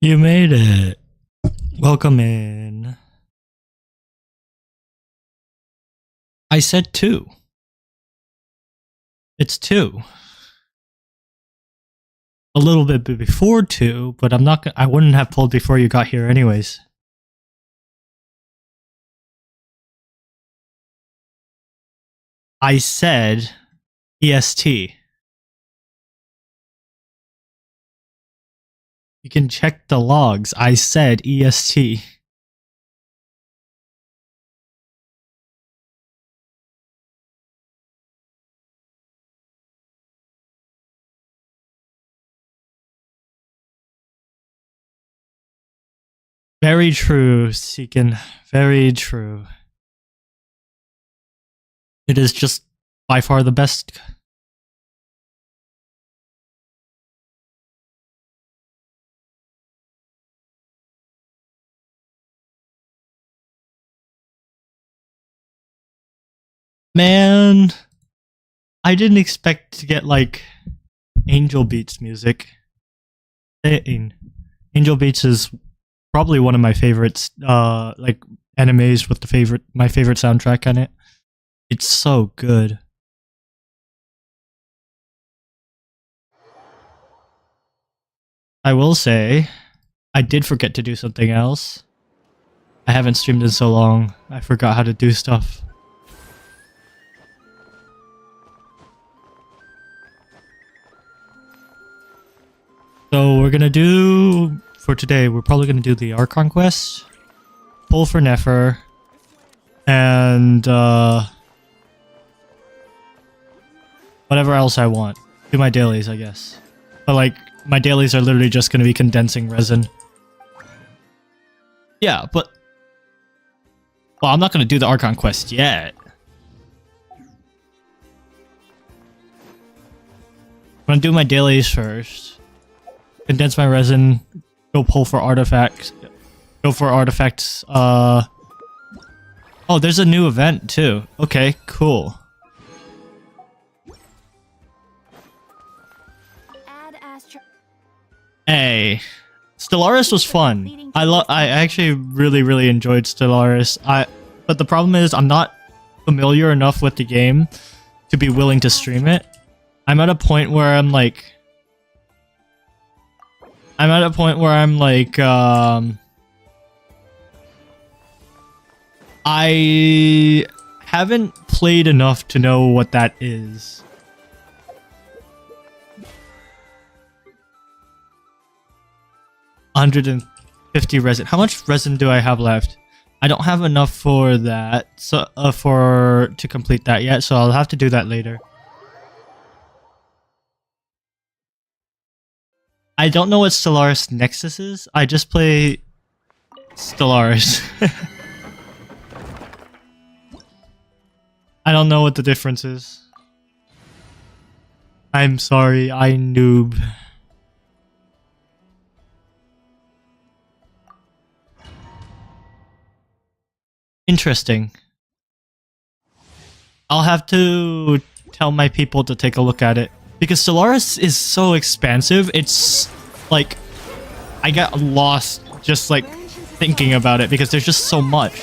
You made it. Welcome in. I said 2. It's 2. A little bit before 2, but I wouldn't have pulled before you got here anyways. I said EST. You can check the logs. I said EST. Very true, Seekin. Very true. It is just by far the best. Man, I didn't expect to get like Angel Beats music. Angel Beats is probably one of my favorites, like animes with my favorite soundtrack on it. It's so good. I will say, I did forget to do something else. I haven't streamed in so long. I forgot how to do stuff. So we're gonna do, for today, we're probably gonna do the Archon quest, pull for NEFER, and whatever else I want. Do my dailies, I guess. But like, my dailies are literally just gonna be condensing resin. Yeah, but... Well, I'm not gonna do the Archon quest yet. I'm gonna do my dailies first. Condense my resin, go pull for artifacts. Go for artifacts, Oh, there's a new event too. Okay, cool. Hey, Stellaris was fun. I actually really enjoyed Stellaris. But the problem is I'm not familiar enough with the game to be willing to stream it. I'm at a point where I'm like, I haven't played enough to know what that is. $150 resin. How much resin do I have left? I don't have enough for that, so to complete that yet, so I'll have to do that later. I don't know what Stellaris Nexus is. I just play Stellaris. I don't know what the difference is. I'm sorry, I noob. Interesting. I'll have to tell my people to take a look at it. Because Stellaris is so expansive, it's like... I get lost just like thinking about it because there's just so much.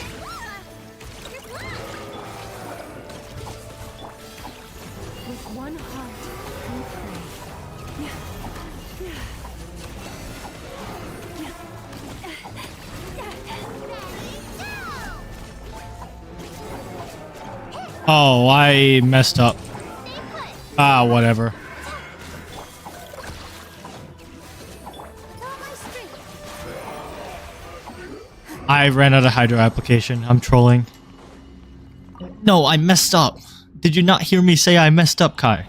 Oh, I messed up. Ah, whatever. I ran out of Hydro application. I'm trolling. No, I messed up. Did you not hear me say I messed up, Kai?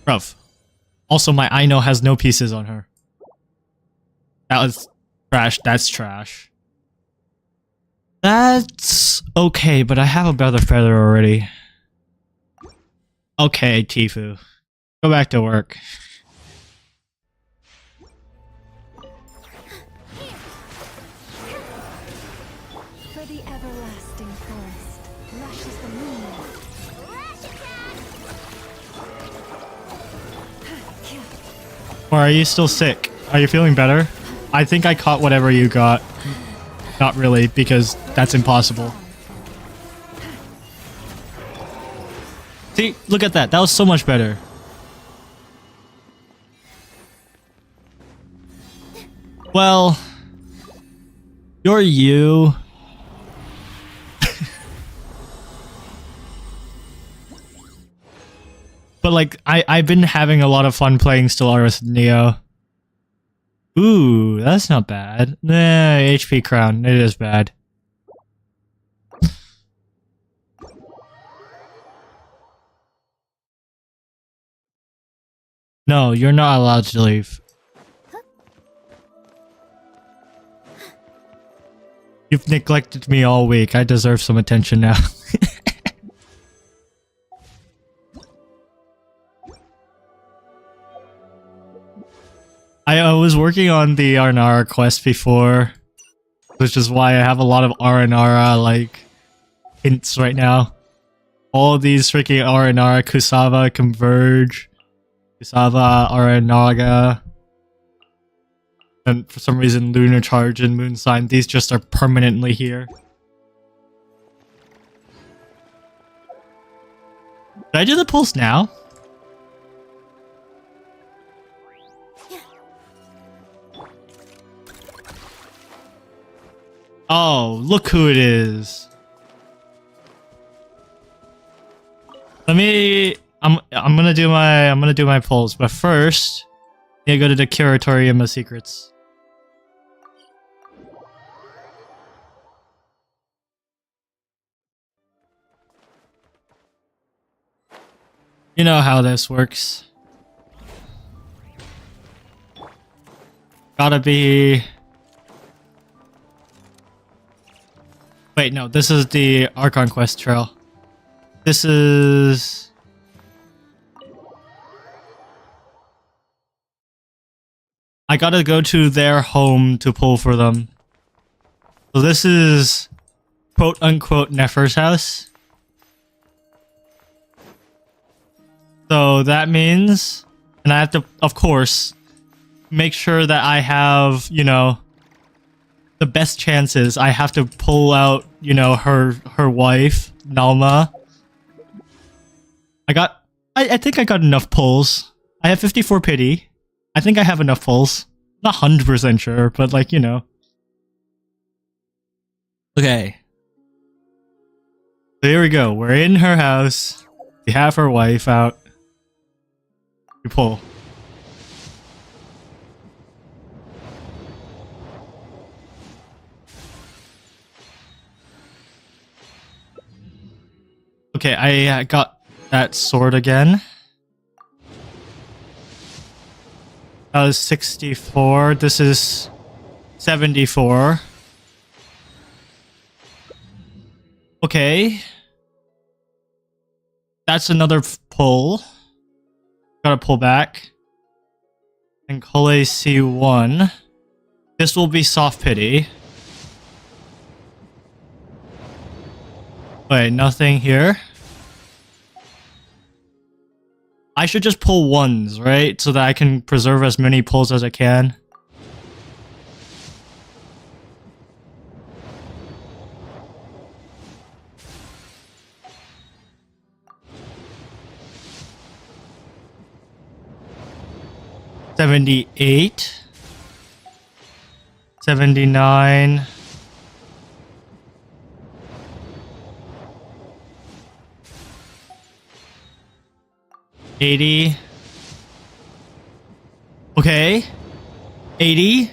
Bruv. Also, my Aino has no pieces on her. That was trash. That's trash. That's okay, but I have a Brother Feather already. Okay, Tifu. Go back to work. For the everlasting forest, rushes the moon. Or are you still sick? Are you feeling better? I think I caught whatever you got. Not really, because that's impossible. See, look at that. That was so much better. Well, you're you. But like, I've been having a lot of fun playing Stellaris and Neo. Ooh, that's not bad. Nah, HP crown. It is bad. No, you're not allowed to leave. You've neglected me all week. I deserve some attention now. I was working on the Arnara quest before, which is why I have a lot of Arnara like hints right now. All these freaking Arnara, Kusava, Converge, Kusava, Aranaga, and for some reason Lunar Charge and Moon Sign, these just are permanently here. Did I do the pulse now? Oh, look who it is. Let me I'm gonna do my pulls, but first I go to the Curatorium of Secrets. You know how this works. Gotta be... Wait, no, this is the Archon Quest trail. This is... I gotta go to their home to pull for them. So this is quote-unquote NEFER's house. So that means... And I have to, of course, make sure that I have, you know, the best chances. I have to pull out, you know, her wife, Nalma. I think I got enough pulls. I have 54 pity. I think I have enough pulls. Not 100% sure, but like, you know. Okay. So here we go. We're in her house. We have her wife out. We pull. Okay, I got that sword again. That was 64. This is 74. Okay. That's another pull. Gotta pull back. And Kole C1. This will be soft pity. Wait, nothing here. I should just pull ones, right? So that I can preserve as many pulls as I can. $78. 79. $80. Okay. 80.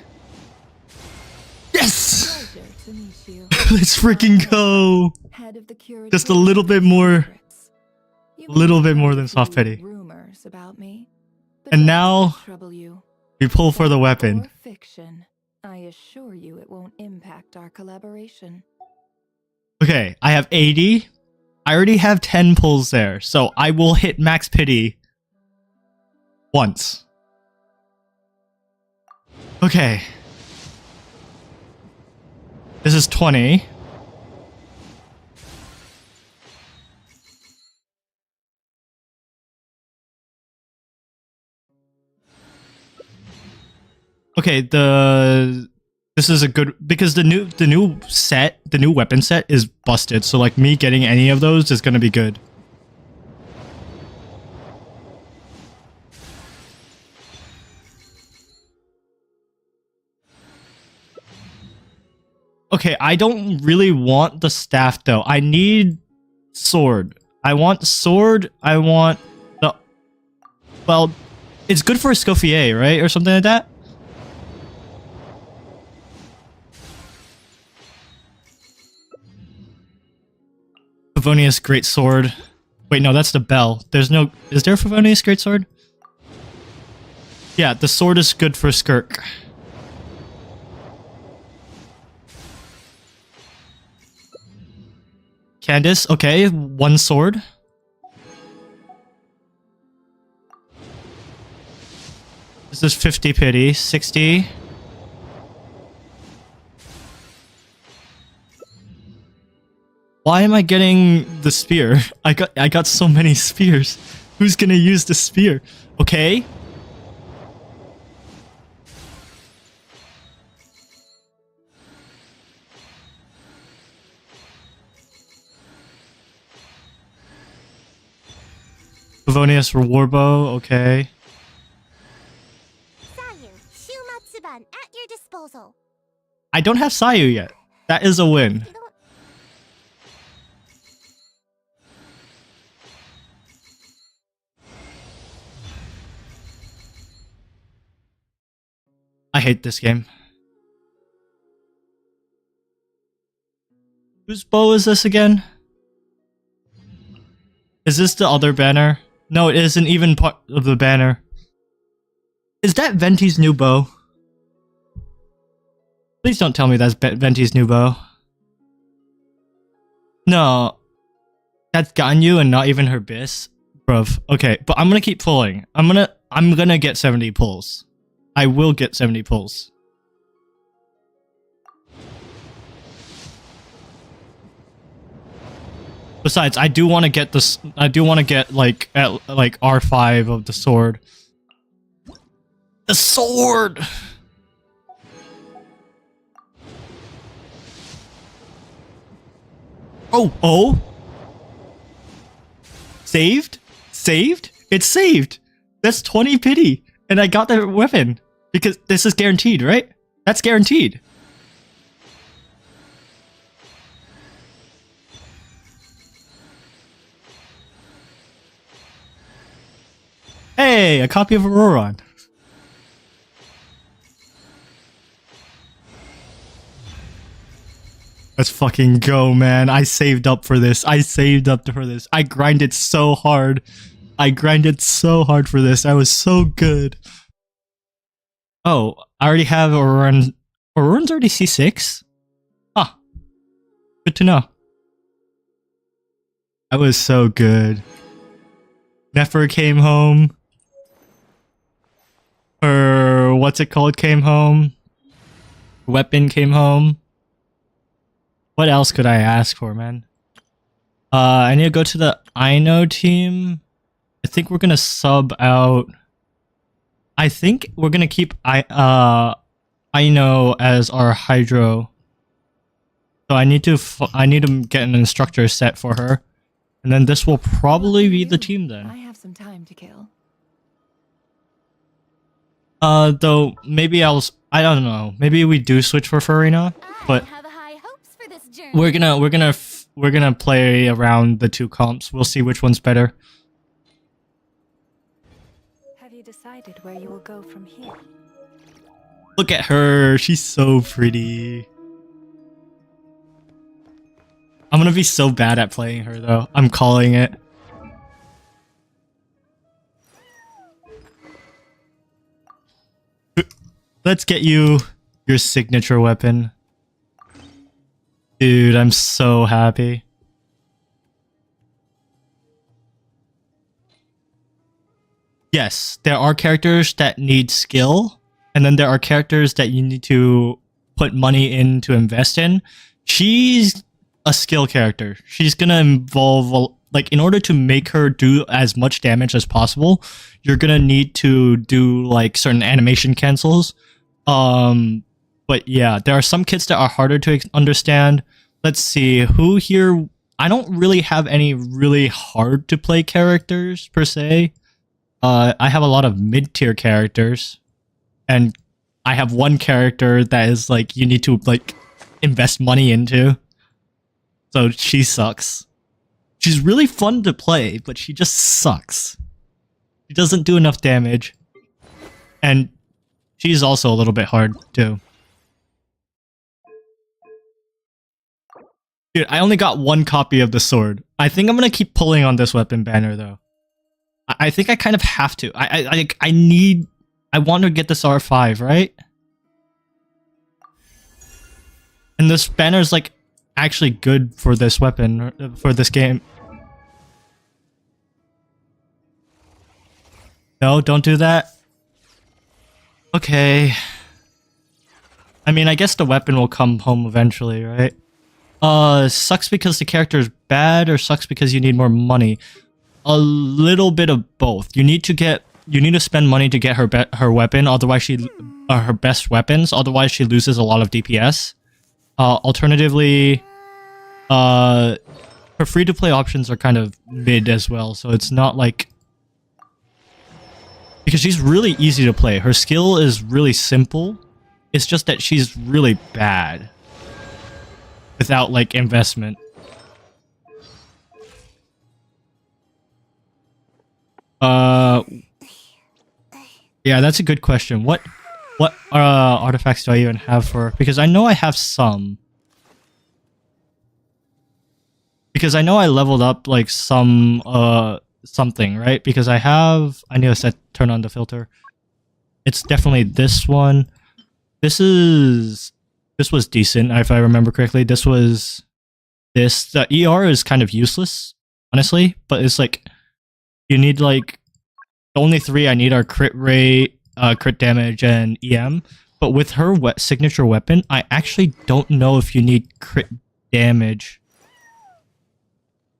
Yes! Let's freaking go! Just a little bit more. A little bit more than soft pity. And now we pull for the weapon. I assure you it won't impact our collaboration. Okay, I have 80. I already have 10 pulls there, so I will hit max pity once. Okay. This is 20. Okay, this is a good because the new weapon set is busted. So like me getting any of those is gonna be good. Okay, I don't really want the staff though. I need sword. I want sword. I want the... Well, it's good for Escoffier, right? Or something like that? Favonius Great Sword. Wait, no, that's the bell. There's no... Is there a Favonius Great Sword? Yeah, the sword is good for Skirk. Candace, okay, one sword. This is 50 pity, 60. Why am I getting the spear? I got so many spears. Who's gonna use the spear? Okay. Favonius for Warbow, okay. At your disposal. I don't have Sayu yet. That is a win. I hate this game. Whose bow is this again? Is this the other banner? No, it isn't even part of the banner. Is that Venti's new bow? Please don't tell me that's Venti's new bow. No. That's Ganyu and not even her bis? Bruv. Okay, but I'm gonna keep pulling. I'm gonna get 70 pulls. I will get 70 pulls. Besides, I do want to get this. I do want to get like at like R5 of the sword. The sword. Oh. Saved? Saved? It's saved. That's 20 pity, and I got the weapon because this is guaranteed, right? That's guaranteed. Hey, a copy of Auroron. Let's fucking go, man. I saved up for this. I grinded so hard. For this. I was so good. Oh, I already have Auroron. Auroron's already C6? Huh. Good to know. I was so good. NEFER came home. Or what's it called came home. Weapon came home. What else could I ask for, man? I need to go to the Ino team. I think we're gonna sub out. I think we're gonna keep Ino as our Hydro. So I need to get an instructor set for her, and then this will probably be the team then. I have some time to kill. Though maybe I don't know. Maybe we do switch for Furina, but we're gonna play around the two comps. We'll see which one's better. Have you decided where you will go from here? Look at her. She's so pretty. I'm gonna be so bad at playing her though. I'm calling it. Let's get you your signature weapon. Dude, I'm so happy. Yes, there are characters that need skill, and then there are characters that you need to put money in to invest in. She's a skill character. She's gonna involve, like, in order to make her do as much damage as possible, you're gonna need to do, like, certain animation cancels. But yeah, there are some kits that are harder to understand. Let's see, who here... I don't really have any really hard to play characters, per se. I have a lot of mid-tier characters. And I have one character that is like, you need to like invest money into. So she sucks. She's really fun to play, but she just sucks. She doesn't do enough damage. And she's also a little bit hard, too. Dude, I only got one copy of the sword. I think I'm gonna keep pulling on this weapon banner, though. I think I kind of have to. I want to get this R5, right? And this banner is like actually good for this weapon, for this game. No, don't do that. Okay. I mean, I guess the weapon will come home eventually, right? Sucks because the character is bad, or sucks because you need more money? A little bit of both. You need to spend money to get her weapon, otherwise her best weapons, otherwise she loses a lot of DPS. Alternatively, her free-to-play options are kind of mid as well, so it's not like... Because she's really easy to play. Her skill is really simple. It's just that she's really bad. Without, like, investment. Yeah, that's a good question. What artifacts do I even have for... Because I know I have some. Because I know I leveled up, like, some, something, right? Because I need to turn on the filter. It's definitely this one. This was decent, if I remember correctly. The ER is kind of useless, honestly, but it's like, you need like, the only three I need are crit rate, crit damage, and EM. But with her signature weapon, I actually don't know if you need crit damage.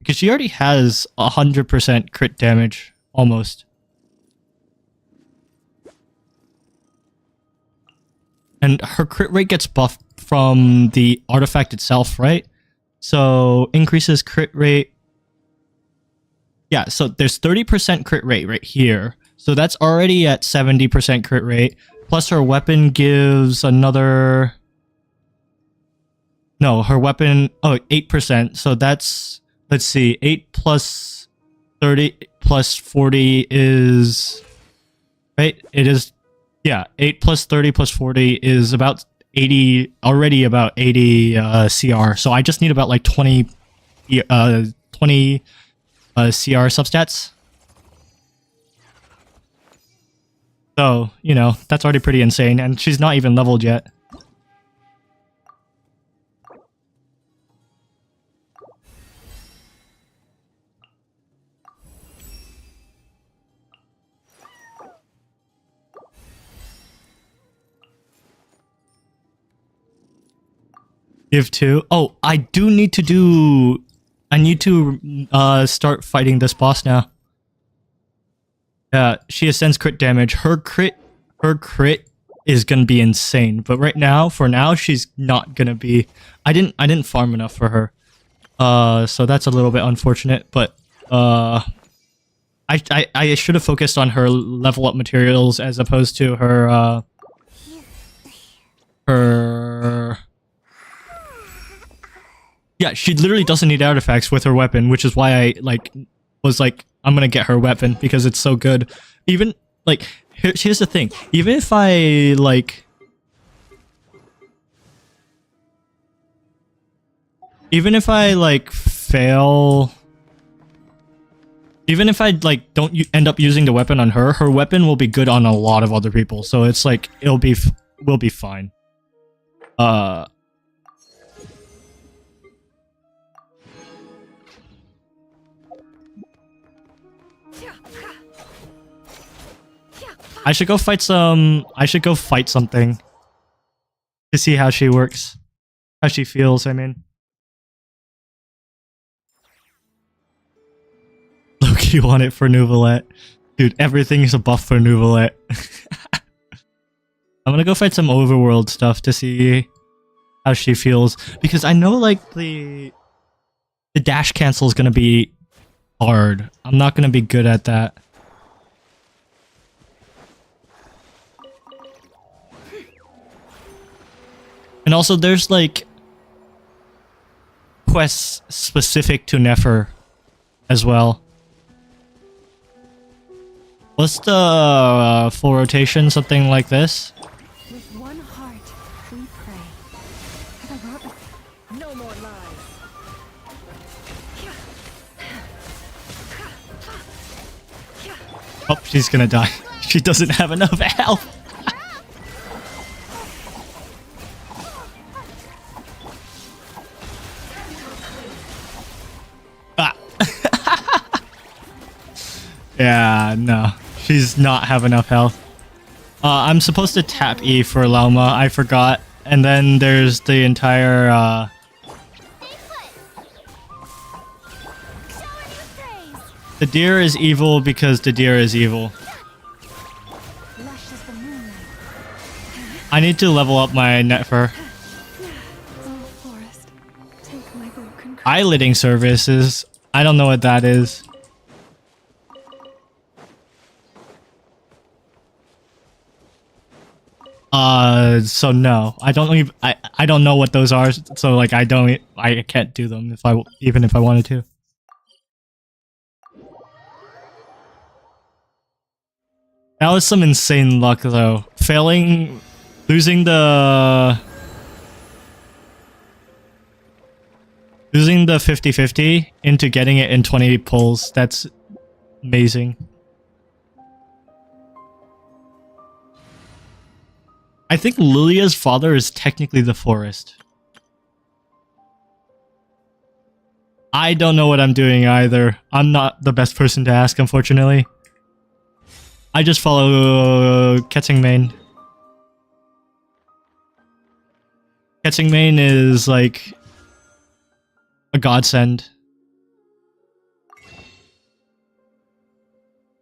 Because she already has 100% crit damage, almost. And her crit rate gets buffed from the artifact itself, right? So, increases crit rate. Yeah, so there's 30% crit rate right here. So that's already at 70% crit rate. Plus her weapon gives another... No, her weapon... Oh, 8%. So that's... Let's see. 8 plus 30 plus 40 is... Right? It is... Yeah, 8 plus 30 plus 40 is about 80... Already about 80 CR. So I just need about like 20 CR substats. So, you know, that's already pretty insane, and she's not even leveled yet. Give 2. Oh, I do need to do... I need to start fighting this boss now. Yeah, she ascends crit damage. Her crit is gonna be insane. But right now, for now, she's not gonna be. I didn't farm enough for her. So that's a little bit unfortunate. But I should have focused on her level up materials as opposed to her Yeah, she literally doesn't need artifacts with her weapon, which is why I was like, I'm gonna get her weapon because it's so good. Even like, here's the thing. Even if I fail, even if I don't end up using the weapon on her, her weapon will be good on a lot of other people. So it's like we'll be fine. I should go fight something to see how she works. How she feels, I mean. Loki want it for Nouvelette. Dude, everything is a buff for Nouvelette. I'm gonna go fight some overworld stuff to see how she feels. Because I know like the dash cancel is gonna be hard. I'm not gonna be good at that. And also there's like quests specific to NEFER as well. What's the full rotation? Something like this? With one heart, we pray. Have I brought the... No more lies. Oh, she's gonna die. She doesn't have enough health. Ah. Yeah, no. She's not have enough health. I'm supposed to tap E for Lauma. I forgot. And then there's the entire, the deer is evil because the deer is evil. Lush as the moonlight. I need to level up my NEFER. Oh, forest, take my broken crown. Eyelidding services. I don't know what that is. So no, I don't even, I don't know what those are. So like, I can't do them even if I wanted to. That was some insane luck though. Losing the 50-50 into getting it in 20 pulls. That's amazing. I think Lilia's father is technically the forest. I don't know what I'm doing either. I'm not the best person to ask, unfortunately. I just follow Catching Main. Catching Main is like a godsend.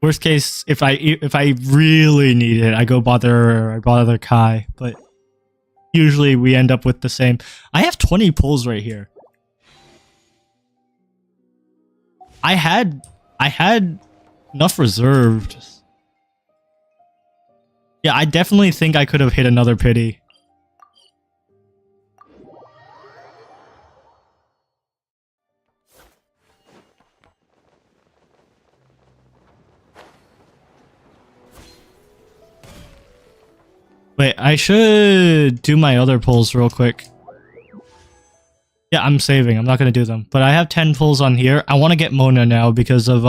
Worst case, if I really need it, I bother Kai, but usually we end up with the same. I have 20 pulls right here. I had enough reserved. Yeah, I definitely think I could have hit another pity. Wait, I should do my other pulls real quick. Yeah, I'm saving. I'm not gonna do them. But I have 10 pulls on here. I want to get Mona now because of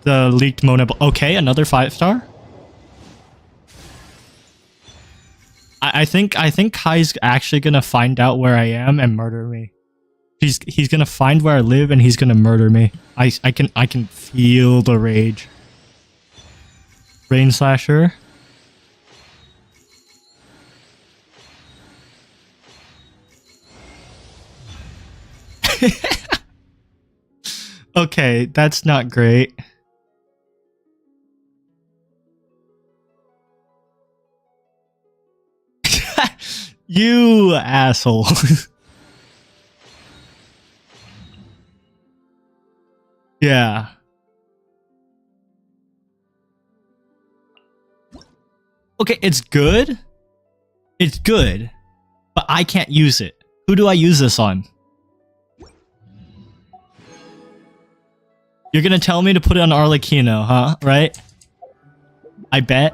the leaked Mona. Okay, another 5-star. I think Kai's actually gonna find out where I am and murder me. He's gonna find where I live and he's gonna murder me. I can feel the rage. Rain Slasher. Okay, that's not great. You asshole. Yeah. Okay, it's good. It's good. But I can't use it. Who do I use this on? You're gonna tell me to put it on Arlecchino, huh? Right? I bet.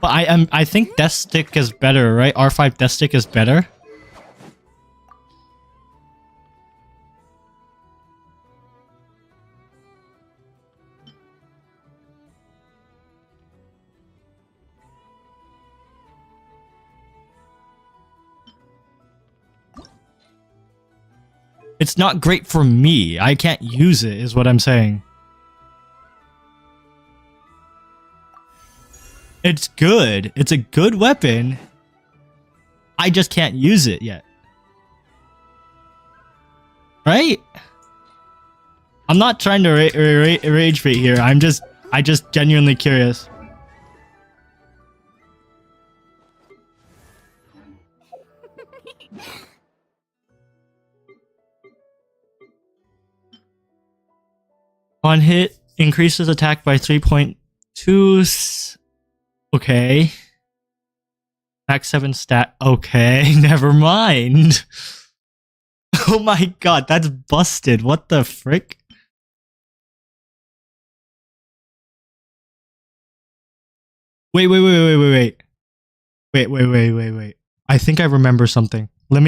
But I think Death Stick is better, right? R5 Death Stick is better. It's not great for me. I can't use it, is what I'm saying. It's good. It's a good weapon. I just can't use it yet. Right? I'm not trying to rage bait here. I'm just I just genuinely curious. On hit, increases attack by 3.2. Okay. Attack 7 stat. Okay, never mind. Oh my god, that's busted. What the frick? Wait. Wait. I think I remember something. Let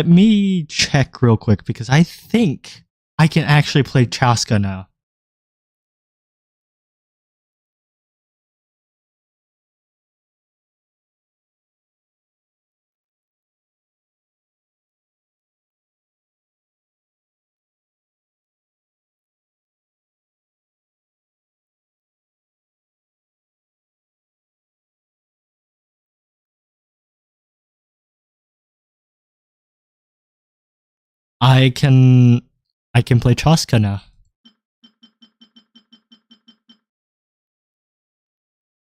me check real quick because I think I can actually play Chaska now. I can play Chaska now.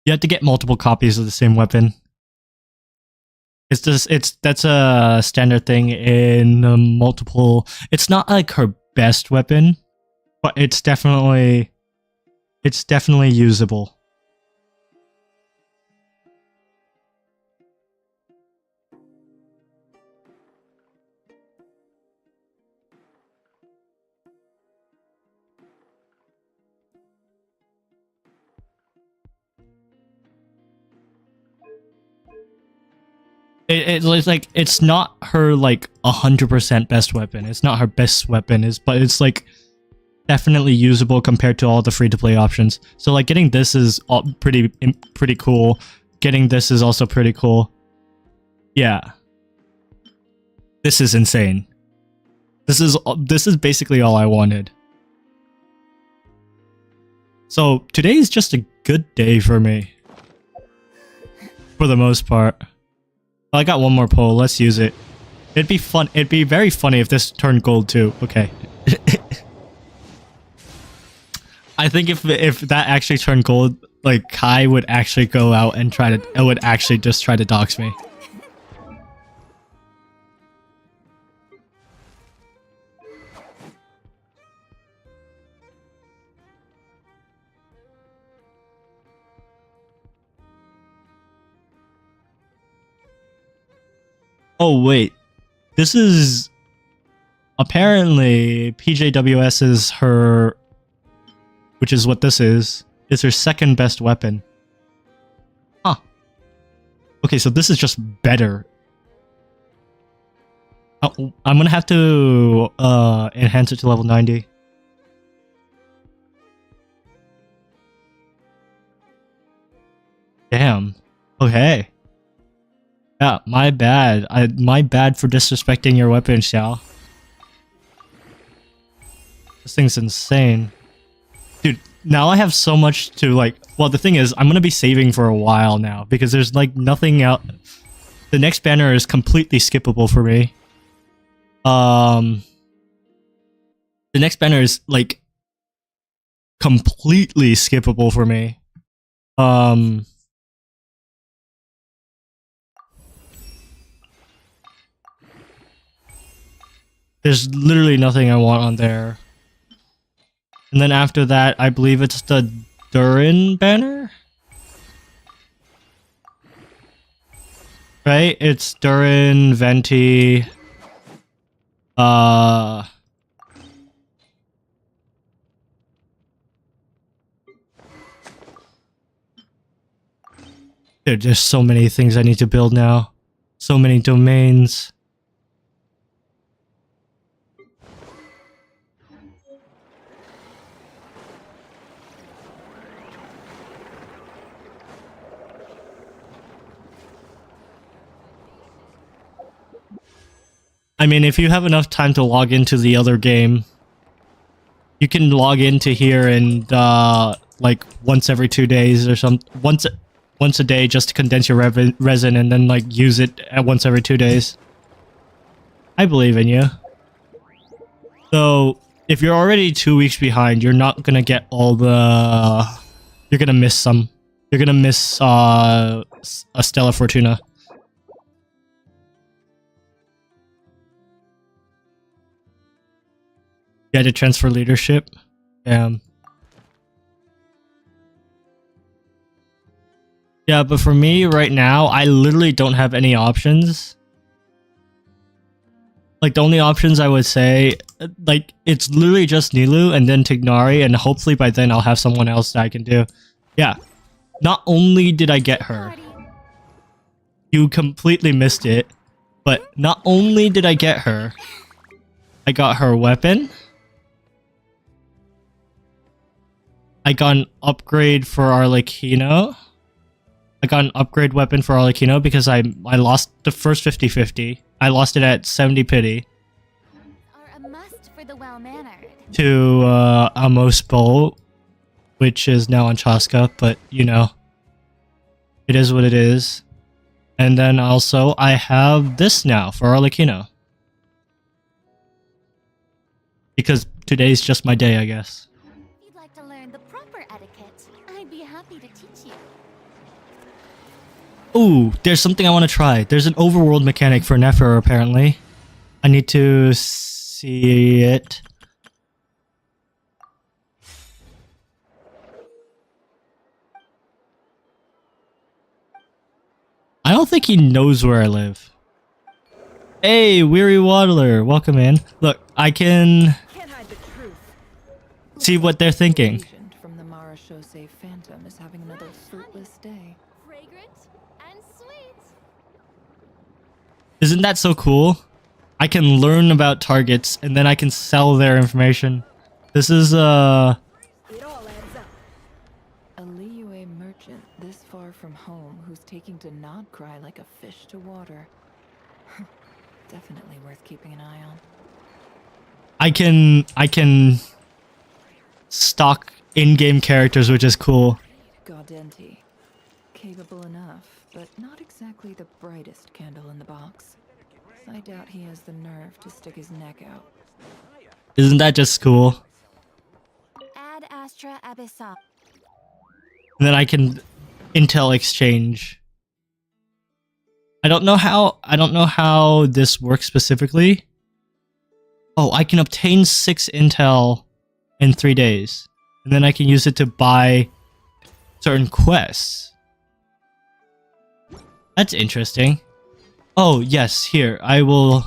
You have to get multiple copies of the same weapon. That's a standard thing in multiple. It's not like her best weapon, but it's definitely usable. It's like it's not her like 100% best weapon. It's not her best weapon, but it's like definitely usable compared to all the free-to-play options. So like getting this is pretty cool. Getting this is also pretty cool. Yeah, this is insane. This is basically all I wanted. So today is just a good day for me, for the most part. I got one more pole. Let's use it. It'd be fun. It'd be very funny if this turned gold too. Okay. I think if that actually turned gold, like Kai would actually go out and would actually just try to dox me. Oh wait, this is apparently PJWS is her, which is what this is her second best weapon. Huh. Okay, so this is just better. Oh, I'm gonna have to enhance it to level 90. Damn. Okay. Yeah, my bad. My bad for disrespecting your weapon, Xiao. This thing's insane. Dude, now I have so much to like... Well, the thing is, I'm gonna be saving for a while now, because there's like nothing out... The next banner is completely skippable for me. The next banner is like... completely skippable for me. There's literally nothing I want on there. And then after that, I believe it's the Durin banner? Right? It's Durin, Venti... Dude, there's so many things I need to build now. So many domains. I mean, if you have enough time to log into the other game, you can log into here and like once every 2 days or once a day just to condense your resin and then like use it at once every 2 days. I believe in you. So if you're already 2 weeks behind, you're not gonna get all the. You're gonna miss some. You're gonna miss a Stellar Fortuna. Yeah, to transfer leadership. Yeah, but for me right now, I literally don't have any options. Like, the only options I would say, like, it's literally just Nilu and then Tignari, and hopefully by then I'll have someone else that I can do. Yeah. Not only did I get her, you completely missed it, but not only did I get her, I got her weapon. I got an upgrade for Arlecchino. I got an upgrade weapon for Arlecchino because I lost the first 50-50. I lost it at 70 pity. Are a must for the well-mannered. To Amos Bowl, which is now on Chaska, but you know, it is what it is. And then also I have this now for Arlecchino. Because today's just my day, I guess. If you'd like to learn the proper etiquette, I'd be happy to teach you. Ooh, there's something I want to try. There's an overworld mechanic for NEFER, apparently. I need to see it. I don't think he knows where I live. Hey, Weary Waddler, welcome in. Look, I can Can't hide the truth. see what they're thinking. Agent from the Marachose Phantom is having another fruitless day. Fragrant and sweet. Isn't that so cool? I can learn about targets and then I can sell their information. This is It all adds up. A Liyue merchant this far from home who's taking to Nod Cry like a fish to water. Definitely worth keeping an eye on. I can stock in-game characters, which is cool. Gaudenti. Capable enough, but not exactly the brightest candle in the box. I doubt he has the nerve to stick his neck out. Isn't that just cool? Ad Astra Abyssal. And then I can intel exchange. I don't know how this works specifically. Oh, I can obtain 6 intel in 3 days. And then I can use it to buy certain quests. That's interesting. Oh, yes, here. I will...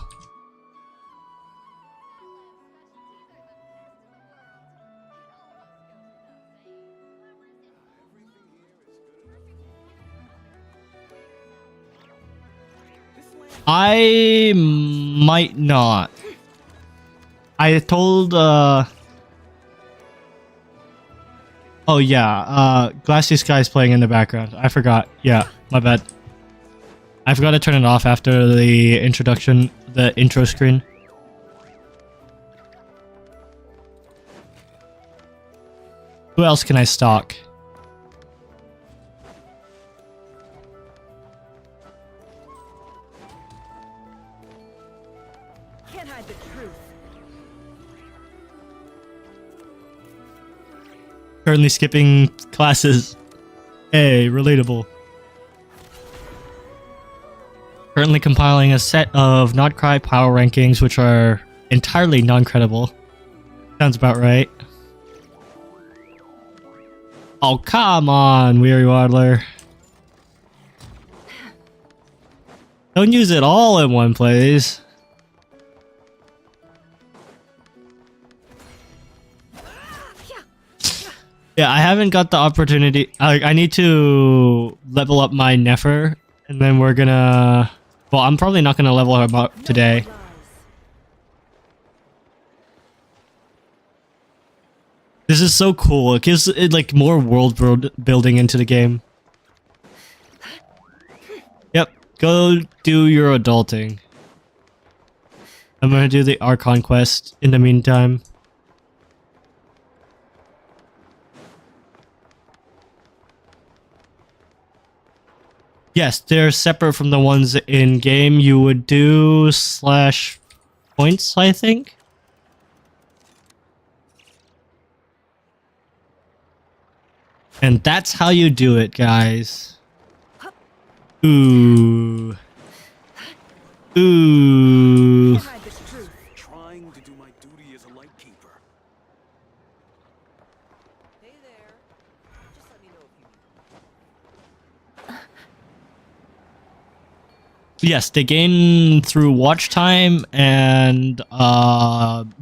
I might not. I told, Oh yeah, Glassy Sky's playing in the background. I forgot. Yeah, my bad. I forgot to turn it off after the introduction, the intro screen. Who else can I stalk? Can't hide the truth. Currently skipping classes. Hey, relatable. Currently compiling a set of Notcry power rankings, which are entirely non-credible. Sounds about right. Oh, come on, Weary Waddler. Don't use it all in one place. Yeah, I haven't got the opportunity. I need to level up my NEFER, and then we're gonna... Well, I'm probably not gonna level her up today. This is so cool. It gives it like more world building into the game. Yep, go do your adulting. I'm gonna do the Archon quest in the meantime. Yes, they're separate from the ones in game. You would do /points, I think. And that's how you do it, guys. Ooh. Ooh. Trying to do my duty as a lightkeeper. Hey there. Just let me know if you need. Yes, they gain through watch time, and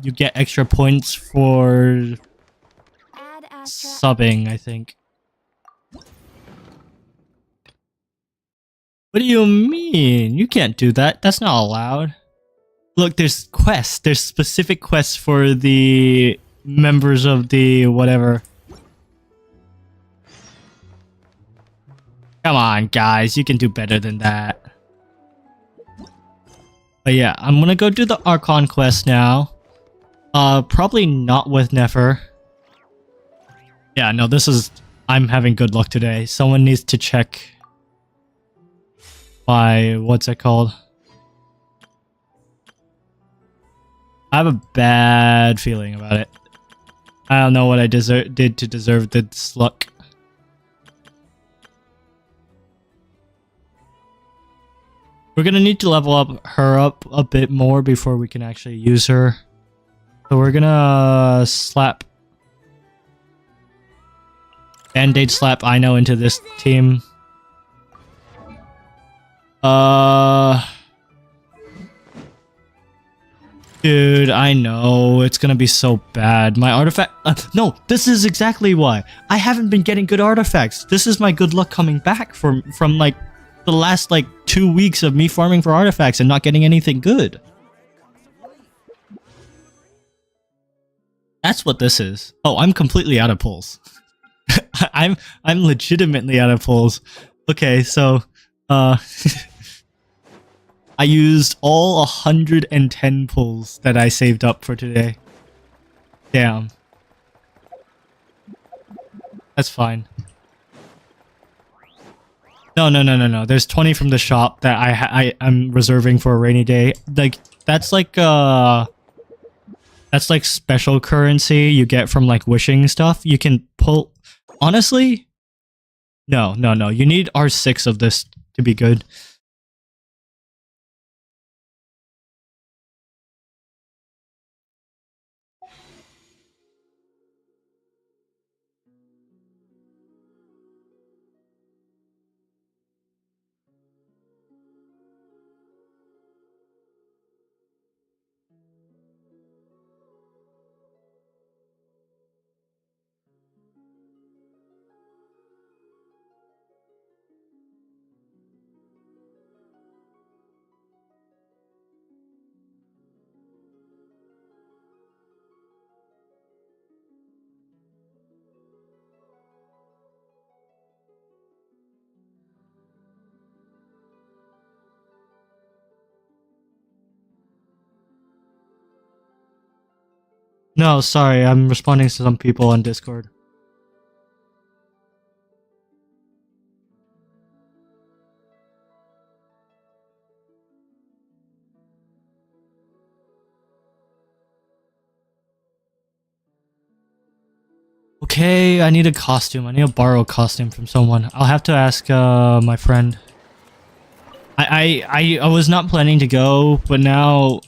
you get extra points for Add Astra. subbing, I think. What do you mean? You can't do that. That's not allowed. Look, there's quests. There's specific quests for the members of the whatever. Come on, guys. You can do better than that. But yeah, I'm gonna go do the Archon quest now. Probably not with NEFER. Yeah, no, this is... I'm having good luck today. Someone needs to check my... what's it called? I have a bad feeling about it. I don't know what I did to deserve this luck. We're gonna need to level up her up a bit more before we can actually use her. So we're gonna slap Band-Aid slap Ino into this team. Dude, I know it's gonna be so bad. My artifact no, this is exactly why. I haven't been getting good artifacts. This is my good luck coming back from like the last like 2 weeks of me farming for artifacts and not getting anything good. That's what this is. Oh, I'm completely out of pulls. I'm legitimately out of pulls. Okay, so I used all 110 pulls that I saved up for today. Damn. That's fine. No. There's 20 from the shop that I'm reserving for a rainy day. Like that's like special currency you get from like wishing stuff. You can pull. Honestly, no. You need R6 of this to be good. No, sorry, I'm responding to some people on Discord. Okay, I need a costume. I need to borrow a costume from someone. I'll have to ask my friend. I was not planning to go, but now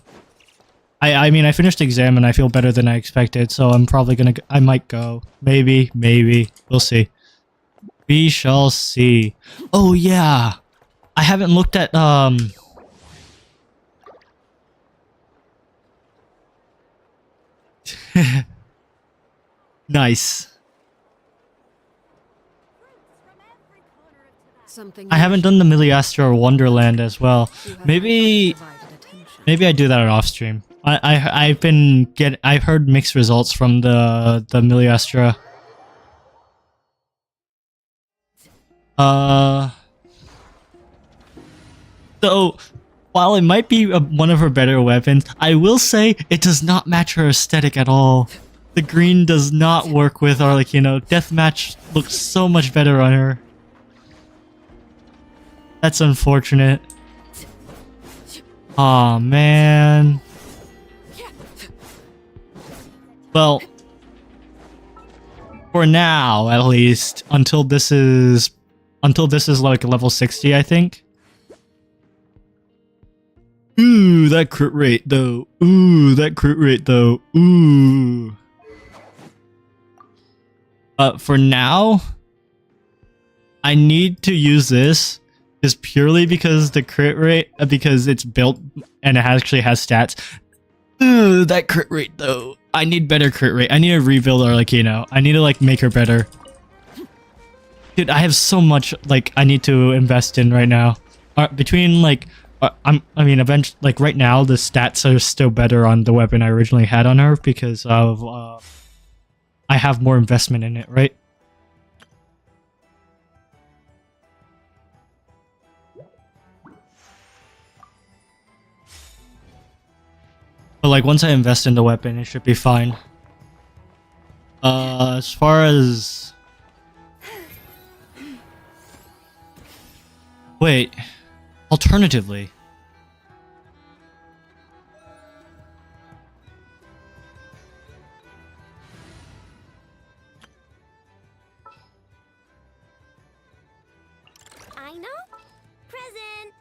I mean I finished the exam and I feel better than I expected, so I'm probably gonna I might go. Maybe. We'll see. We shall see. Oh yeah. I haven't looked at nice. I haven't done the Miliastra Wonderland as well. Maybe I do that off stream. I've heard mixed results from the Miliastra. So while it might be one of her better weapons, I will say it does not match her aesthetic at all. The green does not work with her, like, you know, Deathmatch looks so much better on her. That's unfortunate. Aw, man. Well, For now, at least, until this is like level 60, I think. Ooh, that crit rate though. Ooh, that crit rate though. Ooh. For now, I need to use this just purely because the crit rate, because it's built and it actually has stats. Ooh, that crit rate though. I need better crit rate. I need to rebuild Arlecchino. I need to like make her better. Dude, I have so much like I need to invest in right now. Between like, eventually, like right now, the stats are still better on the weapon I originally had on her because of I have more investment in it, right? But like once I invest in the weapon, it should be fine. As far as wait, alternatively. I know. Present.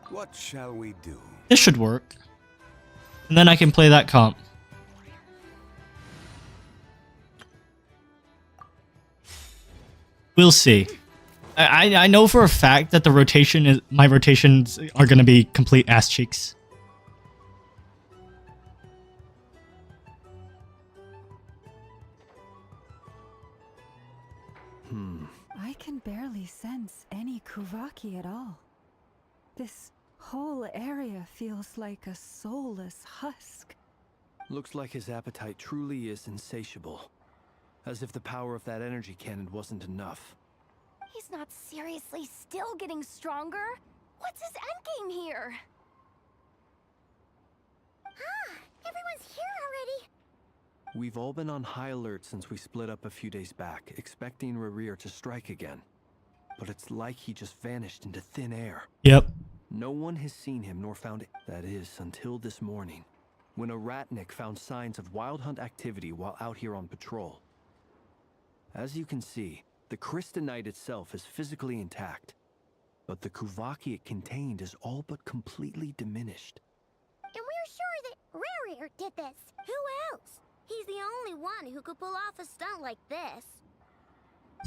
What shall we do? This should work. And then I can play that comp. We'll see. I know for a fact that my rotations are gonna be complete ass cheeks. I can barely sense any Kuvaki at all. This whole area feels like a soulless husk. Looks like his appetite truly is insatiable. As if the power of that energy cannon wasn't enough. He's not seriously still getting stronger. What's his endgame here? Ah, everyone's here already. We've all been on high alert since we split up a few days back, expecting Rerir to strike again. But it's like he just vanished into thin air. Yep. No one has seen him nor found it. That is, until this morning, when a ratnik found signs of wild hunt activity while out here on patrol. As you can see, the crystalline itself is physically intact, but the Kuvaki it contained is all but completely diminished. And we're sure that Rerir did this. Who else? He's the only one who could pull off a stunt like this.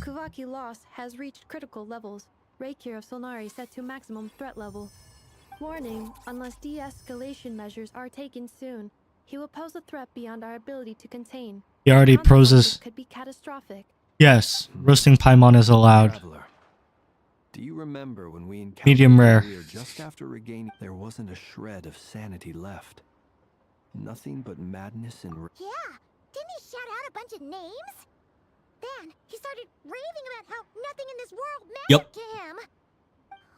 Kuvaki loss has reached critical levels. Reikir of Solnari set to maximum threat level. Warning, unless de-escalation measures are taken soon, he will pose a threat beyond our ability to contain. He already Consequences poses. could be catastrophic. Yes, roasting Paimon is allowed. Traveler, do you remember when we encountered Medium rare. Rerir just after regaining? There wasn't a shred of sanity left. Nothing but madness and Yeah, didn't he shout out a bunch of names? Then he started raving about how nothing in this world mattered to him.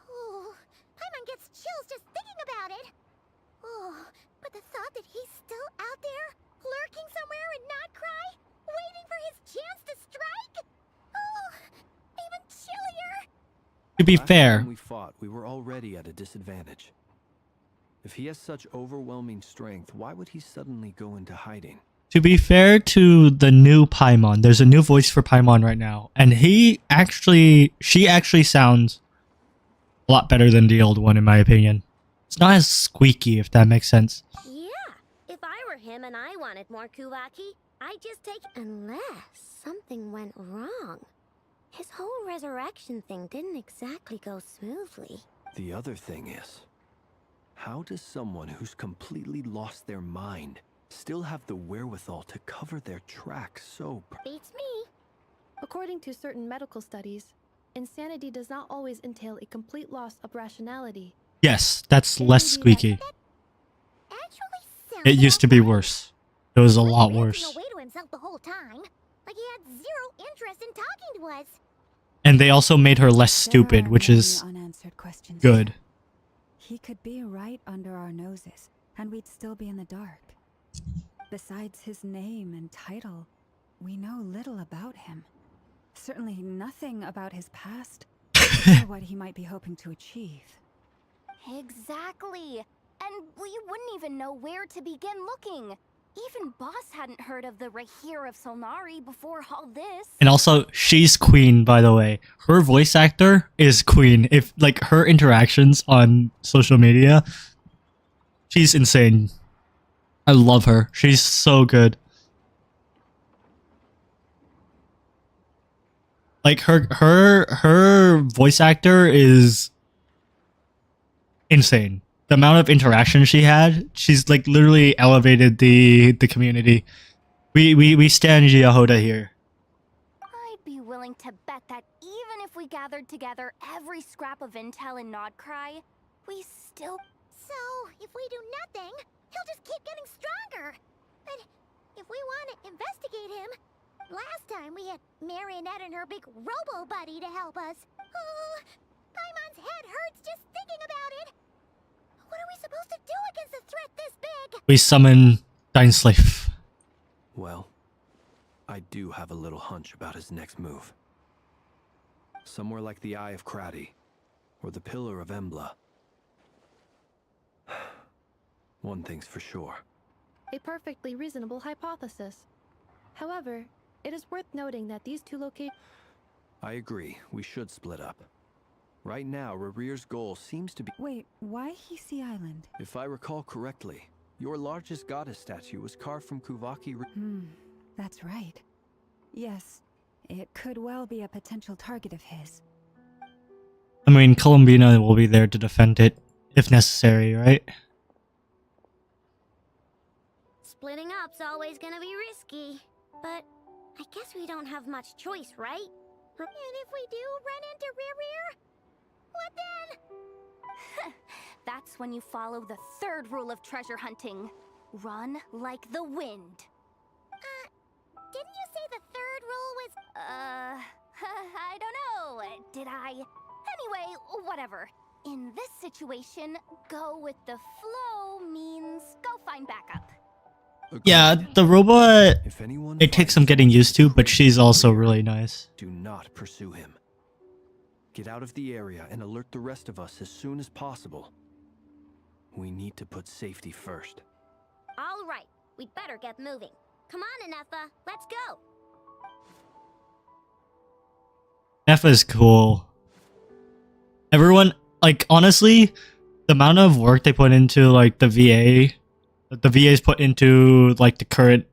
Oh, Paimon gets chills just thinking about it. Oh, but the thought that he's still out there, lurking somewhere in Notcry, waiting for his chance to strike? Oh, even chillier. To be Last fair, time we fought, we were already at a disadvantage. If he has such overwhelming strength, why would he suddenly go into hiding? to be fair to the new Paimon, there's a new voice for Paimon right now, and she actually sounds a lot better than the old one in my opinion. It's not as squeaky, if that makes sense. Yeah, if I were him and I wanted more Kuvaki, I'd just take... Unless something went wrong. His whole resurrection thing didn't exactly go smoothly. The other thing is, how does someone who's completely lost their mind still have the wherewithal to cover their tracks so... Beats me. According to certain medical studies, insanity does not always entail a complete loss of rationality. Yes, that's less squeaky. Actually sounds It used to be alright. worse. It was a He was lot ranting worse. away to himself the whole time, like he had zero interest in talking to us. And they also made her less There stupid, are which many is unanswered questions good. here. He could be right under our noses, and we'd still be in the dark. Besides his name and title, we know little about him. Certainly nothing about his past, or what he might be hoping to achieve. Exactly. And we wouldn't even know where to begin looking. Even Boss hadn't heard of the Rahir of Solnari before all this. And also, she's Queen, by the way. Her voice actor is Queen. If like her interactions on social media, she's insane. I love her. She's so good. Like her voice actor is insane. The amount of interaction she had, she's like literally elevated the community. We stand Yahoda here. I'd be willing to bet that even if we gathered together every scrap of intel in Nodcry, we still... So, if we do nothing, he'll just keep getting stronger. But if we want to investigate him, last time we had Marionette and her big robo-buddy to help us. Oh, Paimon's head hurts just thinking about it. What are we supposed to do against a threat this big? We summon Slave. Well, I do have a little hunch about his next move. Somewhere like the Eye of Krati, or the Pillar of Embla. One thing's for sure. A perfectly reasonable hypothesis. However, it is worth noting that these two locations... I agree, we should split up. Right now, Rarir's goal seems to be... Wait, why Hisi Island? If I recall correctly, your largest goddess statue was carved from Kuvaki... That's right. Yes, it could well be a potential target of his. I mean, Columbina will be there to defend it if necessary, right? Splitting up's always gonna be risky, but I guess we don't have much choice, right? And if we do run into Rarir, what then? That's when you follow the third rule of treasure hunting. Run like the wind. Didn't you say the third rule was... I don't know. Did I? Anyway, whatever. In this situation, go with the flow means go find backup. Yeah, the robot, If anyone it takes finds some getting used to, but crazy she's also Rarir, really nice. do not pursue him. Get out of the area and alert the rest of us as soon as possible. We need to put safety first. All right, we'd better get moving. Come on, NEFER, let's go. NEFA is cool. Everyone, like, honestly, the amount of work they put into, like, the VA's put into, like, the current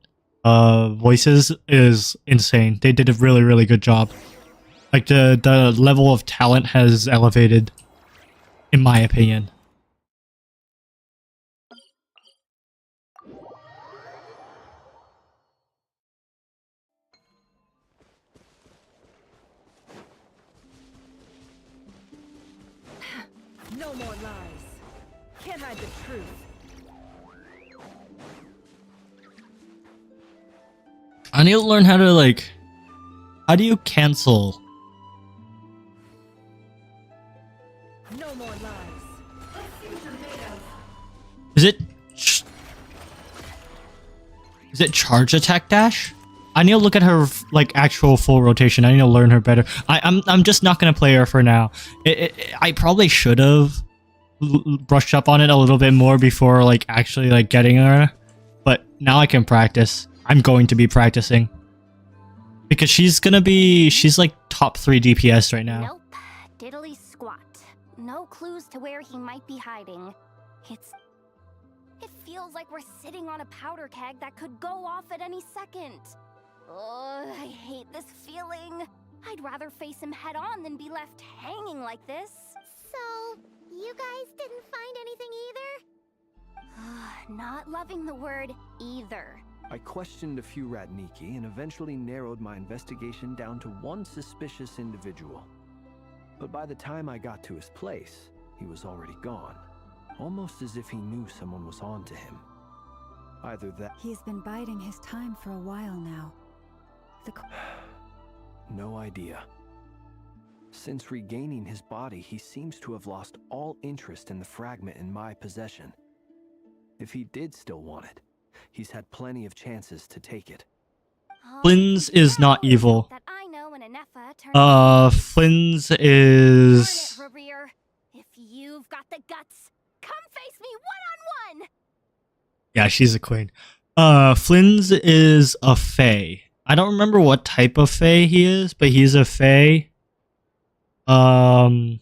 voices is insane. They did a really, really good job. Like, the level of talent has elevated, in my opinion. No more lies. Can't hide the truth. I need to learn how to, like, how do you cancel? No more lies. Is it charge attack dash? I need to look at her like actual full rotation. I need to learn her better. I'm just not gonna play her for now. I probably should have brushed up on it a little bit more before like actually like getting her, but now I can practice. I'm going to be practicing because she's like top 3 DPS right now. Nope, diddly squat. No clues to where he might be hiding. It feels like we're sitting on a powder keg that could go off at any second. Oh, I hate this feeling. I'd rather face him head on than be left hanging like this. So, you guys didn't find anything either? Not loving the word either. I questioned a few Ratniki and eventually narrowed my investigation down to one suspicious individual. But by the time I got to his place, he was already gone. Almost as if he knew someone was on to him. Either that... He's been biding his time for a while now. No idea. Since regaining his body, he seems to have lost all interest in the fragment in my possession. If he did still want it, he's had plenty of chances to take it. Flynn's is not evil. That I know when a NEFA turns Flynn's is... Darn it, Rarir. If you've got the guts, come face me one-on-one! Yeah, she's a queen. Flynn's is a Fae. I don't remember what type of Fae he is, but he's a Fae. One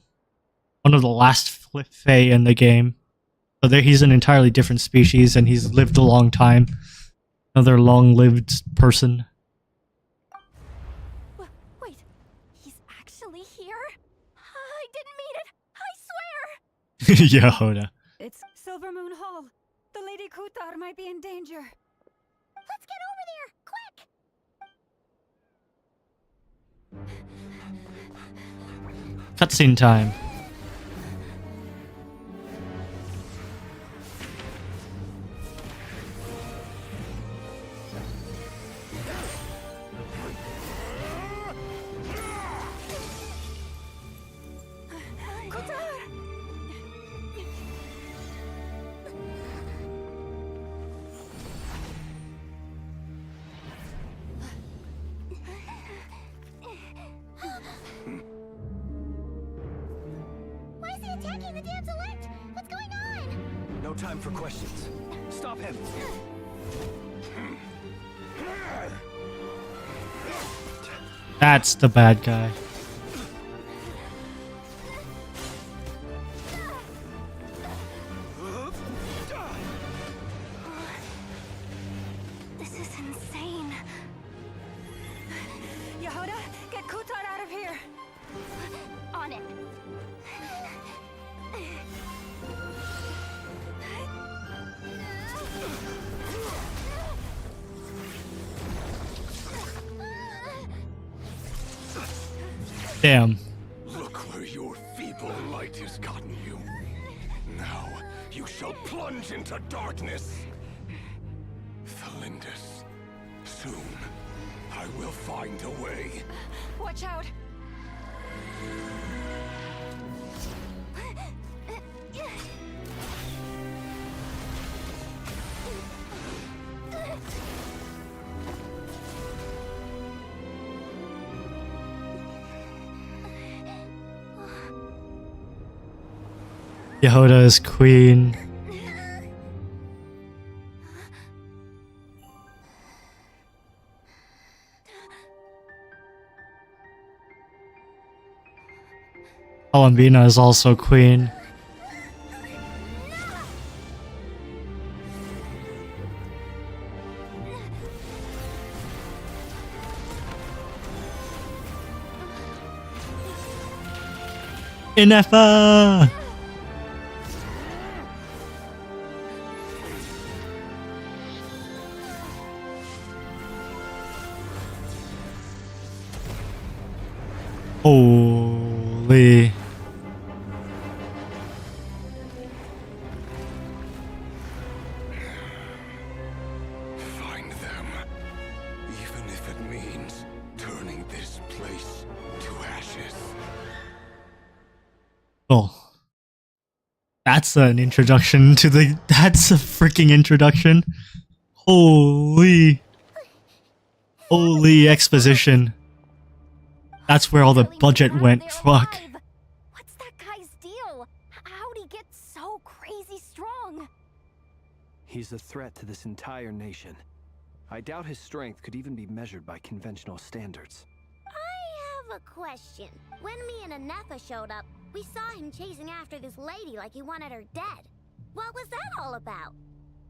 of the last Fae in the game. So there, he's an entirely different species, and he's lived a long time. Another long-lived person. Wait, he's actually here? I didn't mean it. I swear. Yehoda. It's Silver Moon Hall. The Lady Kutar might be in danger. Let's get over there, quick! Cutscene time. Why is he attacking the damselette? What's going on? No time for questions. Stop him. That's the bad guy. This is insane. Yehoda, get Kutar out of here. On it. Damn. Look where your feeble light has gotten you. Now you shall plunge into darkness. Thalindus, soon I will find a way. Watch out. Yehoda is queen. Columbina is also queen. NEFER! Holy. Find them, even if it means turning this place to ashes. Oh. That's an introduction to the... That's a freaking introduction. Holy. Holy exposition. That's where all the budget went. Fuck. What's that guy's deal? How'd he get so crazy strong? He's a threat to this entire nation. I doubt his strength could even be measured by conventional standards. I have a question. When me and NEFER showed up, we saw him chasing after this lady like he wanted her dead. What was that all about?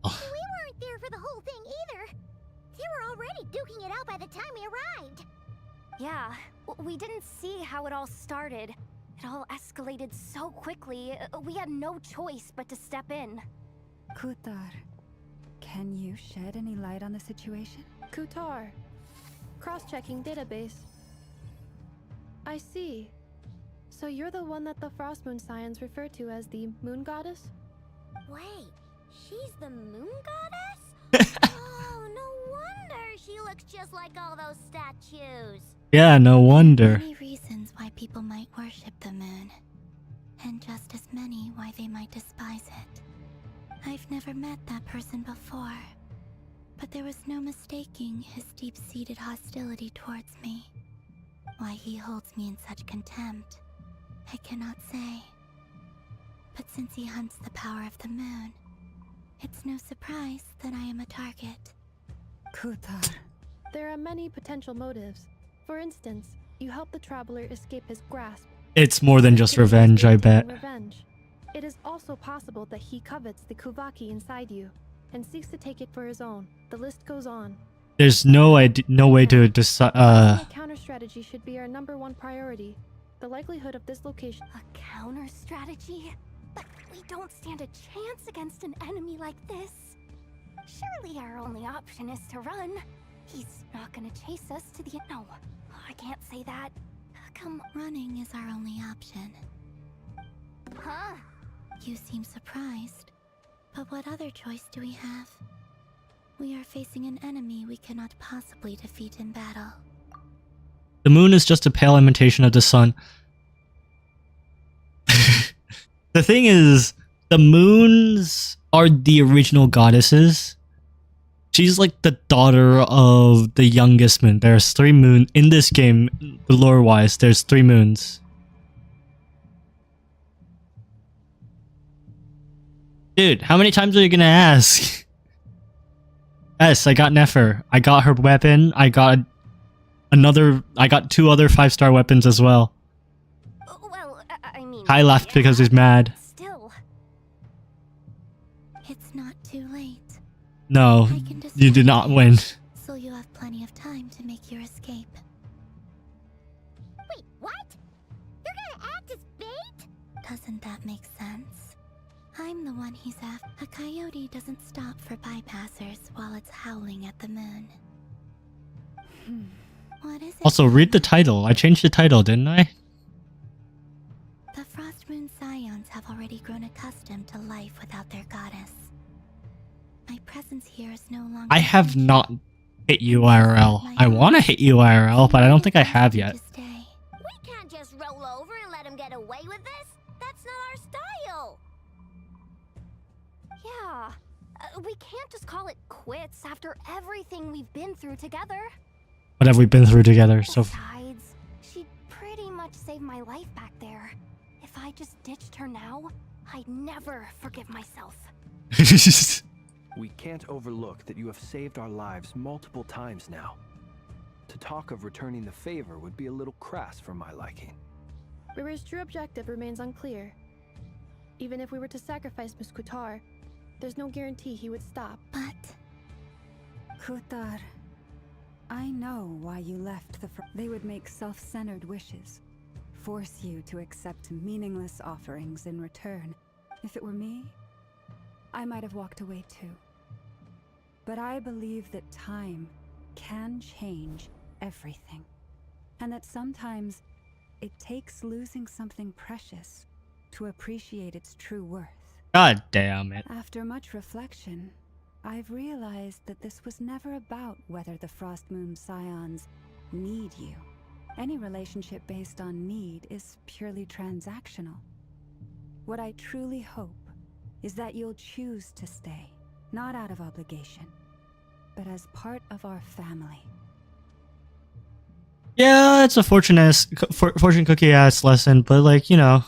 We weren't there for the whole thing either. They were already duking it out by the time we arrived. Yeah, we didn't see how it all started. It all escalated so quickly, we had no choice but to step in. Kutar, can you shed any light on the situation? Kutar. Cross-checking database. I see. So you're the one that the Frost Moon Scions refer to as the Moon Goddess? Wait, she's the moon goddess? Oh, no wonder she looks just like all those statues. Yeah, no wonder. Many reasons why people might worship the moon. And just as many why they might despise it. I've never met that person before. But there was no mistaking his deep-seated hostility towards me. Why he holds me in such contempt, I cannot say. But since he hunts the power of the moon, It's no surprise that I am a target. Kutar. There are many potential motives. For instance, you help the traveler escape his grasp. It's more than just revenge, I bet. Revenge. It is also possible that he covets the Kuvaki inside you and seeks to take it for his own. The list goes on. There's no way to decide. A counter strategy should be our #1 priority. The likelihood of this location. A counter strategy? But we don't stand a chance against an enemy like this. Surely our only option is to run. He's not gonna chase us to the... No, I can't say that. Come... Running is our only option. Huh? You seem surprised. But what other choice do we have? We are facing an enemy we cannot possibly defeat in battle. The moon is just a pale imitation of the sun. The thing is, the moons are the original goddesses. She's like the daughter of the youngest moon. There's 3 moons in this game, lore-wise. There's 3 moons. Dude, how many times are you gonna ask? Yes, I got NEFER. I got her weapon. I got 2 other 5-star weapons as well. Well, I mean... Kai laughed because he's mad. Still... It's not too late. No, you did not win. So you have plenty of time to make your escape. Wait, what? You're gonna act as bait? Doesn't that make sense? I'm the one he's after. A coyote doesn't stop for bypassers while it's howling at the moon. What is it? Also, read the title. I changed the title, didn't I? The Frost Moon Scions have already grown accustomed to life without their goddess. My presence here is no longer... I have not hit you IRL. I want to hit you IRL, but I don't think I have yet. We can't just roll over and let him get away with this. That's not our style. Yeah, we can't just call it quits after everything we've been through together. What have we been through together? Besides, she pretty much saved my life back there. If I just ditched her now, I'd never forgive myself. We can't overlook that you have saved our lives multiple times now. To talk of returning the favor would be a little crass for my liking. Rira's true objective remains unclear. Even if we were to sacrifice Miss Kutar, there's no guarantee he would stop. But... Kutar, I know why you left the They would make self-centered wishes. Force you to accept meaningless offerings in return. If it were me, I might have walked away too. But I believe that time can change everything. And that sometimes it takes losing something precious to appreciate its true worth. God damn it. After much reflection, I've realized that this was never about whether the Frost Moon Scions need you. Any relationship based on need is purely transactional. What I truly hope is that you'll choose to stay, not out of obligation, but as part of our family. Yeah, it's a fortune cookie ass lesson, but like, you know,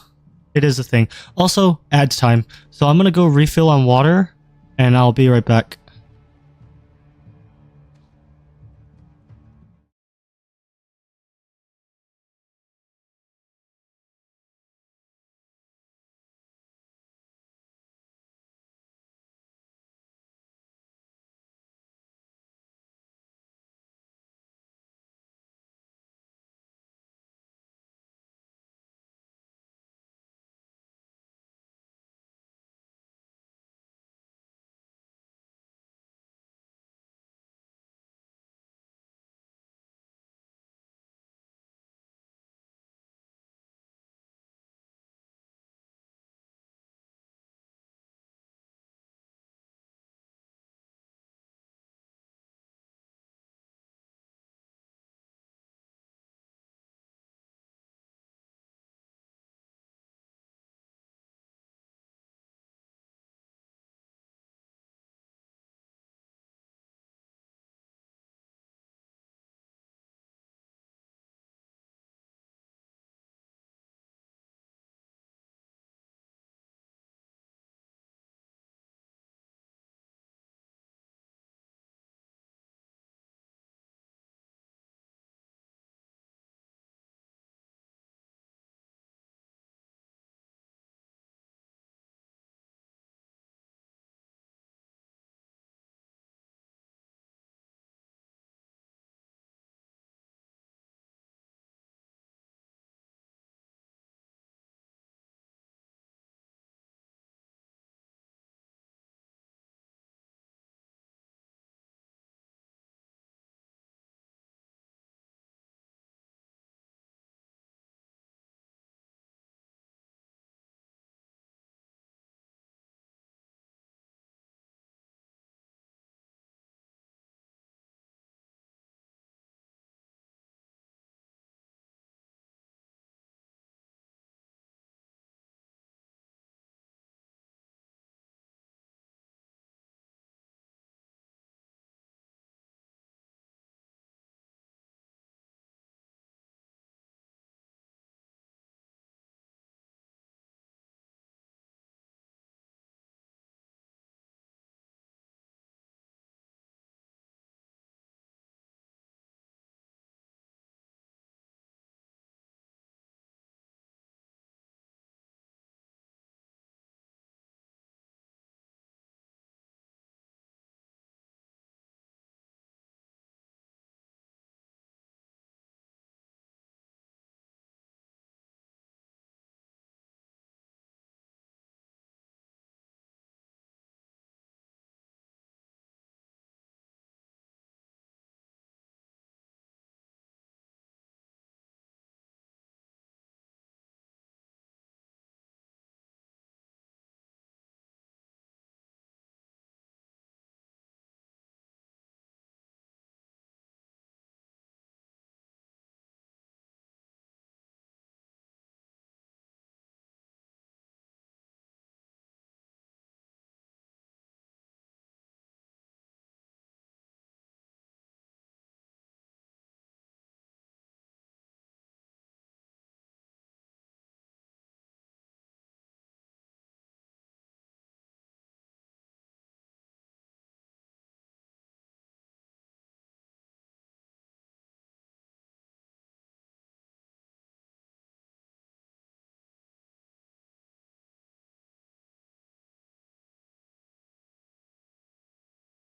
it is a thing. Also, ads time. So I'm gonna go refill on water, and I'll be right back.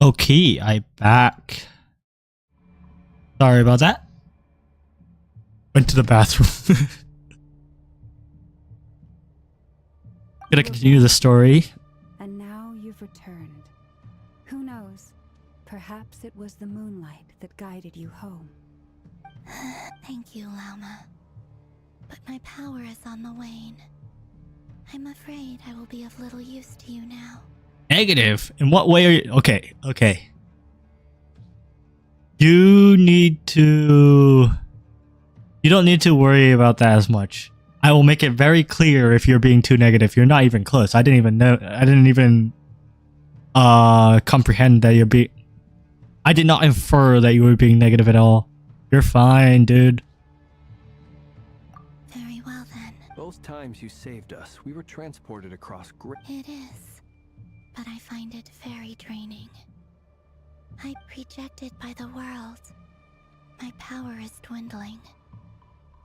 Okay, I back. Sorry about that. Went to the bathroom. Gonna continue the story. And now you've returned. Who knows? Perhaps it was the moonlight that guided you home. Thank you, Lauma. But my power is on the wane. I'm afraid I will be of little use to you now. Negative? In what way are you? Okay, okay. You need to... You don't need to worry about that as much. I will make it very clear if you're being too negative. You're not even close. I didn't even know. I didn't even comprehend that you're being... I did not infer that you were being negative at all. You're fine, dude. Very well then. Both times you saved us, we were transported across great... It is, but I find it very draining. I'm rejected by the world. My power is dwindling.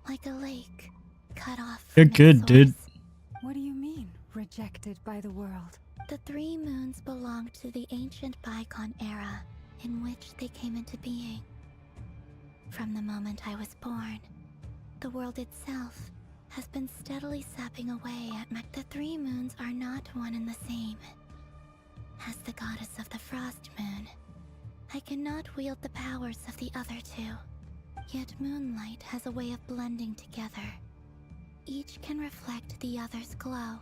Like a lake, cut off from You're its good, source. dude. What do you mean, rejected by the world? The 3 moons belonged to the ancient bygone era in which they came into being. From the moment I was born, the world itself has been steadily sapping away at my... The 3 moons are not one and the same. As the goddess of the frost moon, I cannot wield the powers of the other 2. Yet moonlight has a way of blending together. Each can reflect the other's glow.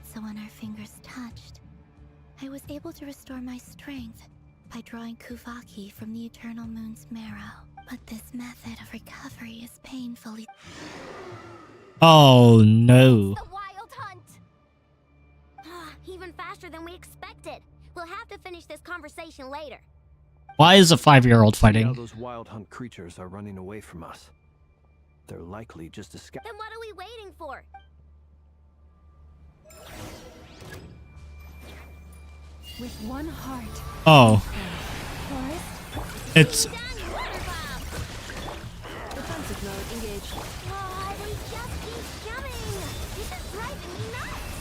So when our fingers touched, I was able to restore my strength by drawing Kuvaki from the eternal moon's marrow. But this method of recovery is painfully... Oh no. The wild hunt! Even faster than we expected. We'll have to finish this conversation later. Why is a 5-year-old Now fighting? those wild hunt creatures are running away from us. They're likely just a scout. Then what are we waiting for? With one heart. Oh, Forest? it's... Defensive mode engaged. Oh, they just keep coming! This is driving me nuts!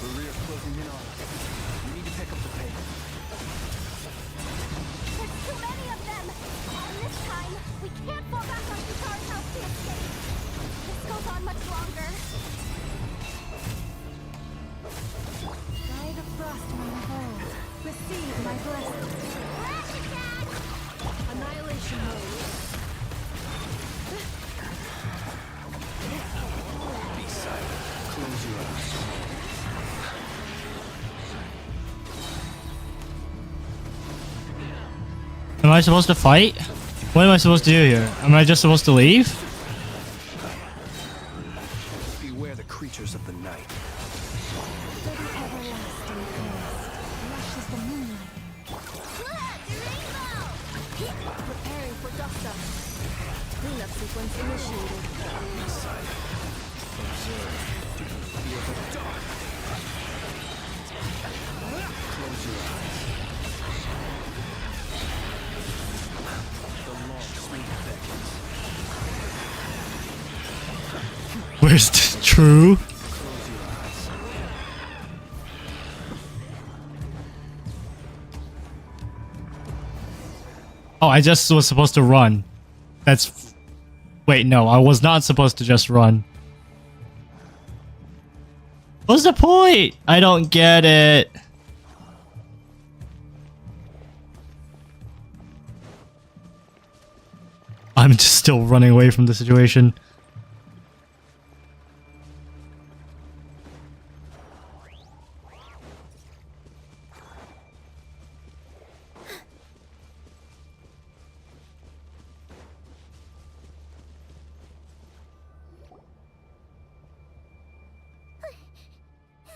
Maria's closing in on us. We need to pick up the pace. There's too many of them! And this time, we can't fall back on Guitar's house to escape! This goes on much longer. By the frost moon of old, receive my blessing. Flash attack! Annihilation mode. Be silent. Close your eyes. Am I supposed to fight? What am I supposed to do here? Am I just supposed to leave? Beware the creatures of the night. For the everlasting forest, rushes the moonlight. Look! Rainbow! Preparing for dust up. Cleanup sequence initiated. Be silent. Observe. Feel the dark. Close your eyes. The long, sweet beckons. Where's the true? Close your eyes. Oh, I just was supposed to run. That's... Wait, no, I was not supposed to just run. What's the point? I don't get it. I'm just still running away from the situation.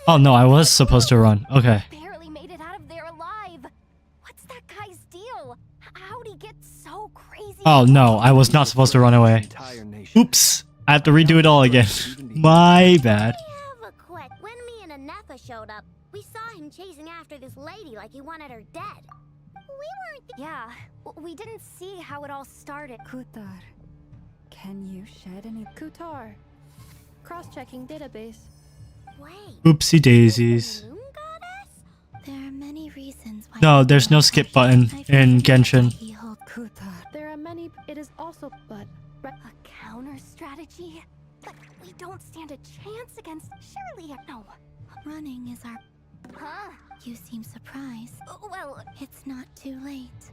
Oh no, I was supposed to run. Okay. Barely made it out of there alive! What's that guy's deal? How'd he get so crazy? Oh no, I was not supposed to run away. Entire nation. Oops. I have to redo it all again. My bad. I have a question. When me and NEFER showed up, we saw him chasing after this lady like he wanted her dead. We weren't... Yeah, we didn't see how it all started. Kutar, can you shed any... Kutar. Cross-checking database. Wait. Oopsie daisies. Moon goddess? There are many No, there's no skip button in Genshin. There are many. It is also, but A counter strategy? But we don't stand a chance against. Surely, no. Running is our... Huh? You seem surprised. Well, It's not too late.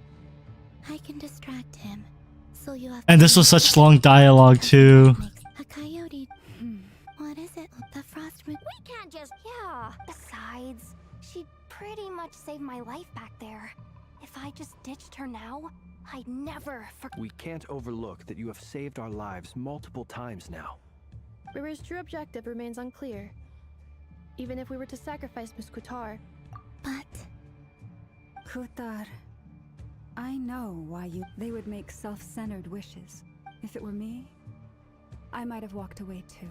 I can distract him. So you have... And this was such long dialogue too. A coyote. What is it? The frost moon. we can't just. Yeah. Besides, she pretty much saved my life back there. If I just ditched her now, I'd never forget. We can't overlook that you have saved our lives multiple times now. River's true objective remains unclear. Even if we were to sacrifice Miss Kutar, But Kutar, I know why they would make self-centered wishes. If it were me, I might have walked away too.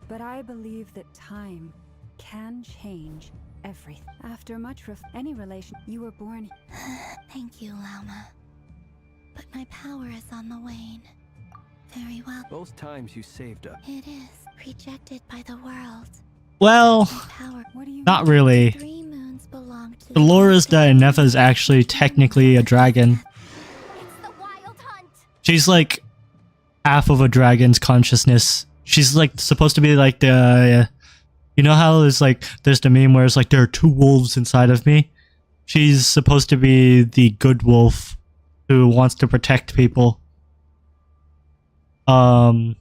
But I believe that time can change everything. After much any relation, you were born. thank you, Lauma. But my power is on the wane. Very well. Both times you saved us. It is rejected by the world. Well, My power. What do you not really. 3 moons belong to The lore is that NEFER is actually technically a dragon. It's the wild hunt. She's like half of a dragon's consciousness. She's like supposed to be like the... you know how there's the meme where it's like there are 2 wolves inside of me? She's supposed to be the good wolf who wants to protect people. And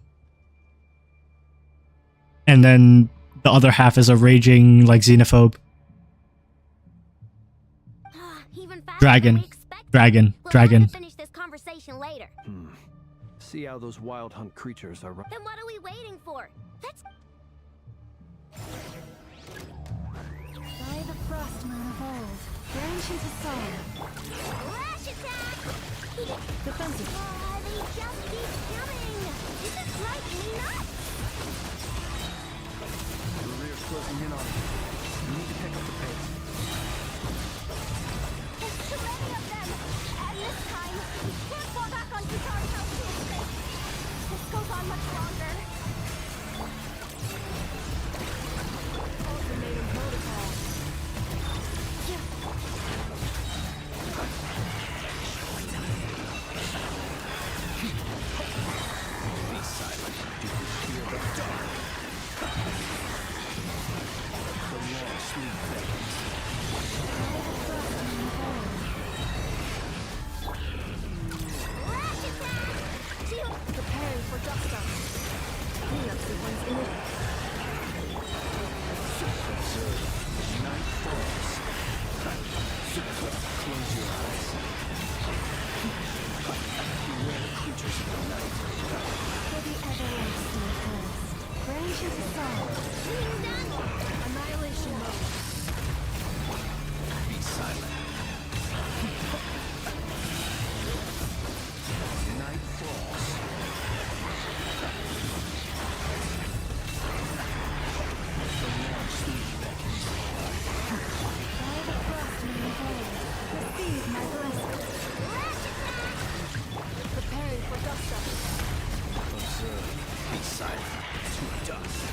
then the other half is a raging like xenophobe. Even faster Dragon. than we expected. Dragon. We'll Dragon. have to finish this conversation later. See how those wild hunt creatures are. Then what are we waiting for? Let's. By the frost moon of old, branch into song. Flash attack! defensive. They just keep coming! This is driving me nuts! The rear's closing in on you. You need to pick up the pace. There's too many of them! And this time, we can't fall back on Kutar's house to escape. This goes on much longer. Ultimatum protocol. Preparing for dust-up. Cleanup sequence initiated. Night falls. Close your eyes. Beware the creatures of the night. For the everlasting forest, branch into song. Annihilation mode. Be silent. Night falls. The long sleep beckons. By the frost moon of old, receive my blessing. Preparing for dust-up. Observe. Be silent. To dust.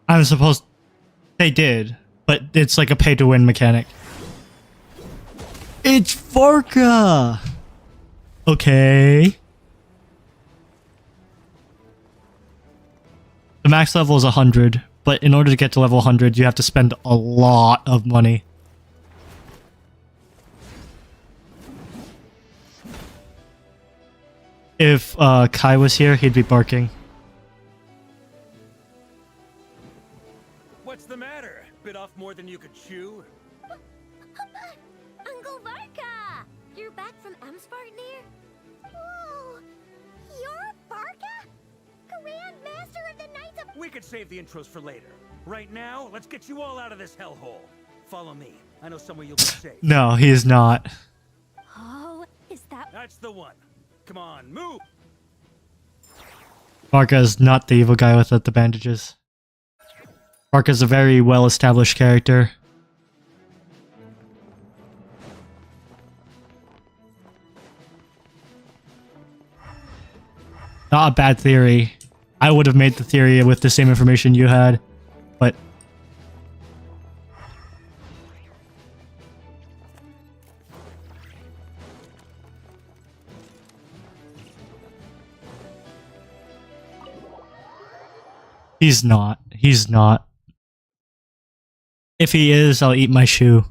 I'm supposed... They did, but it's like a pay-to-win mechanic. It's Varka! Okay. The max level is 100, but in order to get to level 100, you have to spend a lot of money. If Kai was here, he'd be barking. What's the matter? Bit off more than you could chew? Uncle Varka! You're back from Amspartnir? Whoa! You're Varka? Grand Master of the Knights of... We could save the intros for later. Right now, let's get you all out of this hellhole. Follow me. I know somewhere you'll be safe. No, he is not. Oh, is that... That's the one. Come on, move! Varka is not the evil guy without the bandages. Varka is a very well-established character. Not a bad theory. I would have made the theory with the same information you had. He's not. He's not. If he is, I'll eat my shoe.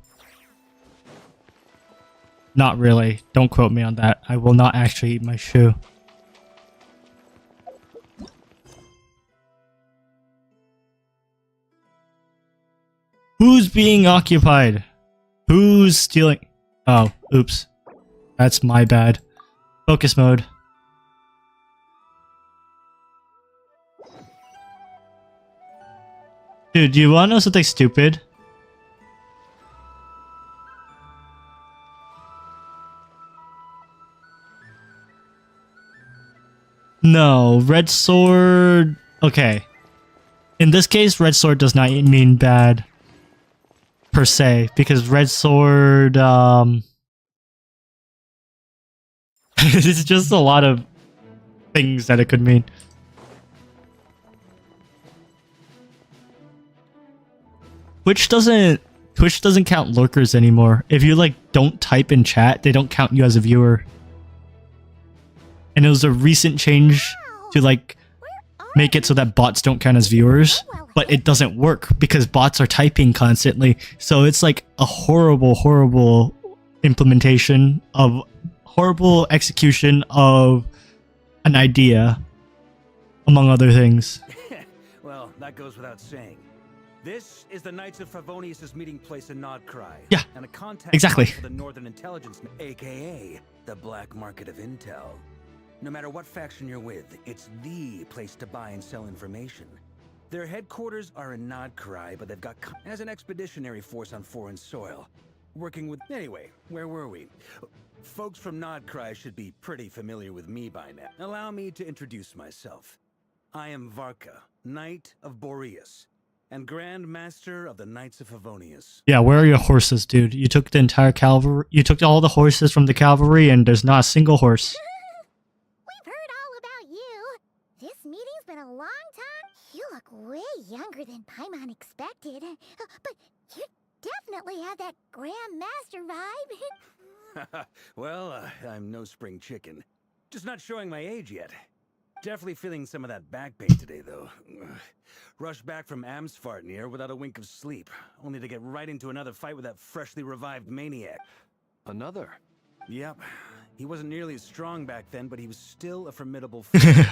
Not really. Don't quote me on that. I will not actually eat my shoe. Who's being occupied? Who's stealing? Oh, oops. That's my bad. Focus mode. Dude, do you want to know something stupid? No, red sword... Okay. In this case, red sword does not mean bad. Per se, because red sword, it's just a lot of things that it could mean. Twitch doesn't count lurkers anymore. If you like don't type in chat, they don't count you as a viewer. And it was a recent change to like make it so that bots don't count as viewers, but it doesn't work because bots are typing constantly. So it's like a horrible implementation of horrible execution of an idea, among other things. Well, that goes without saying. This is the Knights of Favonius' meeting place in Nodcry. Yeah, and a contact exactly. for the Northern Intelligence, aka the black market of intel. No matter what faction you're with, it's the place to buy and sell information. Their headquarters are in Nodcry, but they've got as an expeditionary force on foreign soil, working with. Anyway, where were we? Folks from Nodcry should be pretty familiar with me by now. Allow me to introduce myself. I am Varka, Knight of Boreas, and Grand Master of the Knights of Favonius. Yeah, where are your horses, dude? You took the entire cavalry. You took all the horses from the cavalry, and there's not a single horse. We've heard all about you. This meeting's been a long time. You look way younger than Paimon expected. But you definitely have that Grand Master vibe. Well, I'm no spring chicken. Just not showing my age yet. Definitely feeling some of that back pain today, though. Rushed back from Amsfartnir without a wink of sleep, only to get right into another fight with that freshly revived maniac. Another? Yep. He wasn't nearly as strong back then, but he was still a formidable foe.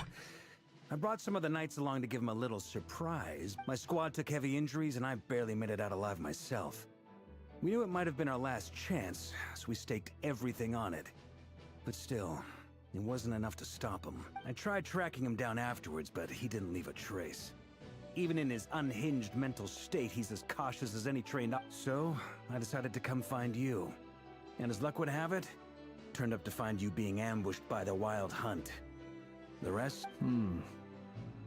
I brought some of the knights along to give him a little surprise. My squad took heavy injuries, and I barely made it out alive myself. We knew it might have been our last chance, so we staked everything on it. But still, it wasn't enough to stop him. I tried tracking him down afterwards, but he didn't leave a trace. Even in his unhinged mental state, he's as cautious as any trained. So, I decided to come find you. And as luck would have it, turned up to find you being ambushed by the Wild Hunt. The rest?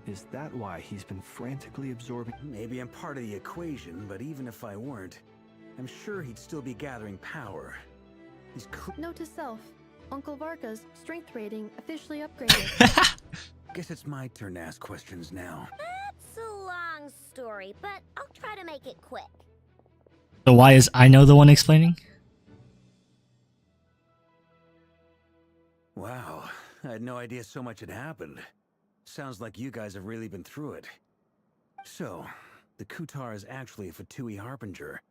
Is that why he's been frantically absorbing? Maybe I'm part of the equation, but even if I weren't, I'm sure he'd still be gathering power. He's Note to self, Uncle Varka's strength rating officially upgraded. Guess it's my turn to ask questions now. It's a long story, but I'll try to make it quick. So why is I know the one explaining? Wow, I had no idea so much had happened. Sounds like you guys have really been through it. So, the Kutar is actually a Fatui Harbinger.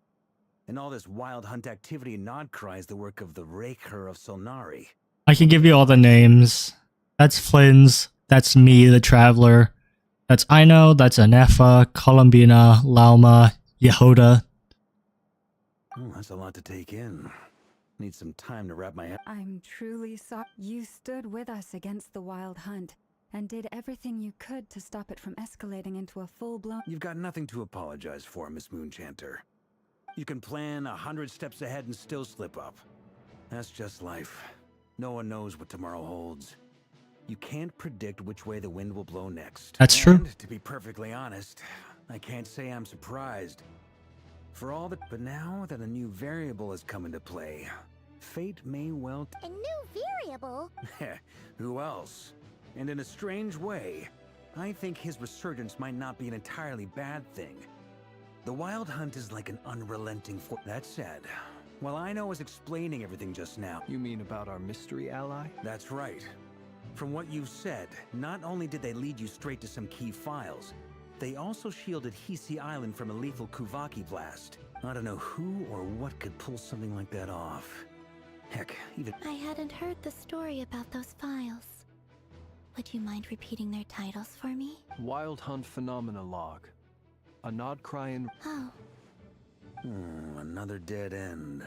And all this Wild Hunt activity in Nodcry is the work of the Raker of Solnari. I can give you all the names. That's Flynn's. That's me, the Traveler. That's Aino. That's NEFER, Columbina, Lauma, Yehoda. Oh, that's a lot to take in. Need some time to wrap my head. I'm truly sorry. You stood with us against the Wild Hunt and did everything you could to stop it from escalating into a full-blown... You've got nothing to apologize for, Miss Moonchanter. You can plan 100 steps ahead and still slip up. That's just life. No one knows what tomorrow holds. You can't predict which way the wind will blow next. That's true. And to be perfectly honest, I can't say I'm surprised. For all that, but now that a new variable has come into play, fate may well... A new variable? Who else? And in a strange way, I think his resurgence might not be an entirely bad thing. The Wild Hunt is like an unrelenting force. That said, while I was explaining everything just now... You mean about our mystery ally? That's right. From what you said, not only did they lead you straight to some key files, They also shielded Hisi Island from a lethal Kuvaki blast. I don't know who or what could pull something like that off. Heck, even... I hadn't heard the story about those files. Would you mind repeating their titles for me? Wild Hunt Phenomena Log. A nod cry and... Oh, Another dead end.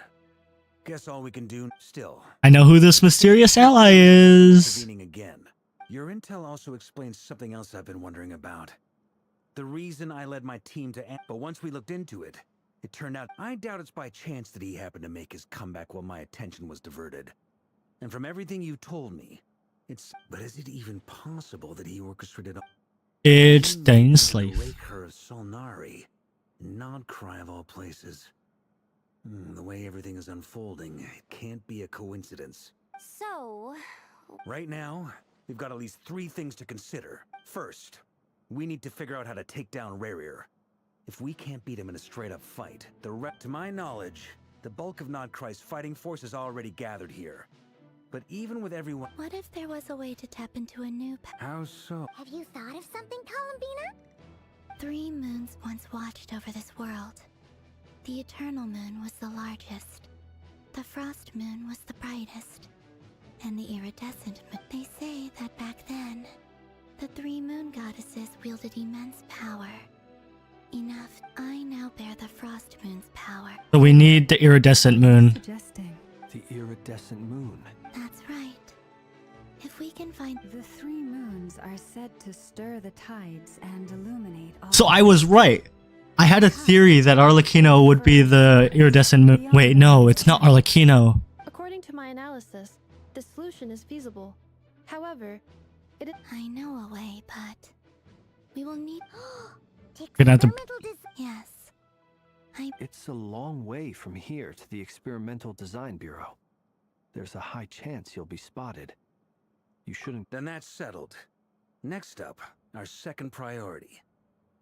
Guess all we can do... Still. I know who this mysterious ally is. Intervening again. Your intel also explains something else I've been wondering about. The reason I led my team to... But once we looked into it, it turned out... I doubt it's by chance that he happened to make his comeback while my attention was diverted. And from everything you told me, it's... But is it even possible that he orchestrated... It's Daneslave. Raker of Solnari. Nodcry of all places. The way everything is unfolding, it can't be a coincidence. So... Right now, we've got at least 3 things to consider. First, we need to figure out how to take down Rarir. If we can't beat him in a straight-up fight, to my knowledge, the bulk of Nodcry's fighting force is already gathered here. But even with everyone... what if there was a way to tap into a new How so? Have you thought of something, Columbina? 3 moons once watched over this world. The Eternal Moon was the largest. The Frost Moon was the brightest. And the Iridescent Moon. They say that back then, the 3 moon goddesses wielded immense power. Enough. I now bear the Frost Moon's power. So we need the iridescent moon. Suggesting The iridescent moon. That's right. If we can find... the 3 moons are said to stir the tides and illuminate all... So I was right. I had a theory that Arlecchino would be the iridescent moon. Wait, no, it's not Arlecchino. According to my analysis, the solution is feasible. However, it is... I know a way, but... we will need... Gonna have to- yes. It's a long way from here to the Experimental Design Bureau. There's a high chance you'll be spotted. You shouldn't... Then that's settled. Next up, our second priority.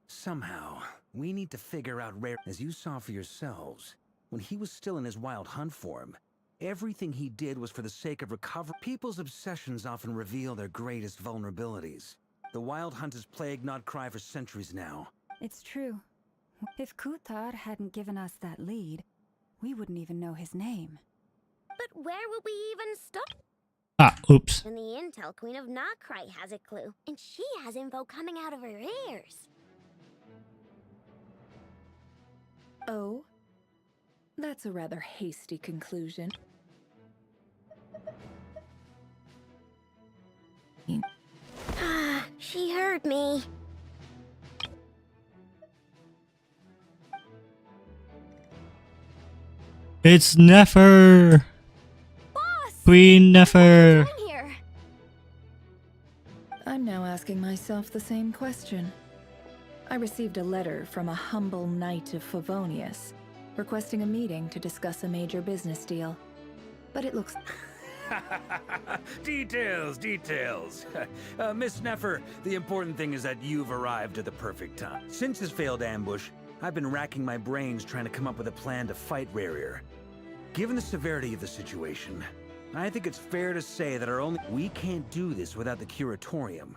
Somehow, we need to figure out Rare... As you saw for yourselves, when he was still in his Wild Hunt form, everything he did was for the sake of recovery. People's obsessions often reveal their greatest vulnerabilities. The Wild Hunt has plagued Nodcry for centuries now. It's true. If Kuthar hadn't given us that lead, we wouldn't even know his name. But where would we even start? Ah, oops. And the Intel Queen of Nodcry has a clue, and she has info coming out of her ears. Oh? That's a rather hasty conclusion. Ah, she heard me. It's NEFER. Boss! Queen NEFER. What are you doing here? I'm now asking myself the same question. I received a letter from a humble knight of Favonius, requesting a meeting to discuss a major business deal. But it looks... Details. Miss Nefer, the important thing is that you've arrived at the perfect time. Since his failed ambush, I've been racking my brains trying to come up with a plan to fight Rarir. Given the severity of the situation, I think it's fair to say that we can't do this without the Curatorium.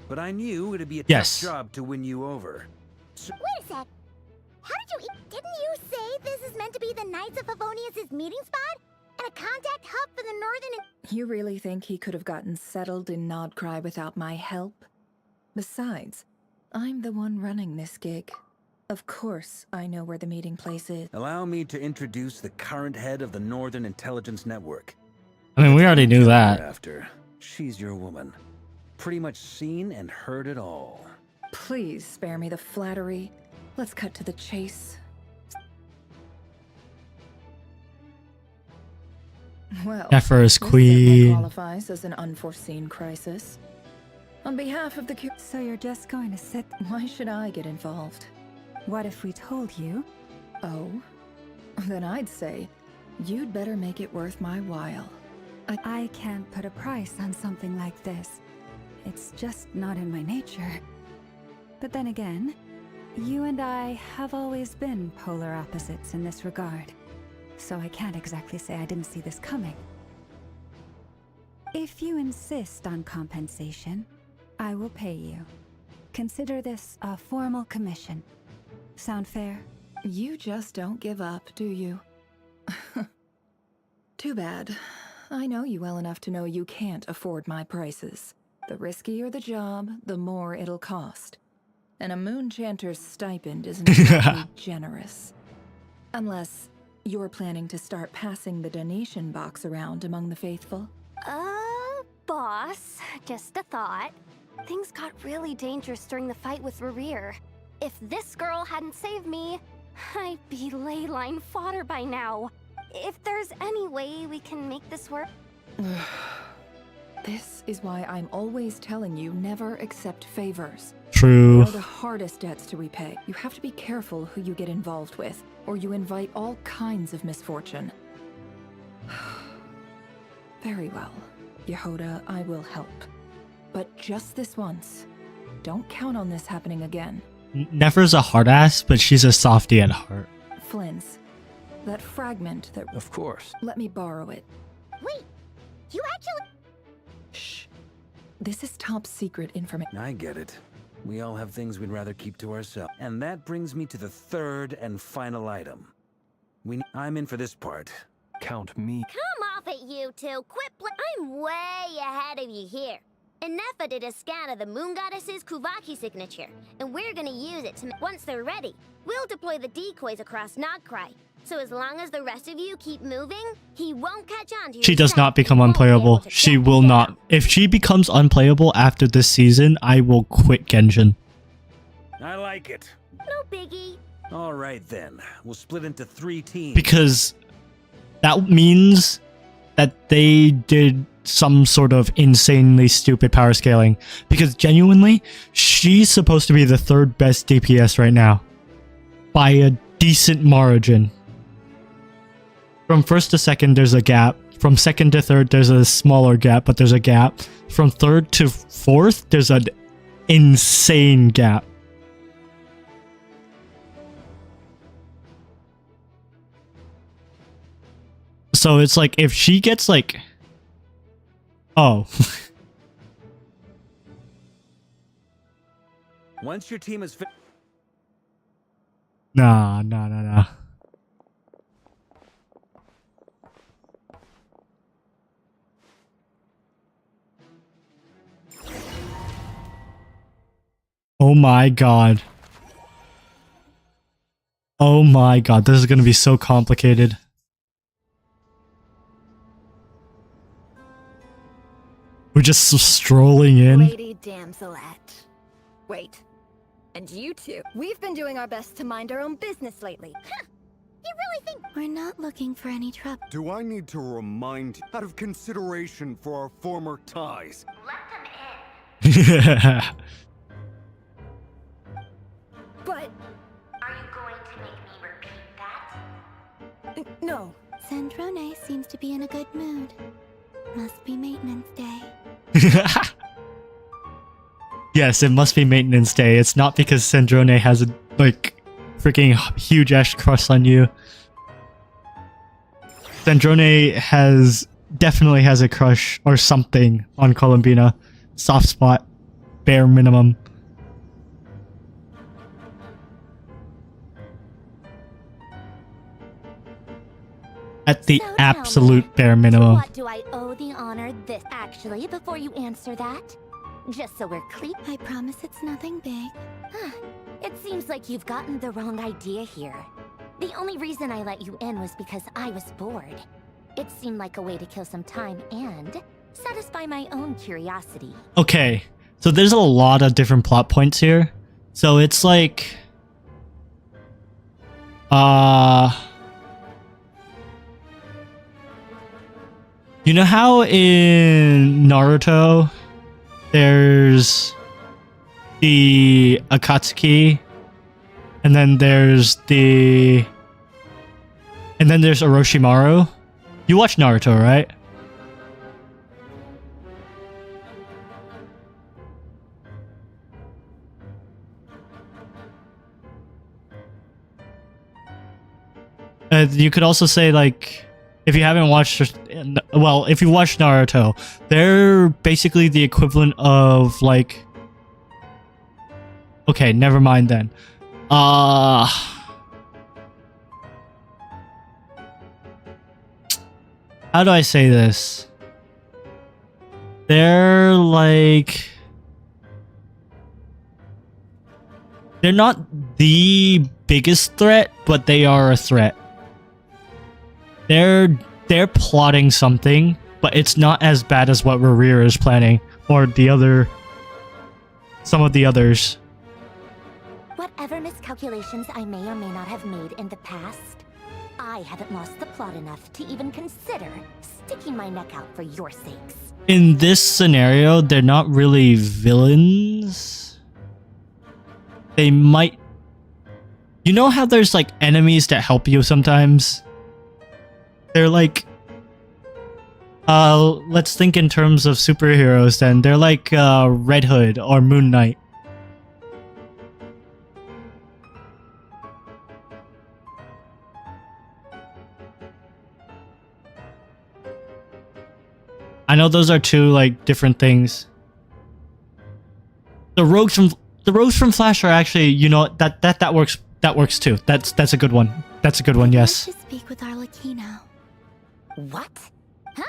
But I knew it'd be a tough job to win you over. So Wait a sec. How did you... Didn't you say this is meant to be the Knights of Favonius' meeting spot? And a contact hub for the Northern... You really think he could have gotten settled in Nodcry without my help? Besides, I'm the one running this gig. Of course, I know where the meeting place is. Allow me to introduce the current head of the Northern Intelligence Network. I mean, we already knew that. After, she's your woman. Pretty much seen and heard it all. Please spare me the flattery. Let's cut to the chase. Well, NEFER is this queen. certainly qualifies as an unforeseen crisis. On behalf of the So you're just going to sit... Why should I get involved? What if we told you? Oh? Then I'd say, you'd better make it worth my while. I can't put a price on something like this. It's just not in my nature. But then again, you and I have always been polar opposites in this regard. So I can't exactly say I didn't see this coming. If you insist on compensation, I will pay you. Consider this a formal commission. Sound fair? You just don't give up, do you? Too bad. I know you well enough to know you can't afford my prices. The riskier the job, the more it'll cost. And a moon chanter's stipend isn't exactly generous. Unless you're planning to start passing the donation box around among the faithful. Boss, just a thought. Things got really dangerous during the fight with Rerir. If this girl hadn't saved me, I'd be ley line fodder by now. If there's any way we can make this work... This is why I'm always telling you never accept favors. True. They're the hardest debts to repay. You have to be careful who you get involved with, or you invite all kinds of misfortune. Very well, Yehoda, I will help. But just this once. Don't count on this happening again. Nefer's a hard ass, but she's a softie at heart. Flins, that fragment that... Of course. Let me borrow it. Wait, you actually... Shh. This is top secret information. I get it. We all have things we'd rather keep to ourselves. And that brings me to the third and final item. I'm in for this part. Count me. Come off it, you two. I'm way ahead of you here. NEFER did a scan of the Moon Goddess's Kuvaki signature, and we're gonna use it to... Once they're ready, we'll deploy the decoys across Nagcry. So as long as the rest of you keep moving, he won't catch on to your She does scent not become and won't be able unplayable. to She track will you not. down. If she becomes unplayable after this season, I will quit Genshin. I like it. No biggie. All right then. We'll split into 3 teams. Because that means that they did some sort of insanely stupid power scaling. Because genuinely, she's supposed to be the 3rd best DPS right now. By a decent margin. From 1st to 2nd, there's a gap. From 2nd to 3rd, there's a smaller gap, but there's a gap. From 3rd to 4th, there's an insane gap. So it's like, if she gets like... Oh. Once your team is Nah. Oh my god. Oh my god, this is gonna be so complicated. We're just strolling in. Lady Damselette. Wait. And you two. We've been doing our best to mind our own business lately. Huh. You really think... We're not looking for any trouble. Do I need to remind you, out of consideration for our former ties? Let them in. But... Are you going to make me repeat that? No. Sandrone seems to be in a good mood. Must be maintenance day. Yes, it must be maintenance day. It's not because Sandrone has a, like, freaking huge ass crush on you. Sandrone definitely has a crush or something on Columbina. Soft spot. Bare minimum. At the So absolute bare minimum. What do I owe the honor this? Actually, before you answer that, just so we're clear. I promise it's nothing big. It seems like you've gotten the wrong idea here. The only reason I let you in was because I was bored. It seemed like a way to kill some time and satisfy my own curiosity. Okay, so there's a lot of different plot points here. So it's like... You know how in Naruto, there's the Akatsuki, and then there's Orochimaru? You watch Naruto, right? You could also say, like, if you haven't watched, well, if you watch Naruto, they're basically the equivalent of, like, Okay, never mind then. How do I say this? They're like... They're not the biggest threat, but they are a threat. They're plotting something, but it's not as bad as what Rerir is planning, or some of the others. Whatever miscalculations I may or may not have made in the past, I haven't lost the plot enough to even consider sticking my neck out for your sakes. In this scenario, they're not really villains. They might... You know how there's like enemies that help you sometimes? They're like... let's think in terms of superheroes then. They're like Red Hood or Moon Knight. I know those are two like different things. The rogues from Flash are actually, you know, that works too. That's a good one. That's a good one, yes. To speak with Arlecchino. What? Huh?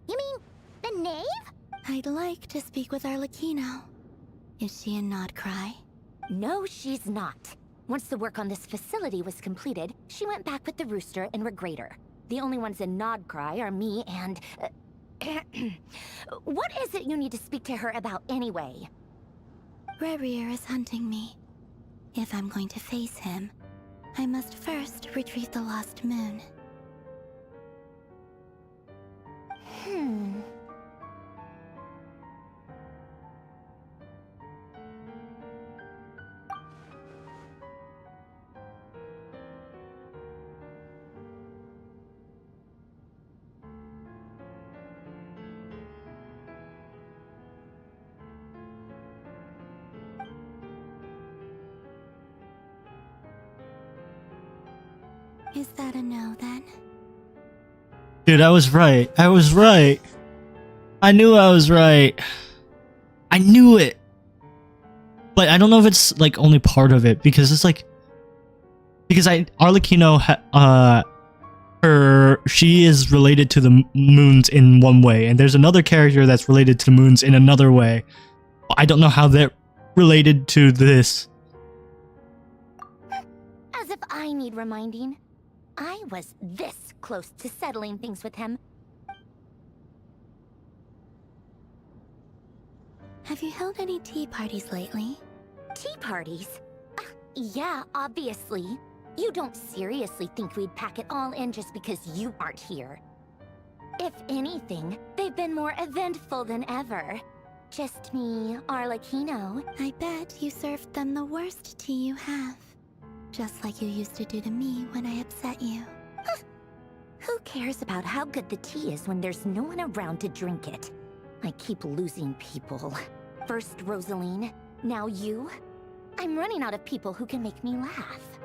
You mean the knave? I'd like to speak with Arlecchino. Is she in Nodcry? No, she's not. Once the work on this facility was completed, she went back with the Rooster and Regrator. The only ones in Nodcry are me and... What is it you need to speak to her about anyway? Rerir is hunting me. If I'm going to face him, I must first retrieve the lost moon. Is that a no then? Dude, I was right. I was right. I knew I was right. I knew it. But I don't know if it's like only part of it because it's like Arlecchino she is related to the moons in one way, and there's another character that's related to the moons in another way. I don't know how they're related to this. As if I need reminding. I was this close to settling things with him. Have you held any tea parties lately? Tea parties? Yeah, obviously. You don't seriously think we'd pack it all in just because you aren't here. If anything, they've been more eventful than ever. Just me, Arlecchino. I bet you served them the worst tea you have. Just like you used to do to me when I upset you. Who cares about how good the tea is when there's no one around to drink it? I keep losing people. First Rosaline, now you. I'm running out of people who can make me laugh.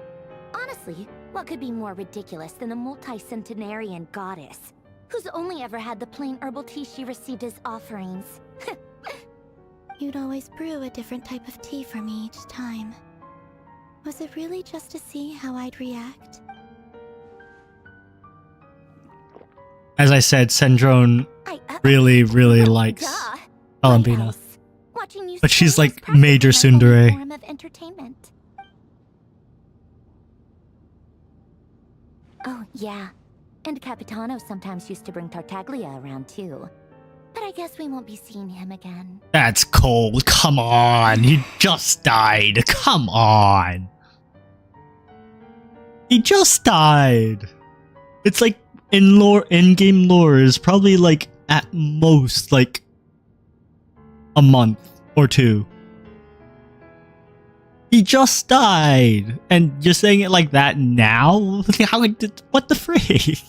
Honestly, what could be more ridiculous than a multi-centenarian goddess who's only ever had the plain herbal tea she received as offerings? You'd always brew a different type of tea for me each time. Was it really just to see how I'd react? As I said, Sendrone really likes Alambina. But she's like major tsundere. Form of entertainment. Oh, yeah. And Capitano sometimes used to bring Tartaglia around too. But I guess we won't be seeing him again. That's cold. Come on. He just died. Come on. He just died. It's like in-game lore is probably like at most like a month or two. He just died. And you're saying it like that now? What the freak?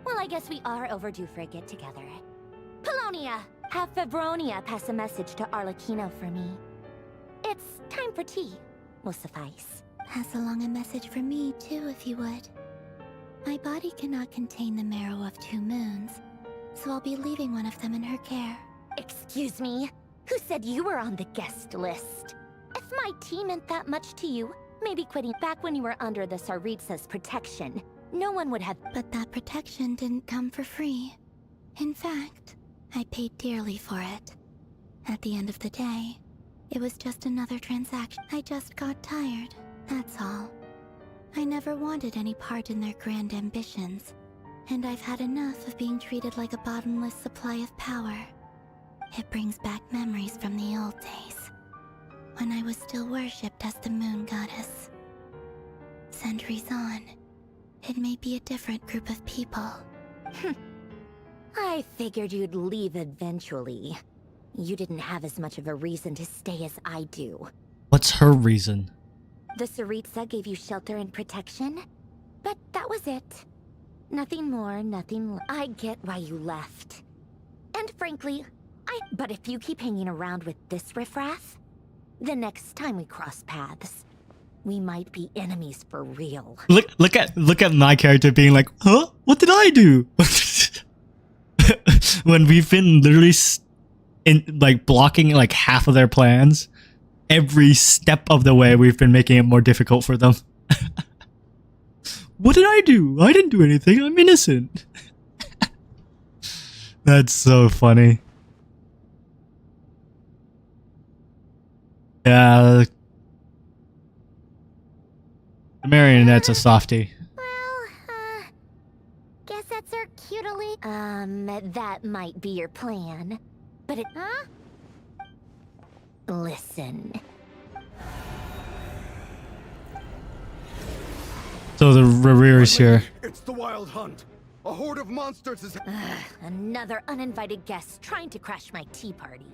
Well, I guess we are overdue for a get-together. Polonia, have Febronia pass a message to Arlecchino for me. It's time for tea. Will suffice. Pass along a message for me too, if you would. My body cannot contain the marrow of 2 moons, so I'll be leaving one of them in her care. Excuse me? Who said you were on the guest list? If my tea meant that much to you, maybe quitting back when you were under the Tsaritsa's protection, no one would have. But that protection didn't come for free. In fact, I paid dearly for it. At the end of the day, it was just another transaction. I just got tired, that's all. I never wanted any part in their grand ambitions, and I've had enough of being treated like a bottomless supply of power. It brings back memories from the old days, when I was still worshipped as the moon goddess. Centuries on, it may be a different group of people. I figured you'd leave eventually. You didn't have as much of a reason to stay as I do. What's her reason? The Tsaritsa gave you shelter and protection, but that was it. Nothing more, nothing less. I get why you left. And frankly, but if you keep hanging around with this riffraff, the next time we cross paths, we might be enemies for real. Look at my character being like, huh? What did I do? When we've been literally blocking like half of their plans, every step of the way we've been making it more difficult for them. What did I do? I didn't do anything. I'm innocent. That's so funny. Yeah. The marionette's a softie. Well, guess that's our cutely. That might be your plan. But huh? Listen. So the Rerear's here. It's the Wild Hunt. A horde of monsters is... Another uninvited guest trying to crash my tea party.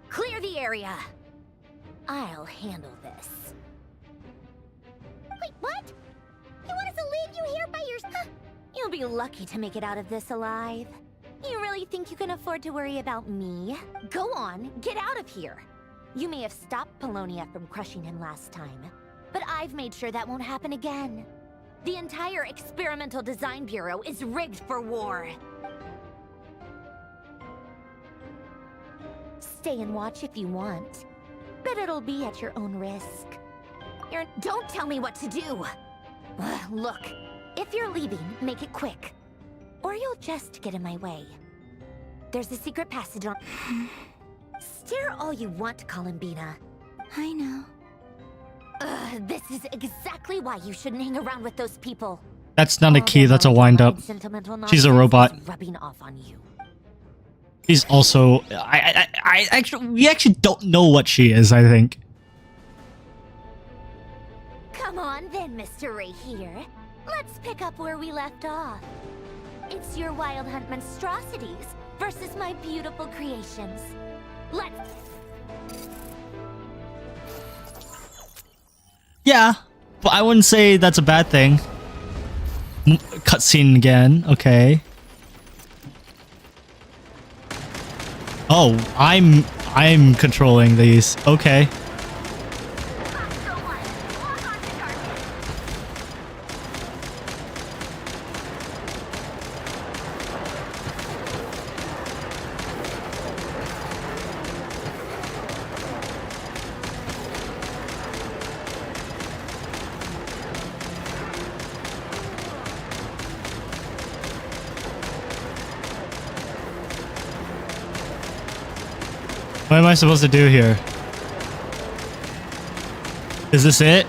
Clear the area. I'll handle this. Wait, what? You want us to leave you here by yourself? You'll be lucky to make it out of this alive. You really think you can afford to worry about me? Go on, get out of here. You may have stopped Polonia from crushing him last time, but I've made sure that won't happen again. The entire Experimental Design Bureau is rigged for war. Stay and watch if you want, but it'll be at your own risk. Don't tell me what to do! Look, if you're leaving, make it quick. Or you'll just get in my way. There's a secret passage on... Stare all you want, Columbina. I know. This is exactly why you shouldn't hang around with those people. That's not a key, that's a wind-up. She's a robot. Rubbing off on you. She's also... we actually don't know what she is, I think. Come on then, Mr. Ray here. Let's pick up where we left off. It's your Wild Hunt monstrosities versus my beautiful creations. Let's... Yeah, but I wouldn't say that's a bad thing. Cutscene again, okay. Oh, I'm controlling these. Okay. What am I supposed to do here? Is this it?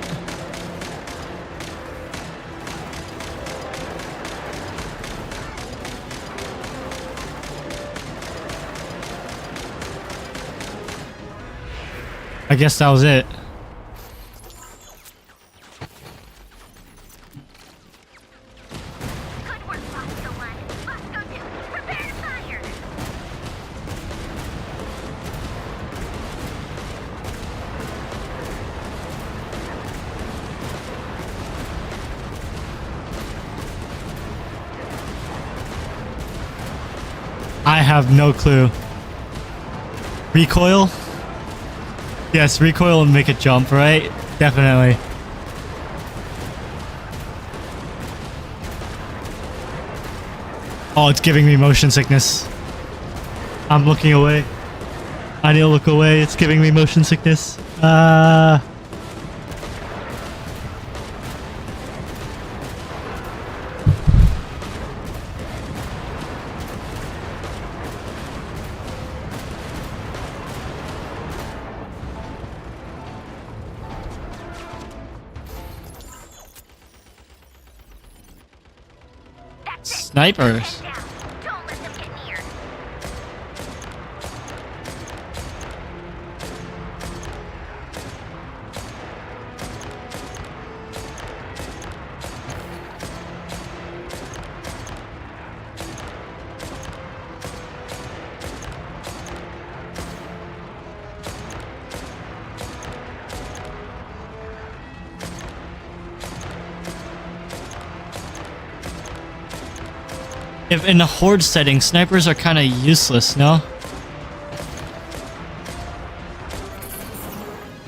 I guess that was it. I have no clue. Recoil? Yes, recoil and make it jump, right? Definitely. Oh, it's giving me motion sickness. I'm looking away. I need to look away. It's giving me motion sickness. Snipers. Don't let them get near. If in a horde setting, snipers are kind of useless, no?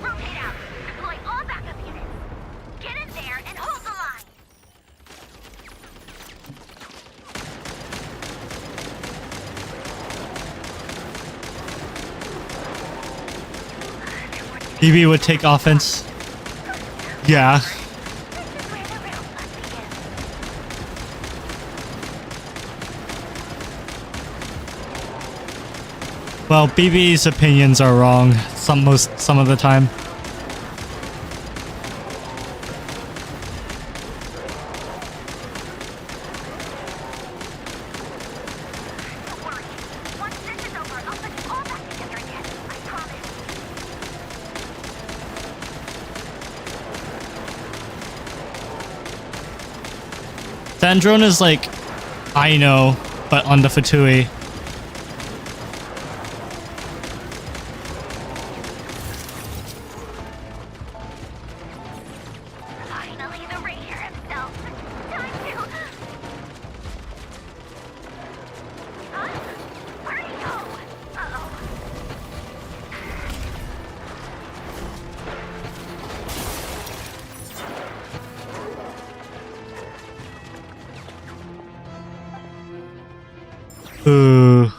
Rotate out. Deploy all backup units. Get in there and hold the line. BB would take offense. Yeah. Well, BB's opinions are wrong some of the time. Don't worry. Once this is over, I'll put you all back together again. I promise. Sandrone is like, I know, but on the Fatui. Finally, the Ranger himself. Time to... Huh? Where'd he go? Uh-oh. Ooh.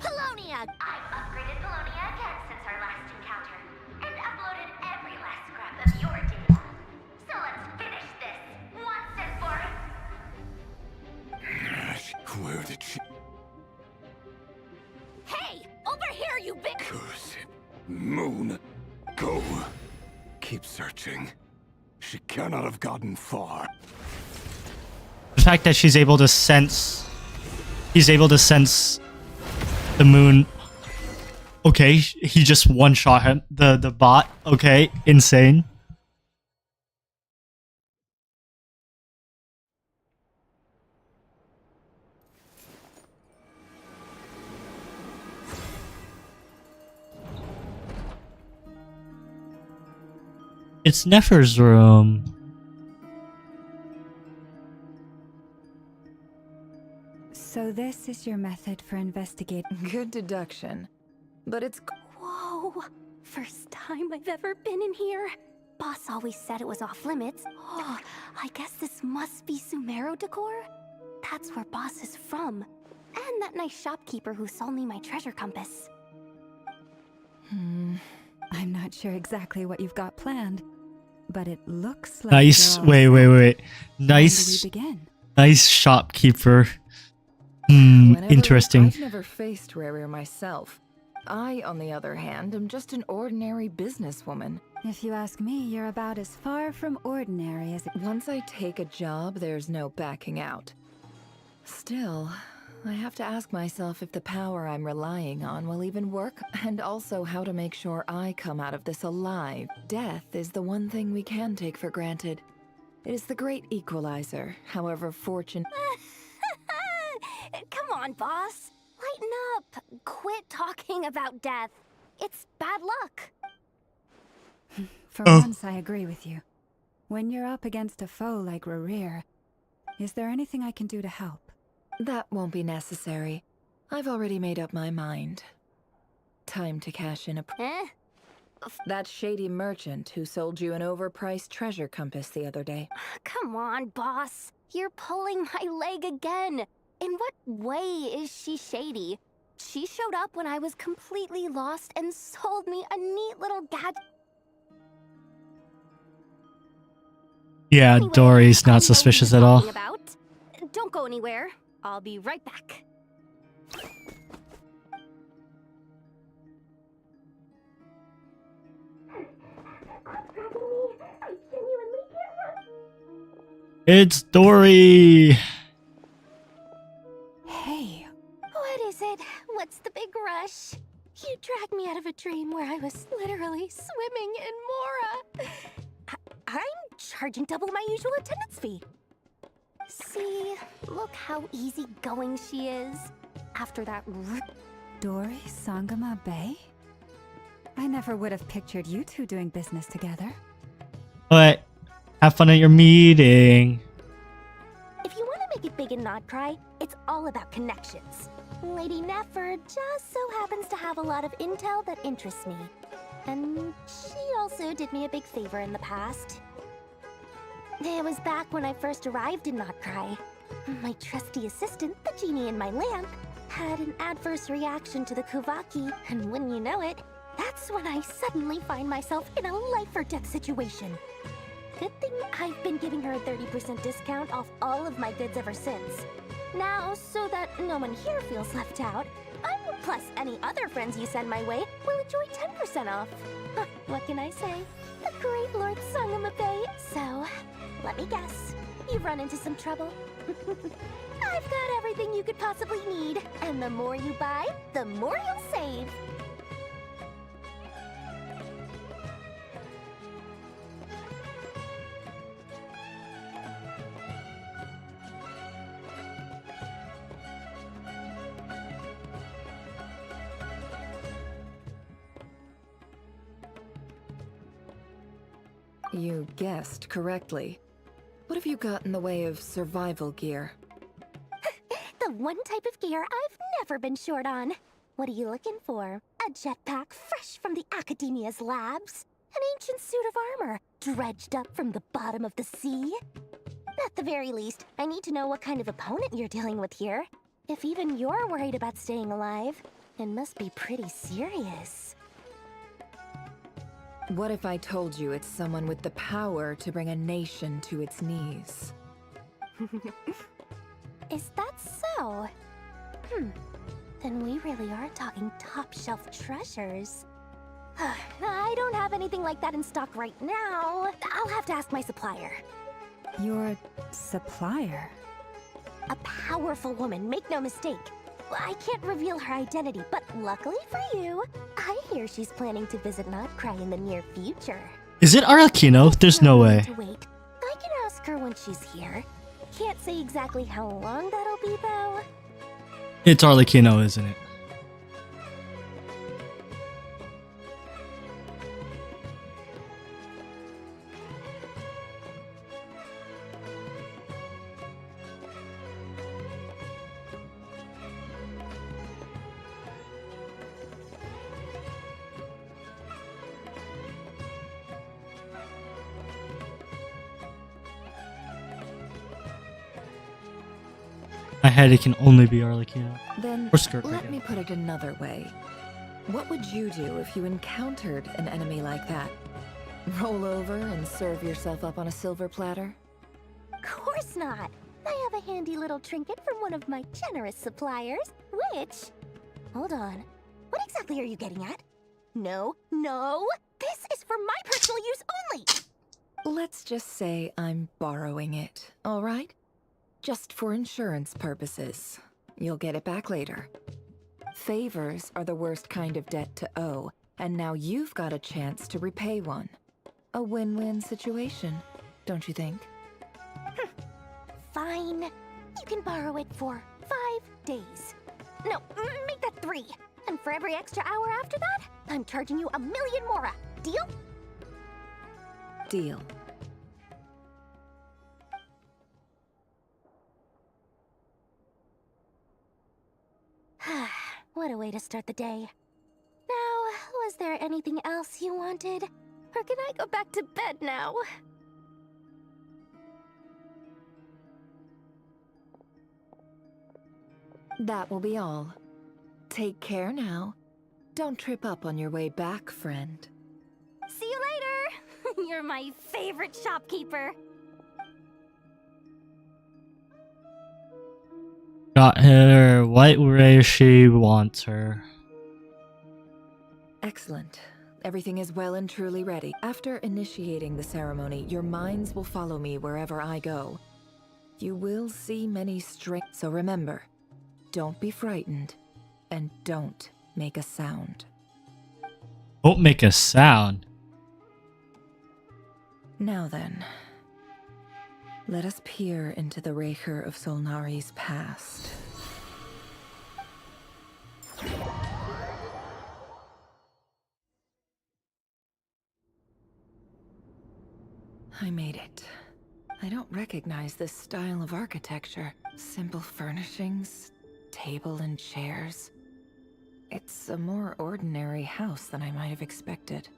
Polonia! I've upgraded Polonia again since our last encounter, and uploaded every last scrap of your data. So let's finish this once and for... Where did she... Hey! Over here, you big... Curse it. Moon. Go. Keep searching. She cannot have gotten far. The fact that she's able to sense... He's able to sense the moon. Okay, he just one-shot him. The bot. Okay, insane. It's NEFER's room. So this is your method for investigating. Good deduction. But it's... Whoa! First time I've ever been in here. Boss always said it was off limits. Oh, I guess this must be Sumero decor? That's where Boss is from. And that nice shopkeeper who sold me my treasure compass. I'm not sure exactly what you've got planned, but it looks like Nice. you're all Wait. set. Nice. When do we begin? Nice shopkeeper. Interesting. I've never faced Rarir myself. I, on the other hand, am just an ordinary businesswoman. If you ask me, you're about as far from ordinary as it... Once I take a job, there's no backing out. Still, I have to ask myself if the power I'm relying on will even work, and also how to make sure I come out of this alive. Death is the one thing we can take for granted. It is the great equalizer, however fortune... Come on, boss. Lighten up. Quit talking about death. It's bad luck. For once, I agree with you. When you're up against a foe like Rarir, Is there anything I can do to help? That won't be necessary. I've already made up my mind. Time to cash in a... That shady merchant who sold you an overpriced treasure compass the other day. Come on, boss. You're pulling my leg again. In what way is she shady? She showed up when I was completely lost and sold me a neat little gadget. Yeah, Anyway, Dory's I know not what suspicious you're at all. talking about. Don't go anywhere. I'll be right back. It's Dory! Hey. What is it? What's the big rush? You dragged me out of a dream where I was literally swimming in Mora. I'm charging double my usual attendance fee. See, look how easygoing she is. After that Dory Sangama Bay? I never would have pictured you two doing business together. But have fun at your meeting. If you want to make it big and not cry, it's all about connections. Lady NEFER just so happens to have a lot of intel that interests me. And she also did me a big favor in the past. It was back when I first arrived in Not Cry. My trusty assistant, the genie in my lamp, had an adverse reaction to the Kuvaki, and wouldn't you know it, that's when I suddenly find myself in a life-or-death situation. Good thing I've been giving her a 30% discount off all of my goods ever since. Now, so that no one here feels left out, I, plus any other friends you send my way, will enjoy 10% off. Huh, what can I say? The great Lord Sangama Bay. So, let me guess. You've run into some trouble? I've got everything you could possibly need. And the more you buy, the more you'll save. You guessed correctly. What have you got in the way of survival gear? The one type of gear I've never been short on. What are you looking for? A jetpack fresh from the Academia's labs? An ancient suit of armor dredged up from the bottom of the sea? At the very least, I need to know what kind of opponent you're dealing with here. If even you're worried about staying alive, it must be pretty serious. What if I told you it's someone with the power to bring a nation to its knees? Is that so? Then we really are talking top-shelf treasures. I don't have anything like that in stock right now. I'll have to ask my supplier. Your supplier? A powerful woman, make no mistake. I can't reveal her identity, but luckily for you, I hear she's planning to visit Not Cry in the near future. Is it Arakino? There's no way. To wait. I can ask her when she's here. Can't say exactly how long that'll be, though. It's Arlecchino, isn't it? I had it can only be Arlecchino. Then Or Skirt, let me put it another way. What would you do if you encountered an enemy like that? Roll over and serve yourself up on a silver platter? Of course not. I have a handy little trinket from one of my generous suppliers, which... Hold on. What exactly are you getting at? No, no! This is for my personal use only! Let's just say I'm borrowing it, all right? Just for insurance purposes. You'll get it back later. Favors are the worst kind of debt to owe, and now you've got a chance to repay one. A win-win situation, don't you think? Fine. You can borrow it for 5 days. No, make that 3. And for every extra hour after that, I'm charging you 1,000,000 mora. Deal? Deal. What a way to start the day. Now, was there anything else you wanted? Or can I go back to bed now? That will be all. Take care now. Don't trip up on your way back, friend. See you later! You're my favorite shopkeeper. Got her what way she wants her. Excellent. Everything is well and truly ready. After initiating the ceremony, your minds will follow me wherever I go. You will see many strengths, so remember, don't be frightened, and don't make a sound. Don't make a sound. Now then, let us peer into the Raker of Solnari's past. I made it. I don't recognize this style of architecture. Simple furnishings, table and chairs. It's a more ordinary house than I might have expected.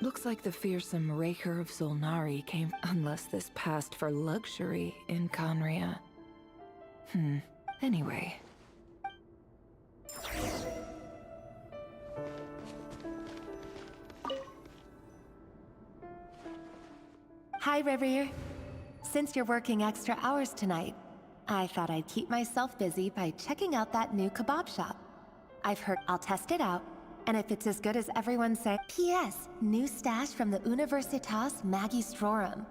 Looks like the fearsome Raker of Solnari came, unless this passed for luxury in Conria. Anyway. Hi, Rivier. Since you're working extra hours tonight, I thought I'd keep myself busy by checking out that new kebab shop. I've heard I'll test it out, and if it's as good as everyone say. P.S. New stash from the Universitas Magistrorum.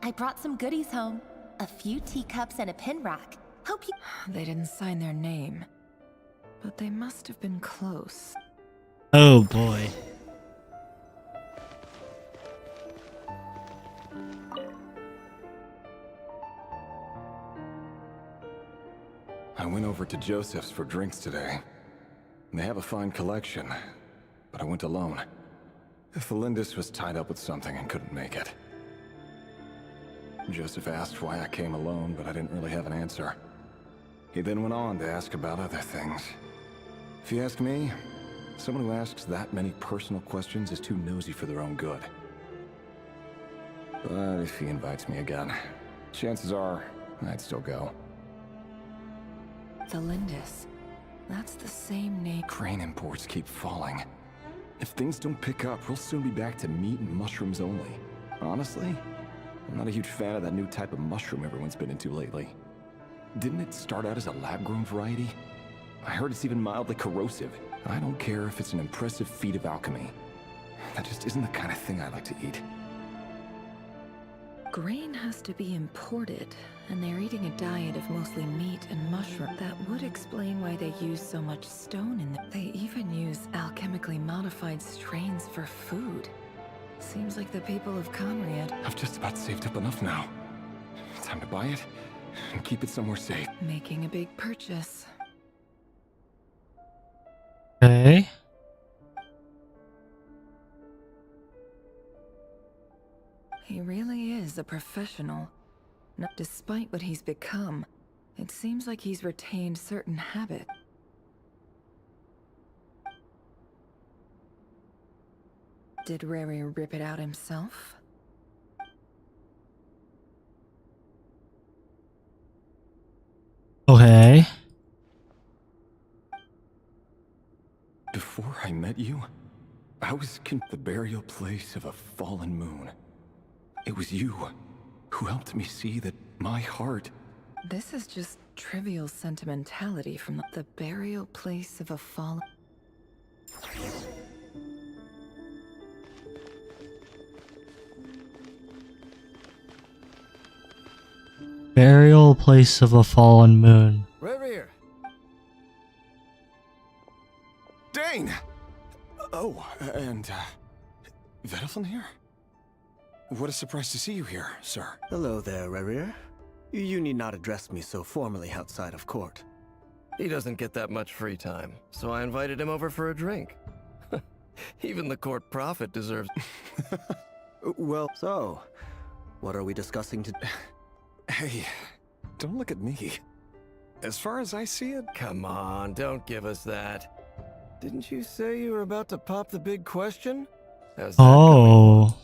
I brought some goodies home. A few teacups and a pin rack. Hope you— They didn't sign their name, but they must have been close. Oh boy. I went over to Joseph's for drinks today. They have a fine collection, but I went alone. Felindis was tied up with something and couldn't make it. Joseph asked why I came alone, but I didn't really have an answer. He then went on to ask about other things. If you ask me, someone who asks that many personal questions is too nosy for their own good. But if he invites me again, chances are I'd still go. Felindis. That's the same name. Crane imports keep falling. If things don't pick up, we'll soon be back to meat and mushrooms only. Honestly, I'm not a huge fan of that new type of mushroom everyone's been into lately. Didn't it start out as a lab-grown variety? I heard it's even mildly corrosive. I don't care if it's an impressive feat of alchemy. That just isn't the kind of thing I like to eat. Grain has to be imported, and they're eating a diet of mostly meat and mushroom. That would explain why they use so much stone in them. They even use alchemically modified strains for food. Seems like the people of Conriad. I've just about saved up enough now. Time to buy it and keep it somewhere safe. Making a big purchase. Okay. He really is a professional. Despite what he's become, it seems like he's retained certain habits. Did Rary rip it out himself? Okay. Before I met you, I was the burial place of a fallen moon. It was you who helped me see that my heart... This is just trivial sentimentality from the burial place of a fallen... Burial place of a fallen moon. Reverie! Dane! Oh, and, Vedelfin here? What a surprise to see you here, sir. Hello there, Rerir. You need not address me so formally outside of court. He doesn't get that much free time, so I invited him over for a drink. Even the court prophet deserves... Well, so, what are we discussing today? Hey, don't look at me. As far as I see it... Come on, don't give us that. Didn't you say you were about to pop the big question? How's that Oh.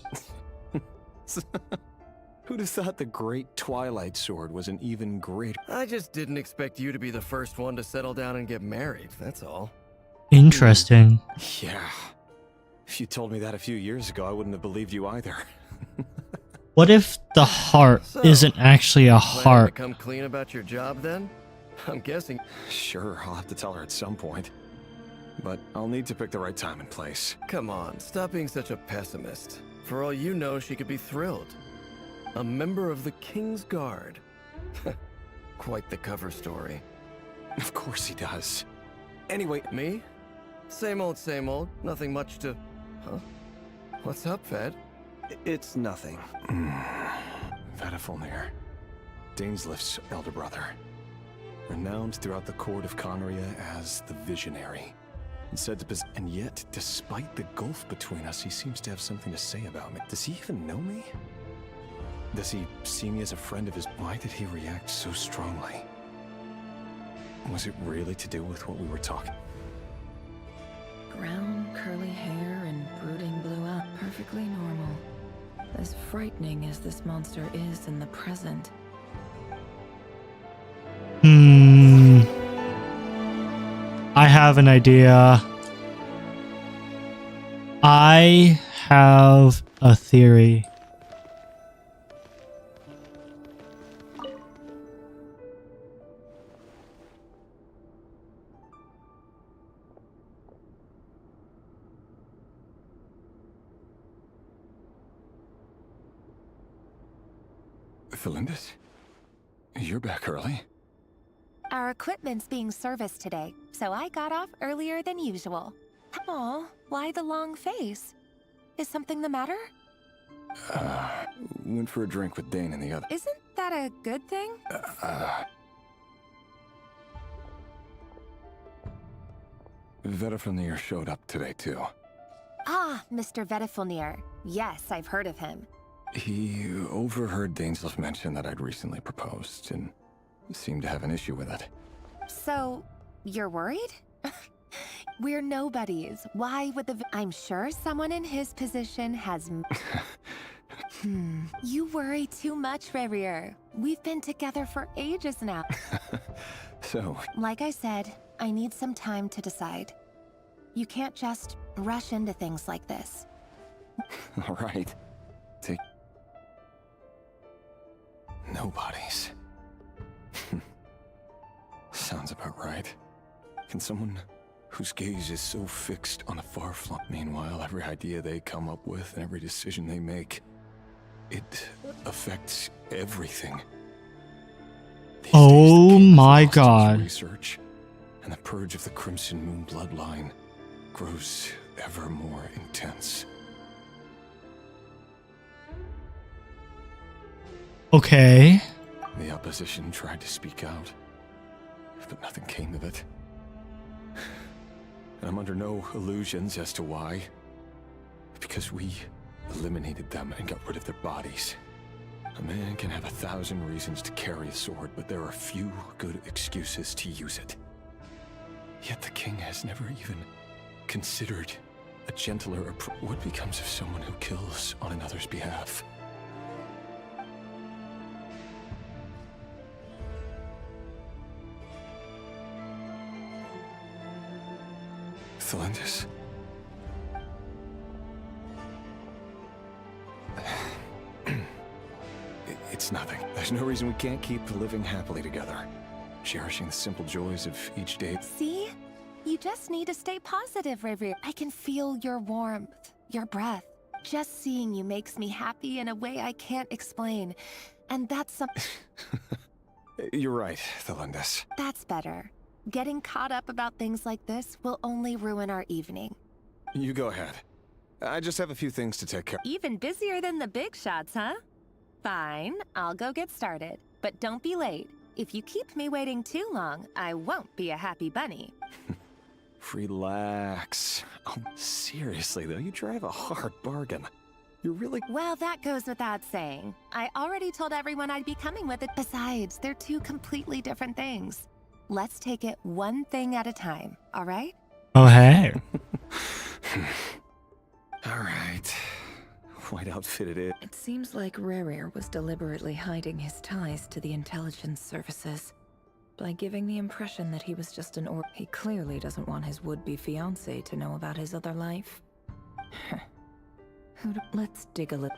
Who'd have thought the Great Twilight Sword was an even greater... I just didn't expect you to be the first one to settle down and get married, that's all. Interesting. Yeah. If you told me that a few years ago, I wouldn't have believed you either. What if the heart isn't actually a Planning to heart? come clean about your job then? I'm guessing. Sure, I'll have to tell her at some point. But I'll need to pick the right time and place. Come on, stop being such a pessimist. For all you know, she could be thrilled. A member of the King's Guard. Quite the cover story. Of course he does. Anyway... Me? Same old, nothing much to... Huh? What's up, Fed? It's nothing. Vedifulnir, Dainslift's elder brother. Renowned throughout the court of Conria as the Visionary. And said to and yet, despite the gulf between us, he seems to have something to say about me. Does he even know me? Does he see me as a friend of his? Why did he react so strongly? Was it really to do with what we were talking? Brown, curly hair and brooding blue eyes. Perfectly normal. As frightening as this monster is in the present. I have an idea. I have a theory. Felindis? You're back early? Our equipment's being serviced today, so I got off earlier than usual. Aw, why the long face? Is something the matter? Went for a drink with Dane and the other. Isn't that a good thing? Vedifulnir showed up today, too. Ah, Mr. Vedifulnir. Yes, I've heard of him. He overheard Dainslift mention that I'd recently proposed, and seemed to have an issue with it. So, you're worried? We're nobodies. Why would I'm sure someone in his position has... You worry too much, Revier. We've been together for ages now. So... Like I said, I need some time to decide. You can't just rush into things like this. All right. Take... Nobodies. Sounds about right. Can someone whose gaze is so fixed on a far flung... Meanwhile, every idea they come up with and every decision they make, it affects everything. Oh my god. Research, and the purge of the Crimson Moon bloodline grows ever more intense. Okay. The opposition tried to speak out, but nothing came of it. And I'm under no illusions as to why. Because we eliminated them and got rid of their bodies. A man can have 1,000 reasons to carry a sword, but there are few good excuses to use it. Yet the king has never even considered a gentler approach. What becomes of someone who kills on another's behalf? Felindis. It's nothing. There's no reason we can't keep living happily together, cherishing the simple joys of each day. See? You just need to stay positive, Revier. I can feel your warmth, your breath. Just seeing you makes me happy in a way I can't explain. And that's something... You're right, Felindis. That's better. Getting caught up about things like this will only ruin our evening. You go ahead. I just have a few things to take care of. Even busier than the big shots, huh? Fine, I'll go get started. But don't be late. If you keep me waiting too long, I won't be a happy bunny. Relax. Oh, seriously though, you drive a hard bargain. You're really... Well, that goes without saying. I already told everyone I'd be coming with it. Besides, they're two completely different things. Let's take it one thing at a time, all right? Oh, hey. Alright. White outfit it is. It seems like Rerir was deliberately hiding his ties to the intelligence services by giving the impression that he was just an he clearly doesn't want his would-be fiancé to know about his other life. Let's dig a little.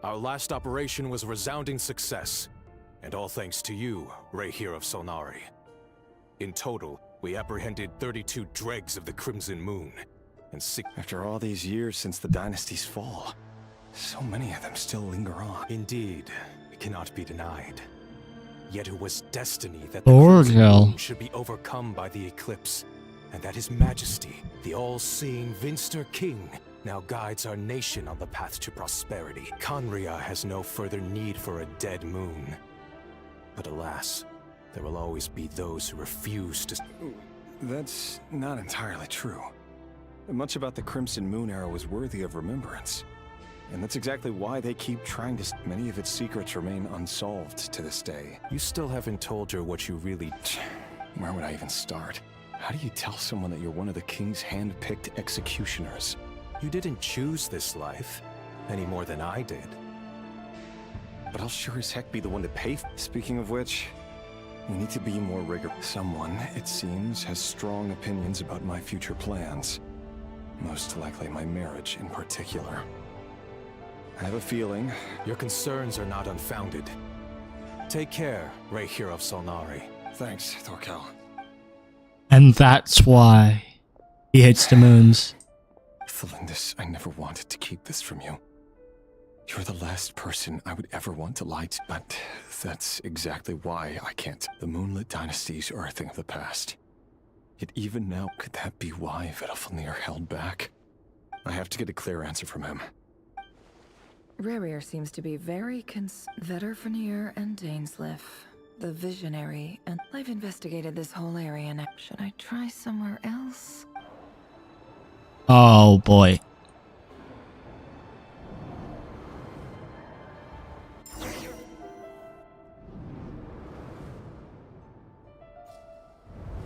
Our last operation was a resounding success, and all thanks to you, Rayhir of Solnari. In total, we apprehended 32 dregs of the Crimson Moon, and After all these years since the dynasty's fall, so many of them still linger on. Indeed, it cannot be denied. Yet it was destiny that the Lord Crimson hell. Moon should be overcome by the eclipse, and that His Majesty, the all-seeing Vinster King, now guides our nation on the path to prosperity. Conria has no further need for a dead moon. But alas, there will always be those who refuse to... That's not entirely true. Much about the Crimson Moon era was worthy of remembrance. And that's exactly why they keep trying to... Many of its secrets remain unsolved to this day. You still haven't told her what you really... Where would I even start? How do you tell someone that you're one of the King's hand-picked executioners? You didn't choose this life, any more than I did. But I'll sure as heck be the one to pay Speaking of which, we need to be more rigorous. Someone, it seems, has strong opinions about my future plans. Most likely my marriage in particular. I have a feeling... Your concerns are not unfounded. Take care, Rayhir of Solnari. Thanks, Thorkel. And that's why he hates the moons. Thelindis, I never wanted to keep this from you. You're the last person I would ever want to lie to, but that's exactly why I can't. The Moonlit dynasties are a thing of the past. Yet even now, could that be why Vedalfnir held back? I have to get a clear answer from him. Rerir seems to be very Vedalfnir and Dainsleif, the visionary, and I've investigated this whole area now. Should I try somewhere else? Oh boy.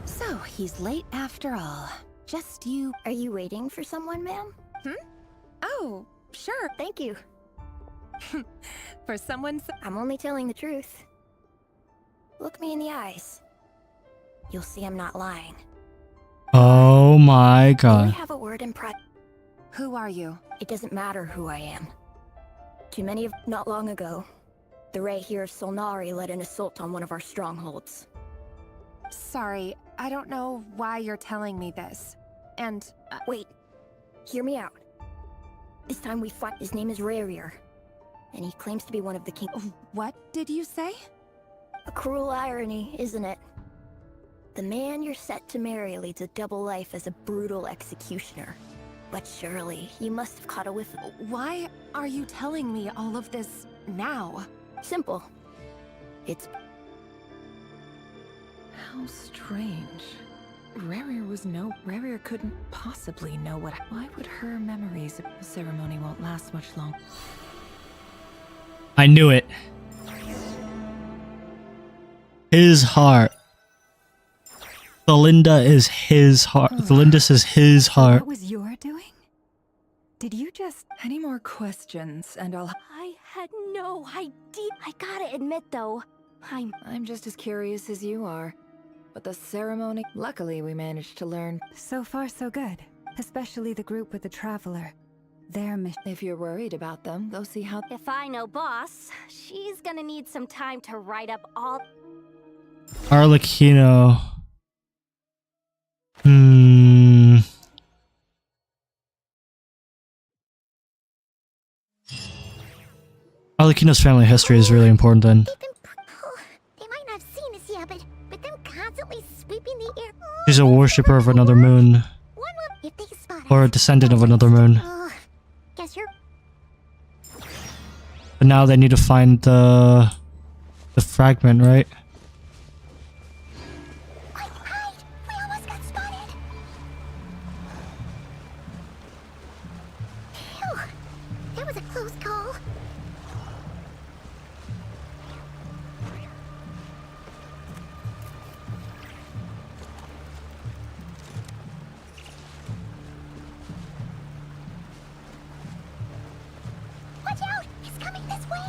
So, he's late after all. Just you. Are you waiting for someone, ma'am? Oh, sure. Thank you. For someone I'm only telling the truth. Look me in the eyes. You'll see I'm not lying. Oh my Can we god. have a word in private? Who are you? It doesn't matter who I am. Too many of... Not long ago, the Rayhir of Solnari led an assault on one of our strongholds. Sorry, I don't know why you're telling me this. And... Wait. Hear me out. This time we fight. His name is Rerir. And he claims to be one of the king... What did you say? A cruel irony, isn't it? The man you're set to marry leads a double life as a brutal executioner. But surely, you must have caught a whiff. Why are you telling me all of this now? Simple. It's... How strange. Rerir couldn't possibly know what... Why would her memories of the ceremony won't last much longer? I knew it. His heart. Thelinda is his heart. Thelindis is his heart. What was your doing? Did you just... Any more questions and I'll... I had no idea. I gotta admit though, I'm just as curious as you are. But the ceremony... Luckily we managed to learn... So far so good. Especially the group with the Traveler. Their mission... If you're worried about them, go see how... If I know boss, she's gonna need some time to write up all... Arlecchino. Arlecchino's family history is really important then. They might not have seen us yet, but them constantly sweeping the air. She's a worshipper of another moon. If they spot Or a us, descendant of another moon. guess you're... But now they need to find the fragment, right? We almost got spotted. was a close call. Watch out! He's coming this way!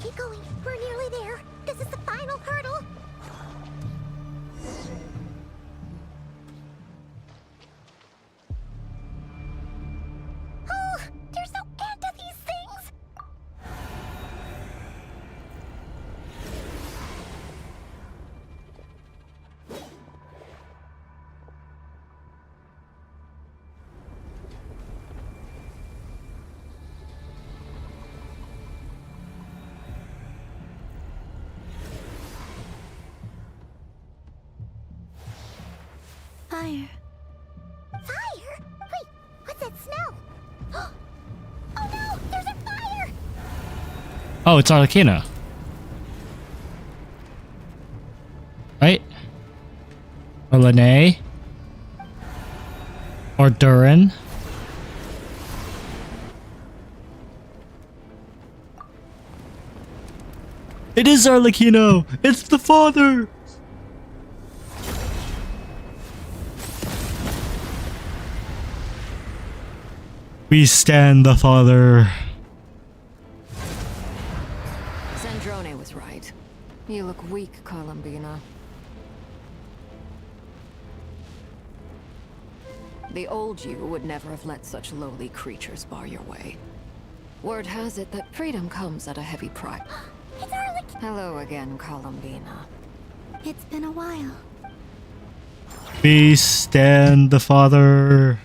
Keep going. We're nearly there. This is the final hurdle. Oh, there's no end to these things. Fire. Fire? Wait, what's that smell? Oh no, there's a fire! Oh, it's Arlecchino. Right? Or Lene? Or Durin? It is Arlecchino! It's the father! We stand the father. Sandrone was right. You look weak, Columbina. The old you would never have let such lowly creatures bar your way. Word has it that freedom comes at a heavy price. It's Arlecchino! Hello again, Columbina. It's been a while. We stand the father.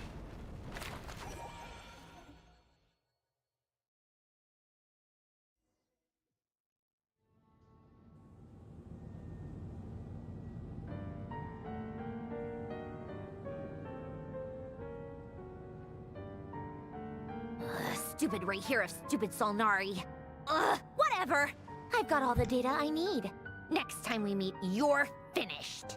Stupid right here of stupid Solnari. Ugh, whatever. I've got all the data I need. Next time we meet, you're finished.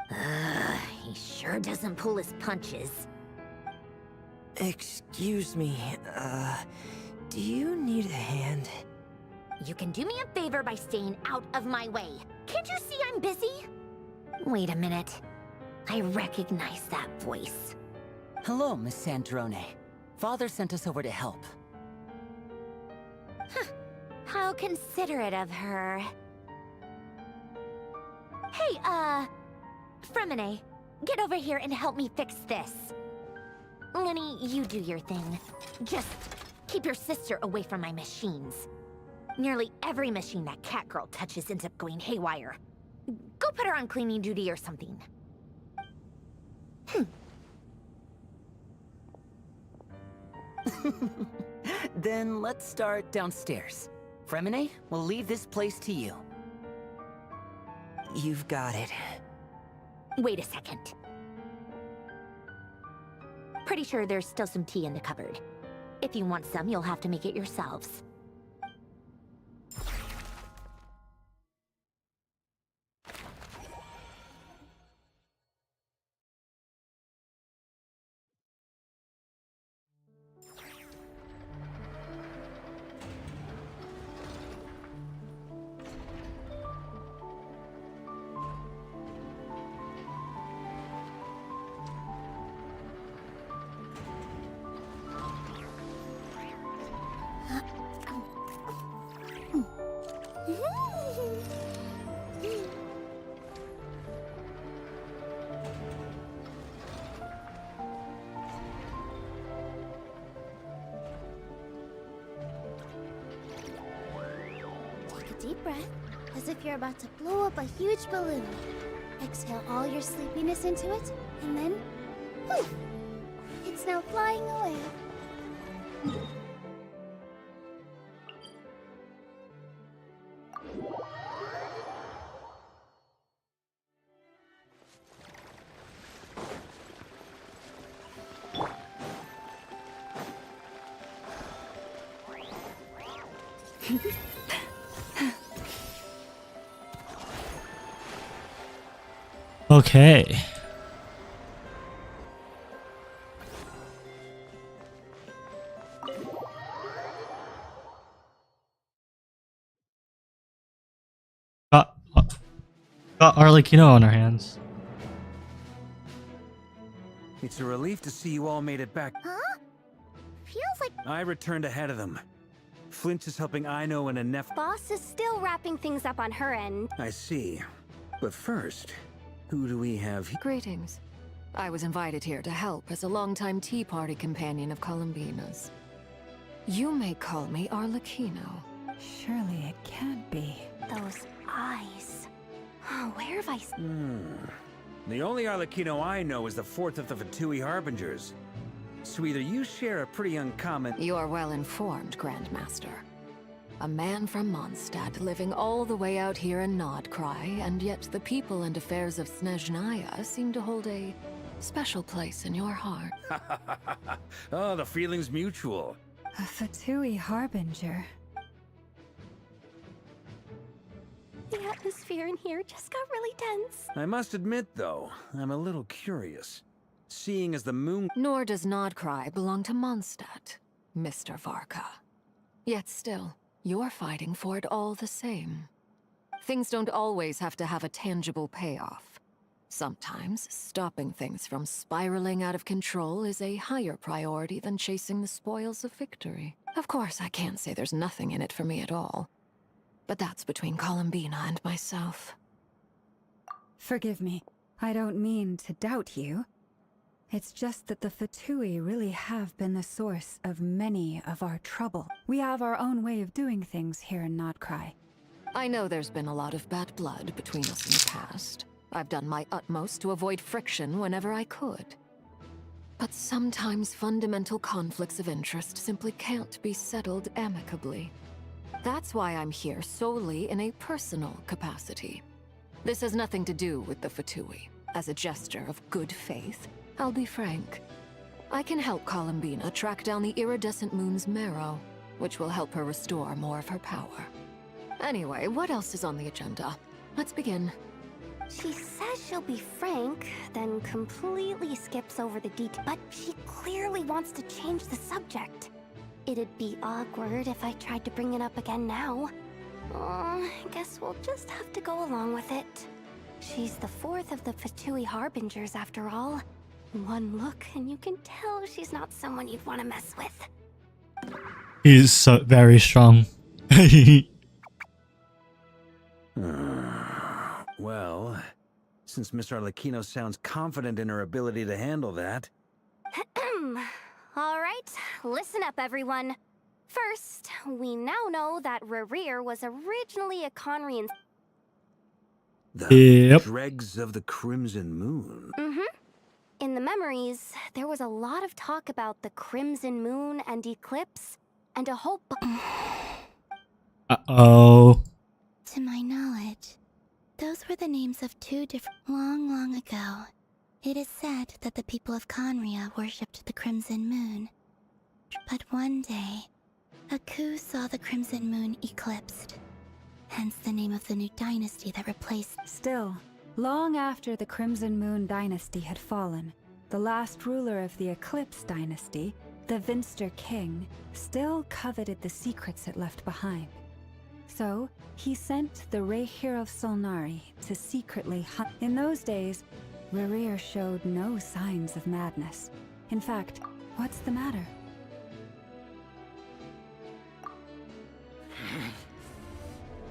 He sure doesn't pull his punches. Excuse me, do you need a hand? You can do me a favor by staying out of my way. Can't you see I'm busy? Wait a minute. I recognize that voice. Hello, Miss Sandrone. Father sent us over to help. Huh. How considerate of her. Hey, Fremine, get over here and help me fix this. Lenny, you do your thing. Just keep your sister away from my machines. Nearly every machine that Catgirl touches ends up going haywire. Go put her on cleaning duty or something. Then let's start downstairs. Fremine, we'll leave this place to you. You've got it. Wait a second. Pretty sure there's still some tea in the cupboard. If you want some, you'll have to make it yourselves. Take a deep breath, as if you're about to blow up a huge balloon. Exhale all your sleepiness into it, and then, poof! It's now flying away. Okay. Got, got Arlecchino on our hands. It's a relief to see you all made it back. Huh? Feels like I returned ahead of them. Flint is helping Ino and NEFER. Boss is still wrapping things up on her end. I see. But first, who do we have here? Greetings. I was invited here to help as a longtime Tea Party companion of Columbina's. You may call me Arlecchino. Surely it can't be. Those eyes. Oh, where have I... The only Arlecchino I know is the fourth of the Fatui Harbingers. So either you share a pretty uncommon... You are well informed, Grandmaster. A man from Mondstadt living all the way out here in Nodcry, and yet the people and affairs of Snezhnaya seem to hold a special place in your heart. Oh, the feeling's mutual. A Fatui Harbinger. The atmosphere in here just got really tense. I must admit, though, I'm a little curious. Seeing as the moon... Nor does Nodcry belong to Mondstadt, Mr. Varka. Yet still, you're fighting for it all the same. Things don't always have to have a tangible payoff. Sometimes, stopping things from spiraling out of control is a higher priority than chasing the spoils of victory. Of course, I can't say there's nothing in it for me at all. But that's between Columbina and myself. Forgive me. I don't mean to doubt you. It's just that the Fatui really have been the source of many of our trouble. We have our own way of doing things here in Nodcry. I know there's been a lot of bad blood between us in the past. I've done my utmost to avoid friction whenever I could. But sometimes fundamental conflicts of interest simply can't be settled amicably. That's why I'm here solely in a personal capacity. This has nothing to do with the Fatui. As a gesture of good faith, I'll be frank. I can help Columbina track down the iridescent moon's marrow, which will help her restore more of her power. Anyway, what else is on the agenda? Let's begin. She says she'll be frank, then completely skips over the details. But she clearly wants to change the subject. It'd be awkward if I tried to bring it up again now. I guess we'll just have to go along with it. She's the fourth of the Fatui Harbingers, after all. One look, and you can tell she's not someone you'd want to mess with. He's so very strong. Well, since Miss Arlecchino sounds confident in her ability to handle that... All right, listen up, everyone. First, we now know that Rerir was originally a Conrian... The dregs of the Crimson Moon. In the memories, there was a lot of talk about the Crimson Moon and Eclipse, and a whole Uh-oh. To my knowledge, those were the names of two different... Long ago, it is said that the people of Conria worshipped the Crimson Moon. But one day, a coup saw the Crimson Moon eclipsed. Hence the name of the new dynasty that replaced... Still, long after the Crimson Moon dynasty had fallen, the last ruler of the Eclipse dynasty, the Vinster King, still coveted the secrets it left behind. So, he sent the Rehir of Solnari to secretly hunt. In those days, Rerir showed no signs of madness. In fact, what's the matter?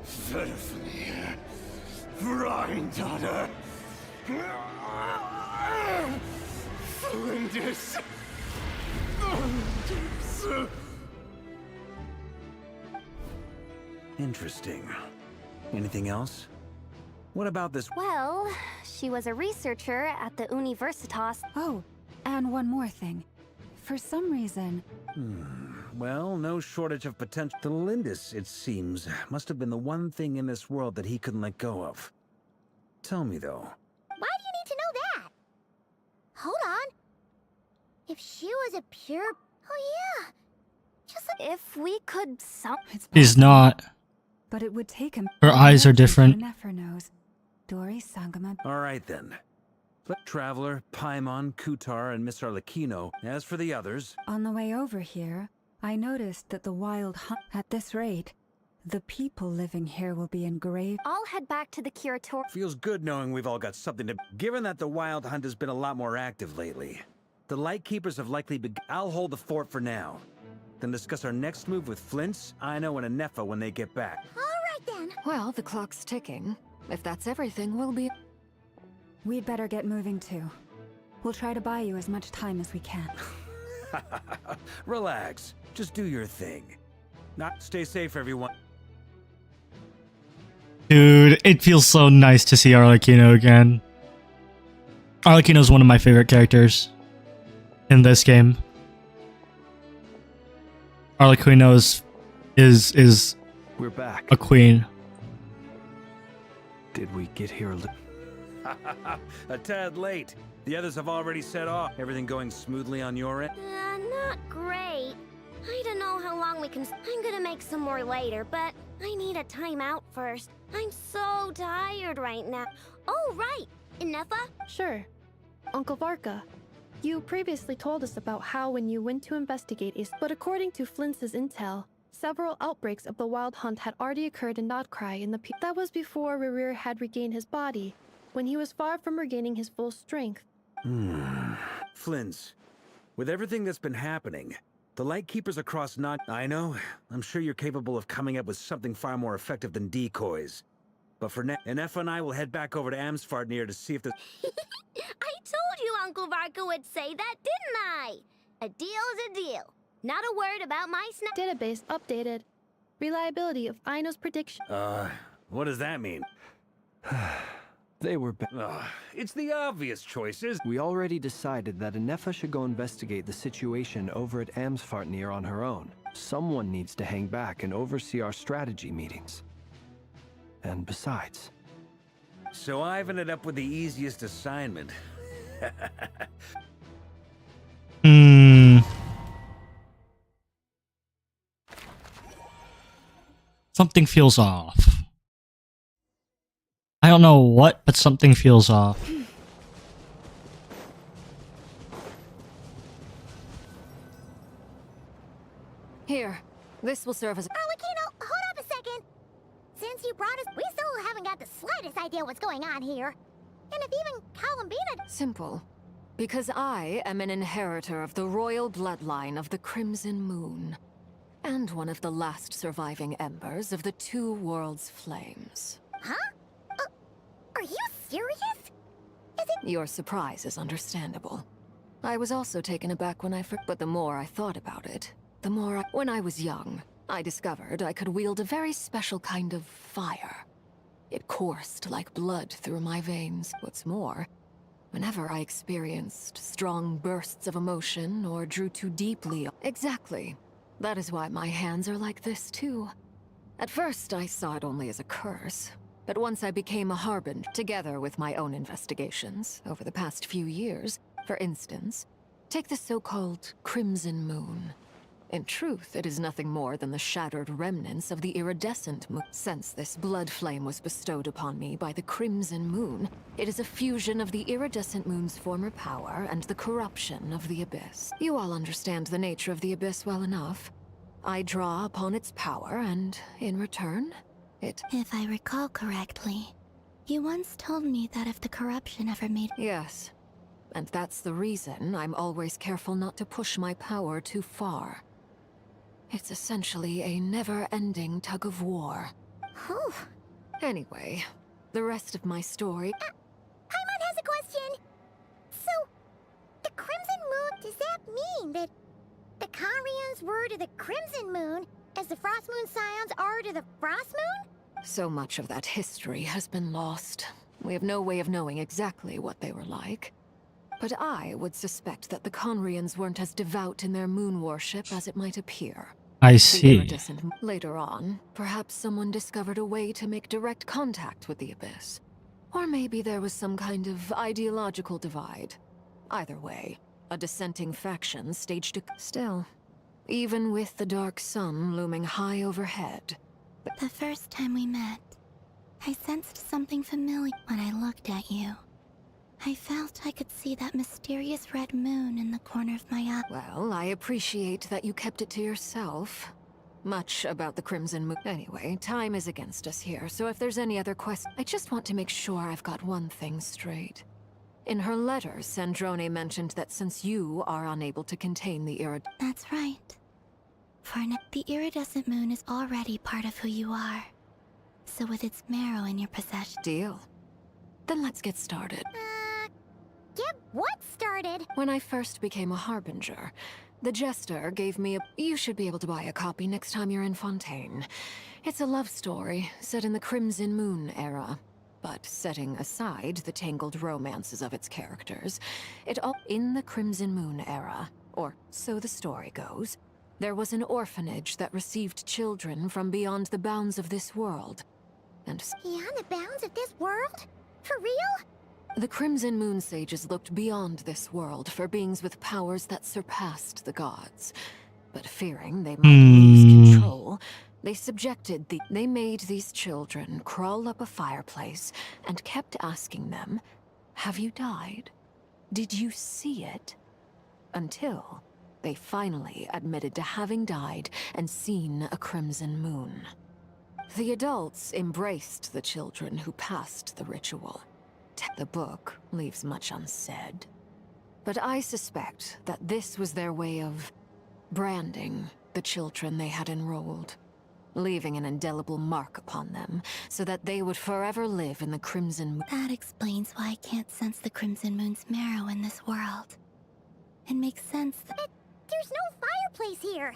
Ferfnir, Rhine-daughter, Flinders. Interesting. Anything else? What about this? Well, she was a researcher at the Universitas. Oh, and one more thing. For some reason... Well, no shortage of potential. The Lindis, it seems, must have been the one thing in this world that he couldn't let go of. Tell me, though. Why do you need to know that? Hold on. If she was a pure... Oh yeah. If we could He's not. But it would take him. Her eyes are different. NEFER knows. Dory Sangama. All right then. Traveler, Paimon, Kutar, and Miss Arlecchino. As for the others... On the way over here, I noticed that the wild hunt... At this rate, the people living here will be in grave... I'll head back to the Curator... Feels good knowing we've all got something to... Given that the wild hunt has been a lot more active lately, the Lightkeepers have likely I'll hold the fort for now. Then discuss our next move with Flints, Aino, and NEFER when they get back. All right then. Well, the clock's ticking. If that's everything, we'll be... We'd better get moving too. We'll try to buy you as much time as we can. Relax. Just do your thing. Stay safe, everyone. Dude, it feels so nice to see Arlecchino again. Arlecchino is one of my favorite characters in this game. Arlecchino is We're back. a queen. Did we get here a tad late. The others have already set off. Everything going smoothly on your end? Not great. I don't know how long we can... I'm gonna make some more later, but I need a timeout first. I'm so tired right now. Oh, right. NEFER? Sure. Uncle Varka, you previously told us about how when you went to investigate but according to Flintz's intel, several outbreaks of the Wild Hunt had already occurred in Nodcry in the that was before Rerir had regained his body, when he was far from regaining his full strength. Flints, with everything that's been happening, the Lightkeepers across I know, I'm sure you're capable of coming up with something far more effective than decoys. But for now, NEFER and I will head back over to Amsfartnir to see if the... I told you Uncle Varka would say that, didn't I? A deal is a deal. Not a word about my database updated. Reliability of Aino's prediction. What does that mean? They were it's the obvious choices. We already decided that NEFER should go investigate the situation over at Amsfartnir on her own. Someone needs to hang back and oversee our strategy meetings. And besides... So I've ended up with the easiest assignment. Something feels off. I don't know what, but something feels off. Here, this will serve as... Arlecchino, hold up a second. Since you brought us, we still haven't got the slightest idea what's going on here. And if even Columbina... Simple. Because I am an inheritor of the royal bloodline of the Crimson Moon. And one of the last surviving embers of the Two Worlds' flames. Huh? Are you serious? Your surprise is understandable. I was also taken aback when but the more I thought about it, the more when I was young, I discovered I could wield a very special kind of fire. It coursed like blood through my veins. What's more, whenever I experienced strong bursts of emotion or drew too deeply... Exactly. That is why my hands are like this too. At first, I saw it only as a curse. But once I became a harbinger, together with my own investigations over the past few years, for instance, take the so-called Crimson Moon. In truth, it is nothing more than the shattered remnants of the iridescent moon. Since this blood flame was bestowed upon me by the Crimson Moon, it is a fusion of the iridescent moon's former power and the corruption of the Abyss. You all understand the nature of the Abyss well enough. I draw upon its power, and in return, If I recall correctly, you once told me that if the corruption ever made... Yes. And that's the reason I'm always careful not to push my power too far. It's essentially a never-ending tug of war. Whew. Anyway, the rest of my story... Paimon has a question. So, the Crimson Moon, does that mean that the Conrians were to the Crimson Moon as the Frost Moon Scions are to the Frost Moon? So much of that history has been lost. We have no way of knowing exactly what they were like. But I would suspect that the Conrians weren't as devout in their moon worship as it might appear. I see. Later on, perhaps someone discovered a way to make direct contact with the Abyss. Or maybe there was some kind of ideological divide. Either way, a dissenting faction staged a... Still, even with the dark sun looming high overhead. The first time we met, I sensed something familiar when I looked at you. I felt I could see that mysterious red moon in the corner of my eye. Well, I appreciate that you kept it to yourself. Much about the Crimson Moon. Anyway, time is against us here, so if there's any other questions, I just want to make sure I've got one thing straight. In her letter, Sandrone mentioned that since you are unable to contain the iridescent... That's right. For now, the iridescent moon is already part of who you are. So with its marrow in your possession... Deal. Then let's get started. Get what started? When I first became a Harbinger, the Jester gave me a... You should be able to buy a copy next time you're in Fontaine. It's a love story set in the Crimson Moon era. But setting aside the tangled romances of its characters, it all... In the Crimson Moon era, or so the story goes, there was an orphanage that received children from beyond the bounds of this world. And... Beyond the bounds of this world? For real? The Crimson Moon Sages looked beyond this world for beings with powers that surpassed the gods. But fearing they might lose control, they made these children crawl up a fireplace and kept asking them, "Have you died? Did you see it?" Until they finally admitted to having died and seen a crimson moon. The adults embraced the children who passed the ritual. The book leaves much unsaid. But I suspect that this was their way of branding the children they had enrolled, leaving an indelible mark upon them so that they would forever live in the Crimson Moon. That explains why I can't sense the Crimson Moon's marrow in this world. It makes sense that... But there's no fireplace here.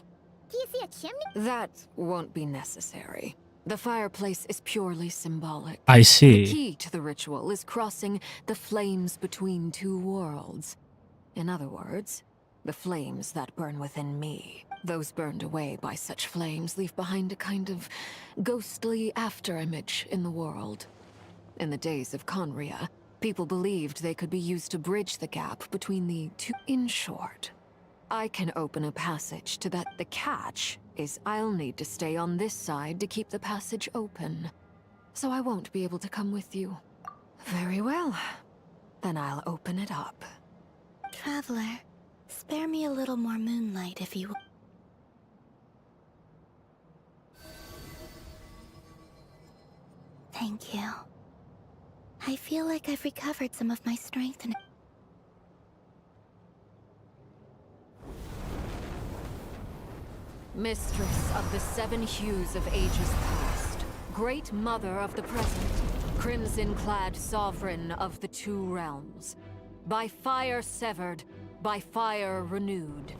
Do you see a chimney? That won't be necessary. The fireplace is purely symbolic. I see. The key to the ritual is crossing the flames between two worlds. In other words, the flames that burn within me. Those burned away by such flames leave behind a kind of ghostly afterimage in the world. In the days of Conria, people believed they could be used to bridge the gap between the two. In short, I can open a passage to that. The catch is I'll need to stay on this side to keep the passage open. So I won't be able to come with you. Very well. Then I'll open it up. Traveler, spare me a little more moonlight if you will. Thank you. I feel like I've recovered some of my strength and... Mistress of the seven hues of ages past, great mother of the present, crimson-clad sovereign of the two realms, by fire severed, by fire renewed,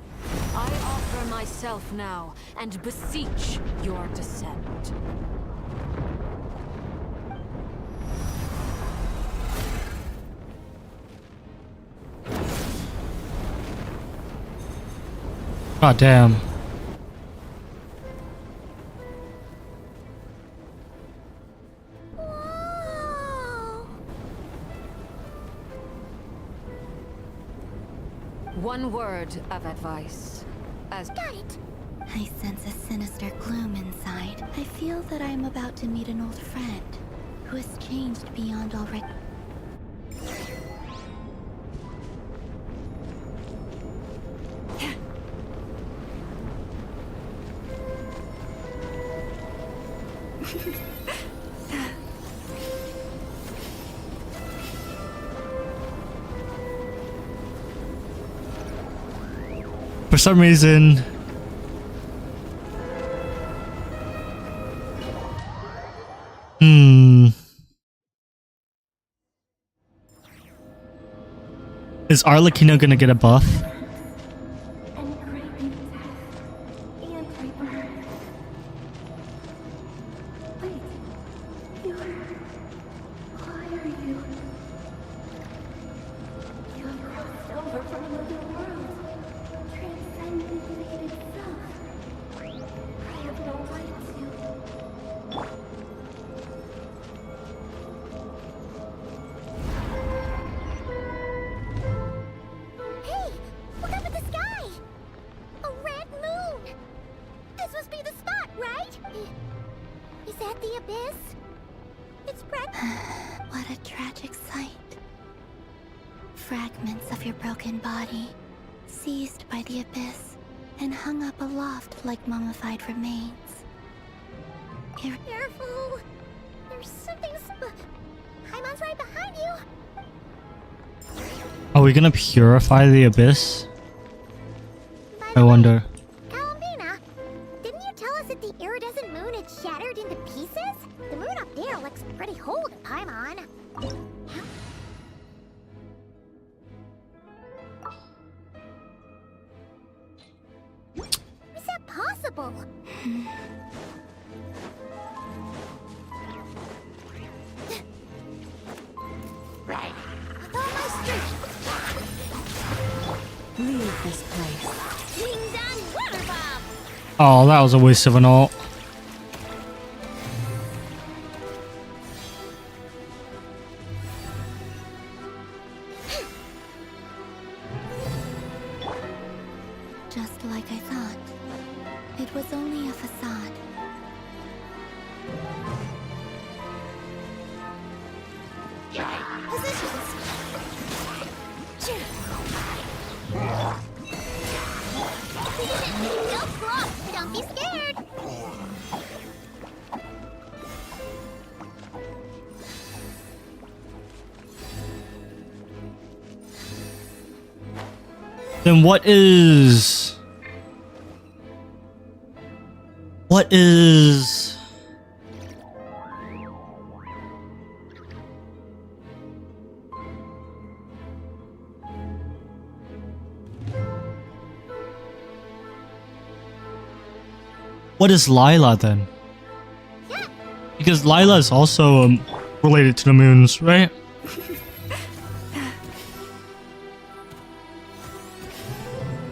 I offer myself now and beseech your descent. God damn. One word of advice. As Got it. I sense a sinister gloom inside. I feel that I am about to meet an old friend who has changed beyond all For some reason, is Arlecchino gonna get a buff? at the abyss? It's What a tragic sight. Fragments of your broken body, seized by the abyss, and hung up aloft like mummified remains. Careful! There's something... Paimon's right behind you! Are we gonna purify the abyss? I wonder. Kalamina, didn't you tell us that the iridescent moon had shattered into pieces? The moon up there looks pretty whole to Paimon. Is that possible? Right. With all my strength. Leave this place. Wings on water bomb. Oh, that was a waste of an ult. Just like I thought. It was only a facade. Positions. No problem. Don't be scared. Then what is... What is Lila then? Because Lila is also related to the moons, right?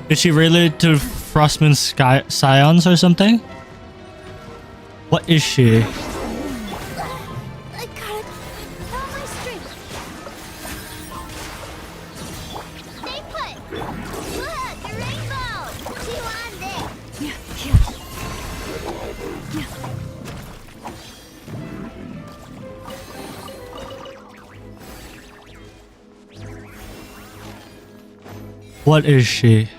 Is she related to Frostman's scions or something? What is she? I got it. With all my strength. Stay put. Look, a rainbow. See you on there. What is she?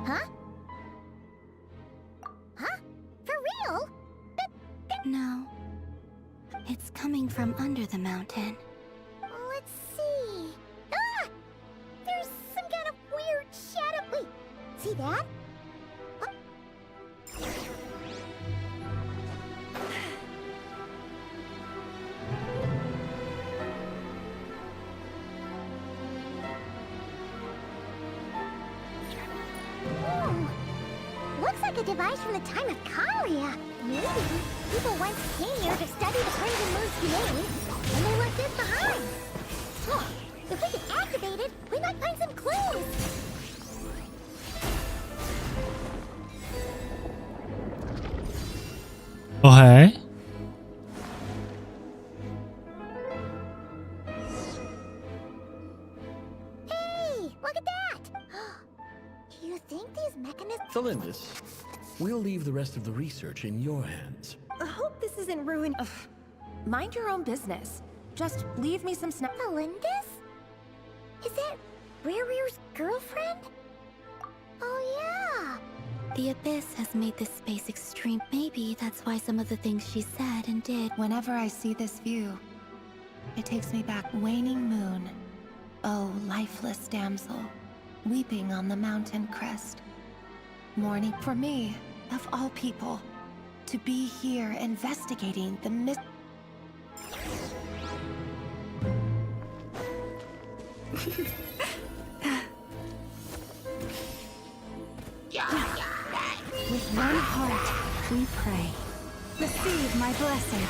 Huh? Huh? For real? No. It's coming from under the mountain. Let's see. Ah! There's some kind of weird shadow. Wait, see that? Looks like a device from the time of Kalia. Maybe. People once came here to study the Crimson Moon's domain, and they left this behind. Oh, if we could activate it, we might find some clues. Okay. Hey, look at that! Do you think these mechanisms... Felindis, we'll leave the rest of the research in your hands. I hope this isn't ruined. Mind your own business. Just leave me some snacks. Felindis? Is that Rear's girlfriend? Oh, yeah. The abyss has made this space extreme. Maybe that's why some of the things she said and did. Whenever I see this view, it takes me back. Waning moon. Oh, lifeless damsel, weeping on the mountain crest. Mourning for me, of all people, to be here investigating the With one heart, we pray. Receive my blessing.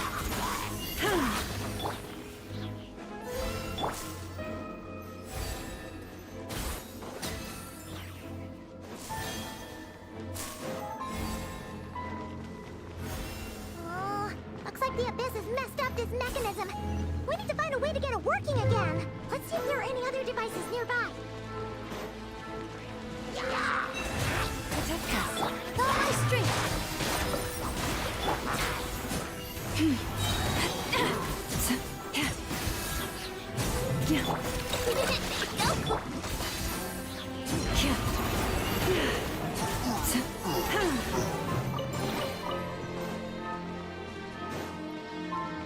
Oh, looks like the abyss has messed up this mechanism. We need to find a way to get it working again. Let's see if there are any other devices nearby. Protect us. Go my strength.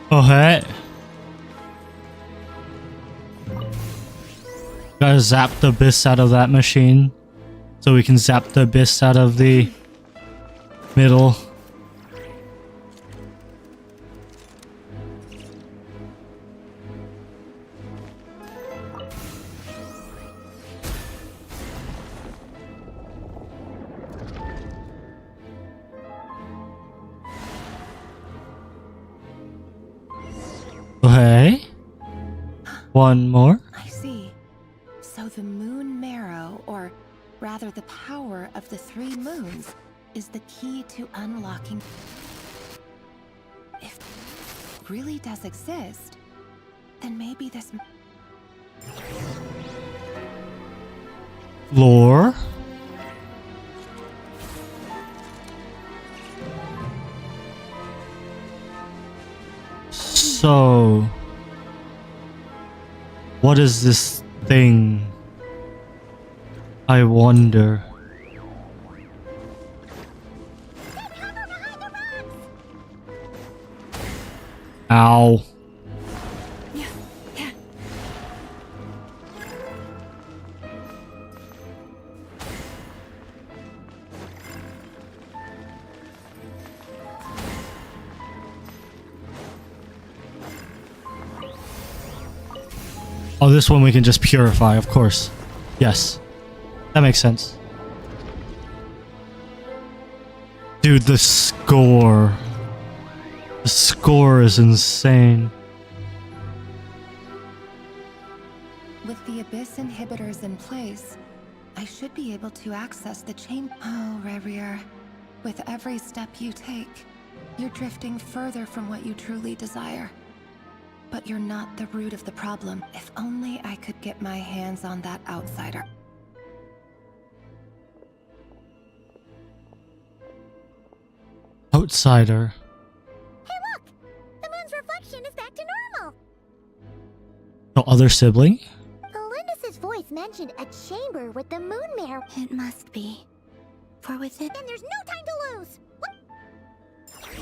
Okay. Gotta zap the abyss out of that machine. So we can zap the abyss out of the middle. Okay. One more. I see. So the moon marrow, or rather the power of the 3 moons, is the key to unlocking. If it really does exist, then maybe this Lore. So, what is this thing? I wonder. Ow. Oh, this one we can just purify, of course. Yes. That makes sense. Dude, the score. The score is insane. With the Abyss inhibitors in place, I should be able to access the chain. Oh, Revier. With every step you take, you're drifting further from what you truly desire. But you're not the root of the problem. If only I could get my hands on that outsider. Outsider. Hey look! The moon's reflection is back to normal! No other sibling? Elindis' voice mentioned a chamber with the moon mare. It must be. For with it... Then there's no time to lose!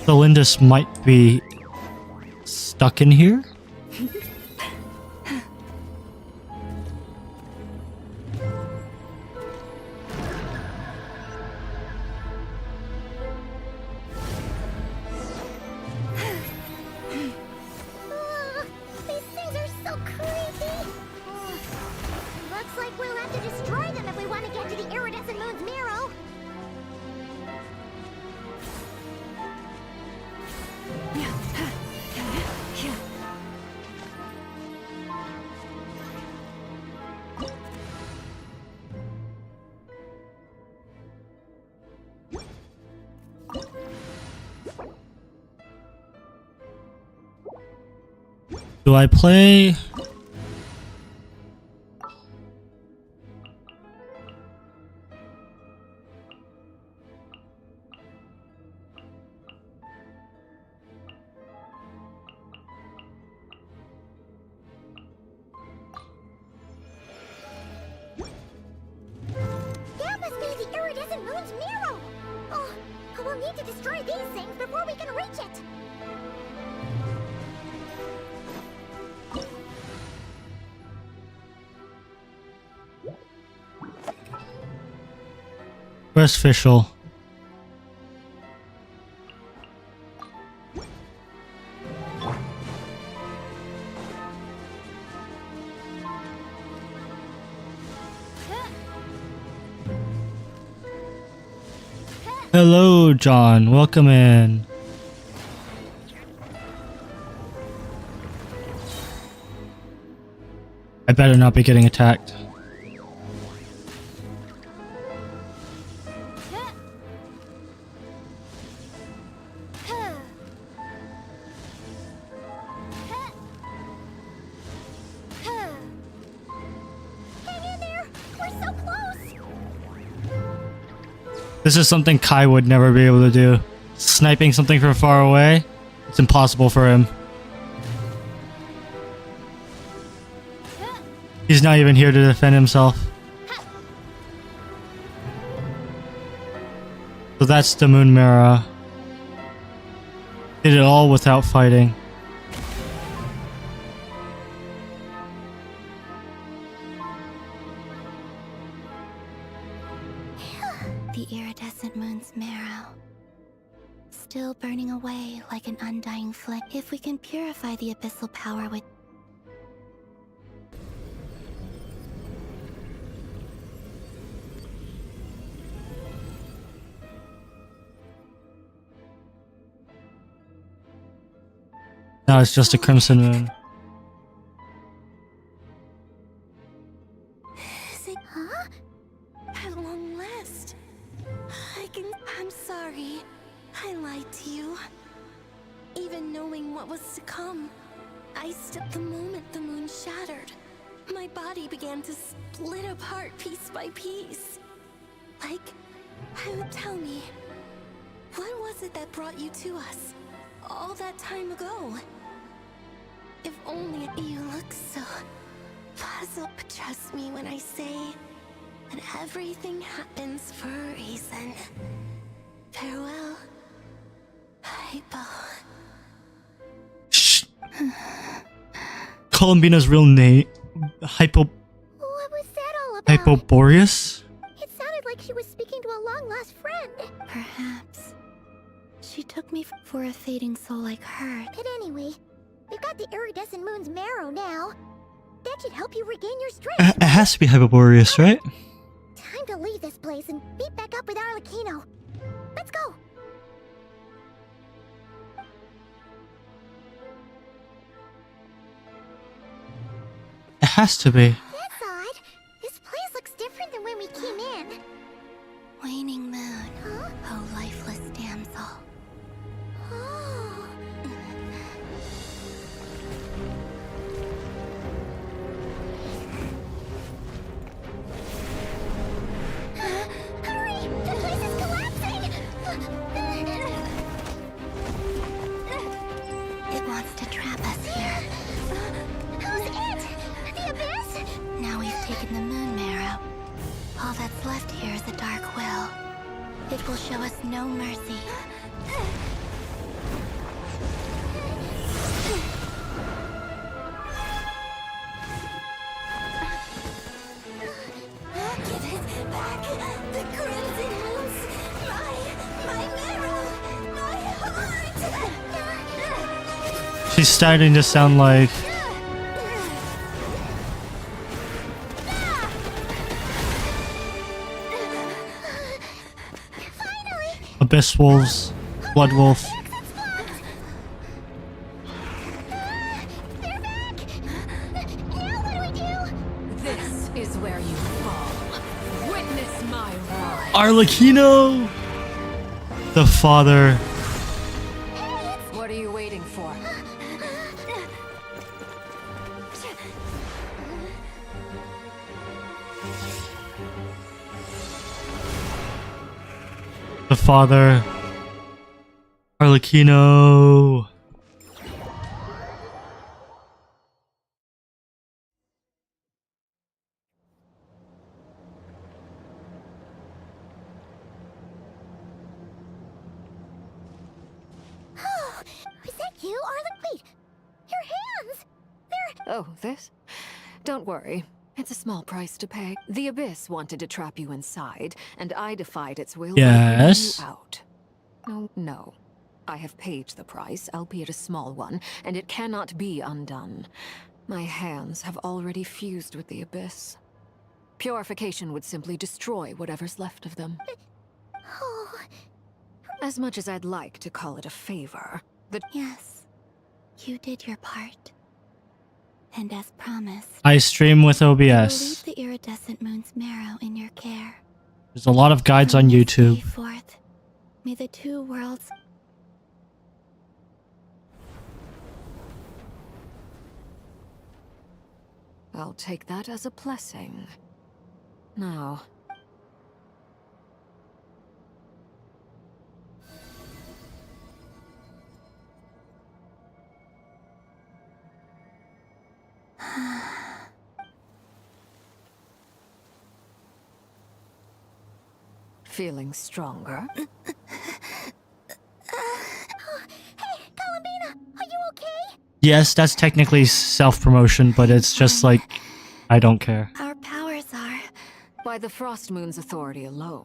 So Lindis might be stuck in here? These things are so creepy! Looks like we'll have to destroy them if we want to get to the iridescent moon's marrow! Do I play? That must be the iridescent moon's marrow! Oh, we'll need to destroy these things before we can reach it! Where's Fischl? Hello, John. Welcome in. I better not be getting attacked. Hang in there! We're so close! This is something Kai would never be able to do. Sniping something from far away, it's impossible for him. He's not even here to defend himself. So that's the Moon Mirror. Did it all without fighting. The iridescent moon's marrow. Still burning away like an undying flame. If we can purify the abyssal power with... Now it's just a crimson moon. Huh? At long last. I'm sorry. I lied to you. Even knowing what was to come. The moment the moon shattered, my body began to split apart piece by piece. Tell me, what was it that brought you to us all that time ago? If only you look so puzzled. But trust me when I say that everything happens for a reason. Farewell, Hypo. Shh. Columbina's real name, What was that all about? Hypoboreus? It sounded like she was speaking to a long-lost friend. Perhaps. She took me for a fading soul like her. But anyway, we've got the iridescent moon's marrow now. That should help you regain your strength. It has to be Hypoboreus, right? Time to leave this place and meet back up with Arlecchino. Let's go. It has to be. That's odd. This place looks different than when we came in. Waning moon. Huh? Oh, lifeless damsel. Oh. Hurry! The place is collapsing! It wants to trap us here. Who's it? The Abyss? Now we've taken the moon marrow. All that's left here is a dark will. It will show us no mercy. Give it back! The crimson moons! My marrow! My heart! She's starting to sound like Abyss Wolves, Blood Wolf. This is where you fall. Witness my rise. Arlecchino! The father. What are you waiting for? The father. Arlecchino. Oh, is that you, Arlecchino? Wait, your hands! They're... Oh, this? Don't worry. It's a small price to pay. The Abyss wanted to trap you inside, and I defied its will by bringing Yes. you out. No. I have paid the price, albeit a small one, and it cannot be undone. My hands have already fused with the Abyss. Purification would simply destroy whatever's left of them. Oh... As much as I'd like to call it a favor, Yes, you did your part. And as promised, I stream with I will leave OBS. the iridescent moon's marrow in your care. There's a lot of guides on From this YouTube. day forth, may the two worlds... I'll take that as a blessing. Now, Feeling stronger? Hey, Columbina, are you okay? Yes, that's technically self-promotion, but it's just like, I don't care. Our powers are... By the Frost Moon's authority alone.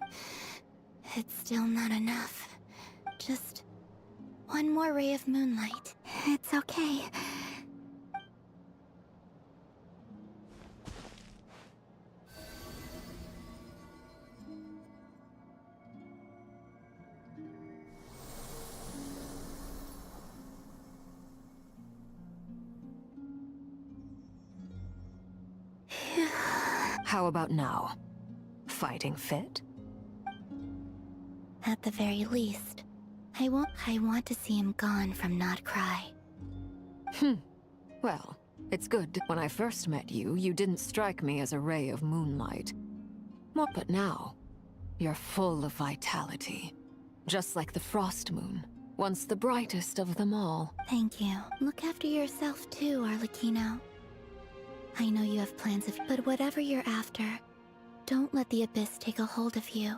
It's still not enough. Just one more ray of moonlight. It's okay. How about now? Fighting fit? At the very least, I want to see him gone from Not Cry. Well, it's good. When I first met you, you didn't strike me as a ray of moonlight. But now, you're full of vitality. Just like the Frost Moon, once the brightest of them all. Thank you. Look after yourself too, Arlecchino. I know you have plans but whatever you're after, don't let the Abyss take a hold of you.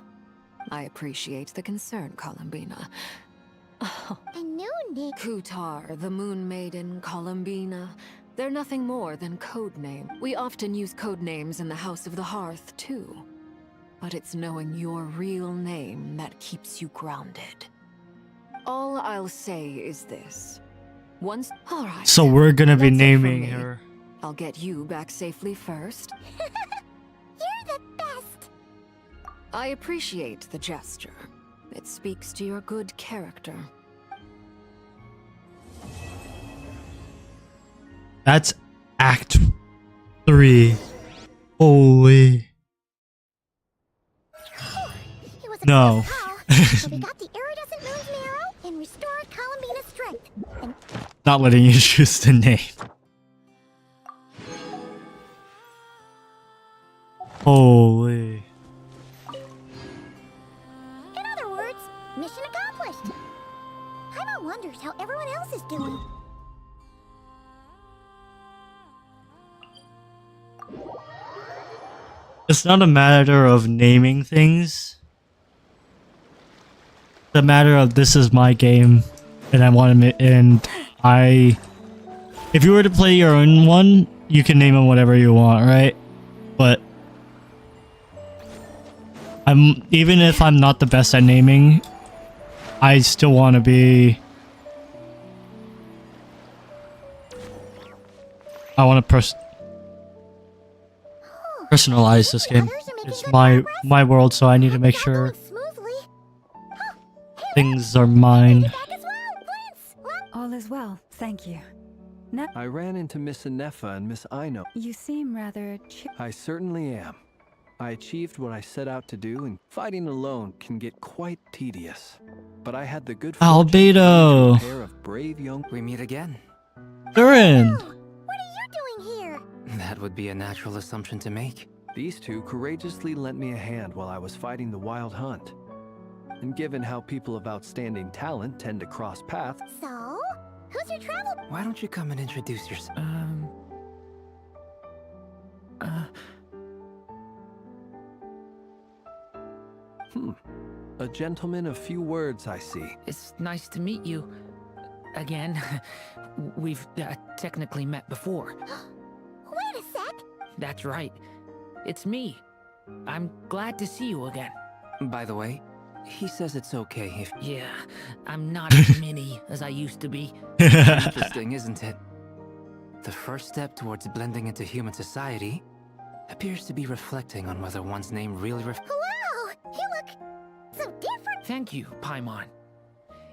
I appreciate the concern, Columbina. A new name. Kutar, the Moon Maiden, Columbina. They're nothing more than code name. We often use code names in the House of the Hearth, too. But it's knowing your real name that keeps you grounded. All I'll say is this. All right. So we're gonna be That's it from naming me. her. I'll get you back safely first. You're the best. I appreciate the gesture. It speaks to your good character. That's Act 3. Holy. It was a no. close call, but we got the iridescent moon's marrow and restored Columbina's strength. And Not letting you choose the name. Holy. in other words, mission accomplished. Paimon wonders how everyone else is doing. It's not a matter of naming things. It's a matter of this is my game, and I want to. If you were to play your own one, you can name them whatever you want, right? But even if I'm not the best at naming, I still want to be. I want to personalize this game. It's my world, so I need to make sure things are mine. All is well, thank you. I ran into Miss NEFER and Miss Aino. You seem rather I certainly am. I achieved what I set out to do, and fighting alone can get quite tedious. But I had the good fortune to meet Albedo. a pair of brave young... We meet again. Durin. What are you doing here? That would be a natural assumption to make. These two courageously lent me a hand while I was fighting the Wild Hunt. And given how people of outstanding talent tend to cross paths... So, who's your travel? Why don't you come and introduce yourself? A gentleman of few words, I see. It's nice to meet you. Again. We've technically met before. Wait a sec. That's right. It's me. I'm glad to see you again. By the way, he says it's okay if... Yeah, I'm not as mini as I used to be. Interesting, isn't it? The first step towards blending into human society appears to be reflecting on whether one's name really Wow, you look so different. Thank you, Paimon.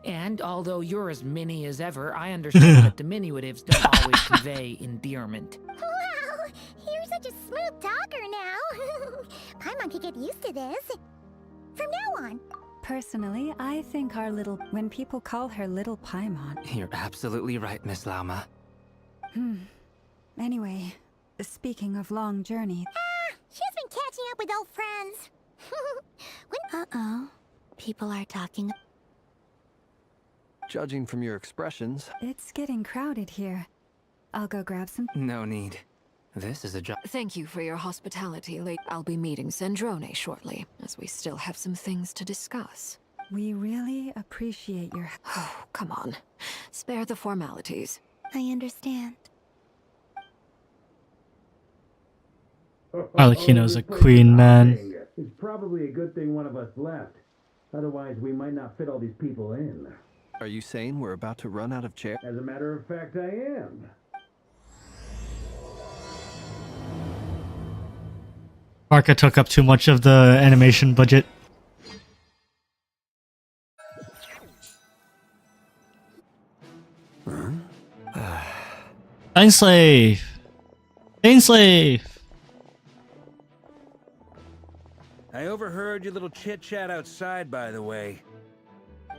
And although you're as mini as ever, I understand that diminutives don't always convey endearment. Wow, you're such a smooth talker now. Paimon could get used to this. From now on. Personally, I think when people call her Little Paimon. You're absolutely right, Miss Lama. Anyway, speaking of long journeys. She's been catching up with old friends. Uh-oh. People are talking. Judging from your expressions... It's getting crowded here. I'll go grab some... No need. This is a job. Thank you for your hospitality, late. I'll be meeting Zendrone shortly, as we still have some things to discuss. We really appreciate your... Oh, come on. Spare the formalities. I understand. Arlecchino's a queen, man. It's probably a good thing one of us left. Otherwise, we might not fit all these people in. Are you saying we're about to run out of chairs? As a matter of fact, I am. Marka took up too much of the animation budget. Ainsley! Ainsley! I overheard your little chit-chat outside, by the way.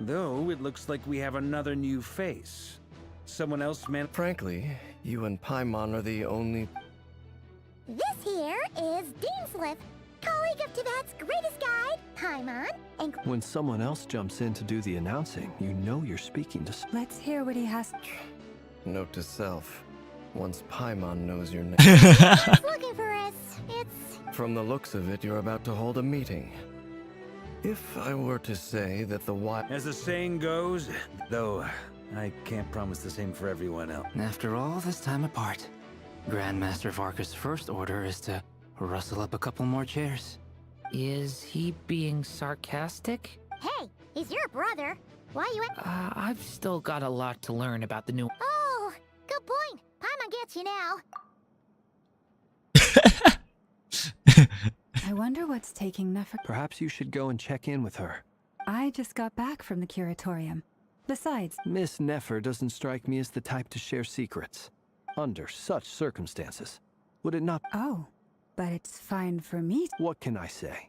Though, it looks like we have another new face. Someone else meant... Frankly, you and Paimon are the only... This here is Deanslip, colleague of Tibet's greatest guide, Paimon, and... When someone else jumps in to do the announcing, you know you're speaking to... Let's hear what he has... Note to self. Once Paimon knows your name... He's looking for us. It's... From the looks of it, you're about to hold a meeting. If I were to say that the As the saying goes, though, I can't promise the same for everyone else. After all this time apart, Grandmaster Varka's first order is to rustle up a couple more chairs. Is he being sarcastic? Hey, he's your brother. Why you... I've still got a lot to learn about the new... Oh, good point. Paimon gets you now. I wonder what's taking NEFER... Perhaps you should go and check in with her. I just got back from the curatorium. Besides... Miss NEFER doesn't strike me as the type to share secrets. Under such circumstances, would it not... Oh, but it's fine for me. What can I say?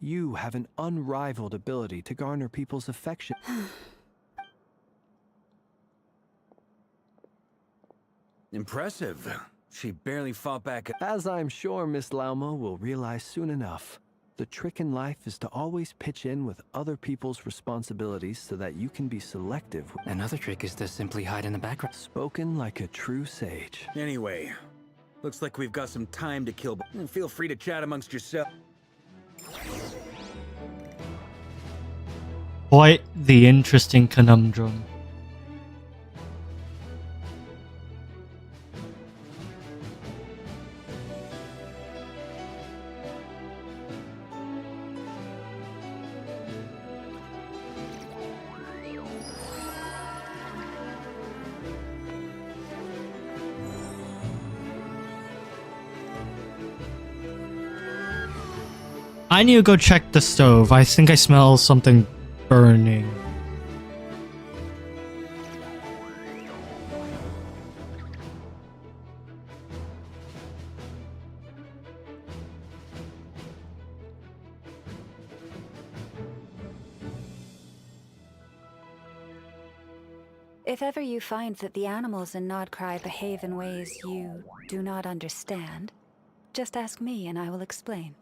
You have an unrivaled ability to garner people's affection. Impressive. She barely fought back. As I'm sure Miss Lauma will realize soon enough, the trick in life is to always pitch in with other people's responsibilities so that you can be selective. Another trick is to simply hide in the background. Spoken like a true sage. Anyway, looks like we've got some time to kill. Feel free to chat amongst yourselves. Quite the interesting conundrum. I need to go check the stove. I think I smell something burning. If ever you find that the animals in Nodcry behave in ways you do not understand, just ask me and I will explain.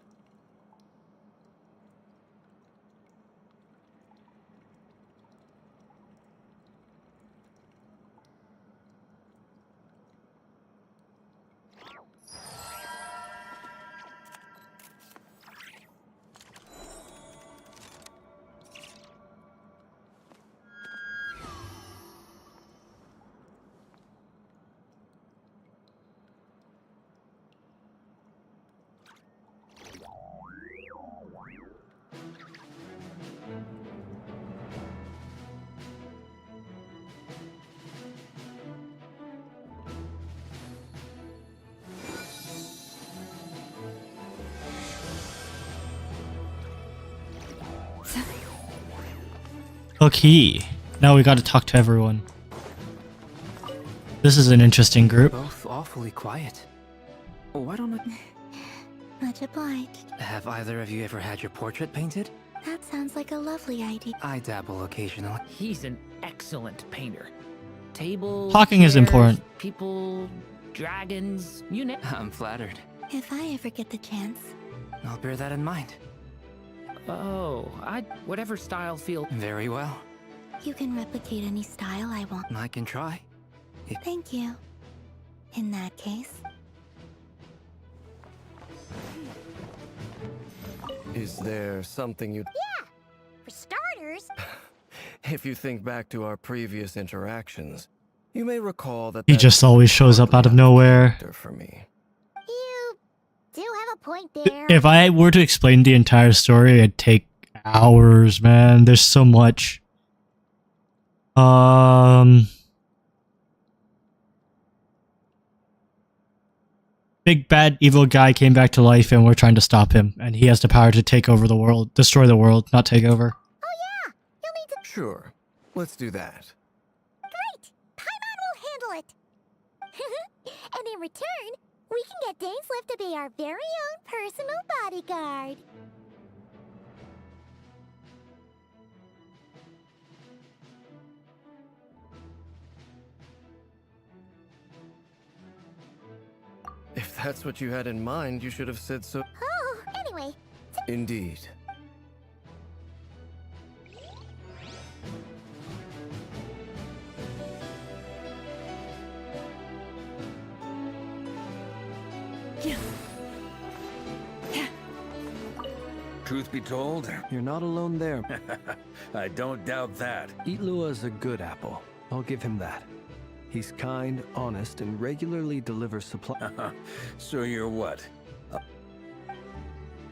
Okay, now we gotta talk to everyone. This is an interesting group. Both awfully quiet. Why don't I... Much obliged. Have either of you ever had your portrait painted? That sounds like a lovely idea. I dabble occasionally. He's an excellent painter. Tables, Talking is chairs, important. People, dragons, you know. I'm flattered. If I ever get the chance. I'll bear that in mind. Oh, whatever style feels... Very well. You can replicate any style I want. I can try. Thank you. In that case, Is there something you'd... Yeah, for starters. If you think back to our previous interactions, you may recall that He that's just always shows up out of nowhere. for me. You do have a point there. If I were to explain the entire story, it'd take hours, man. There's so much. Big bad evil guy came back to life and we're trying to stop him. And he has the power to take over the world. Destroy the world, not take over. Oh yeah, you'll need to... Sure, let's do that. Great! Paimon will handle it! And in return, we can get Dainslift to be our very own personal bodyguard. If that's what you had in mind, you should have said so. Oh, anyway. Indeed. Truth be told, You're not alone there. I don't doubt that. Itlua's a good apple. I'll give him that. He's kind, honest, and regularly delivers supply. So you're what?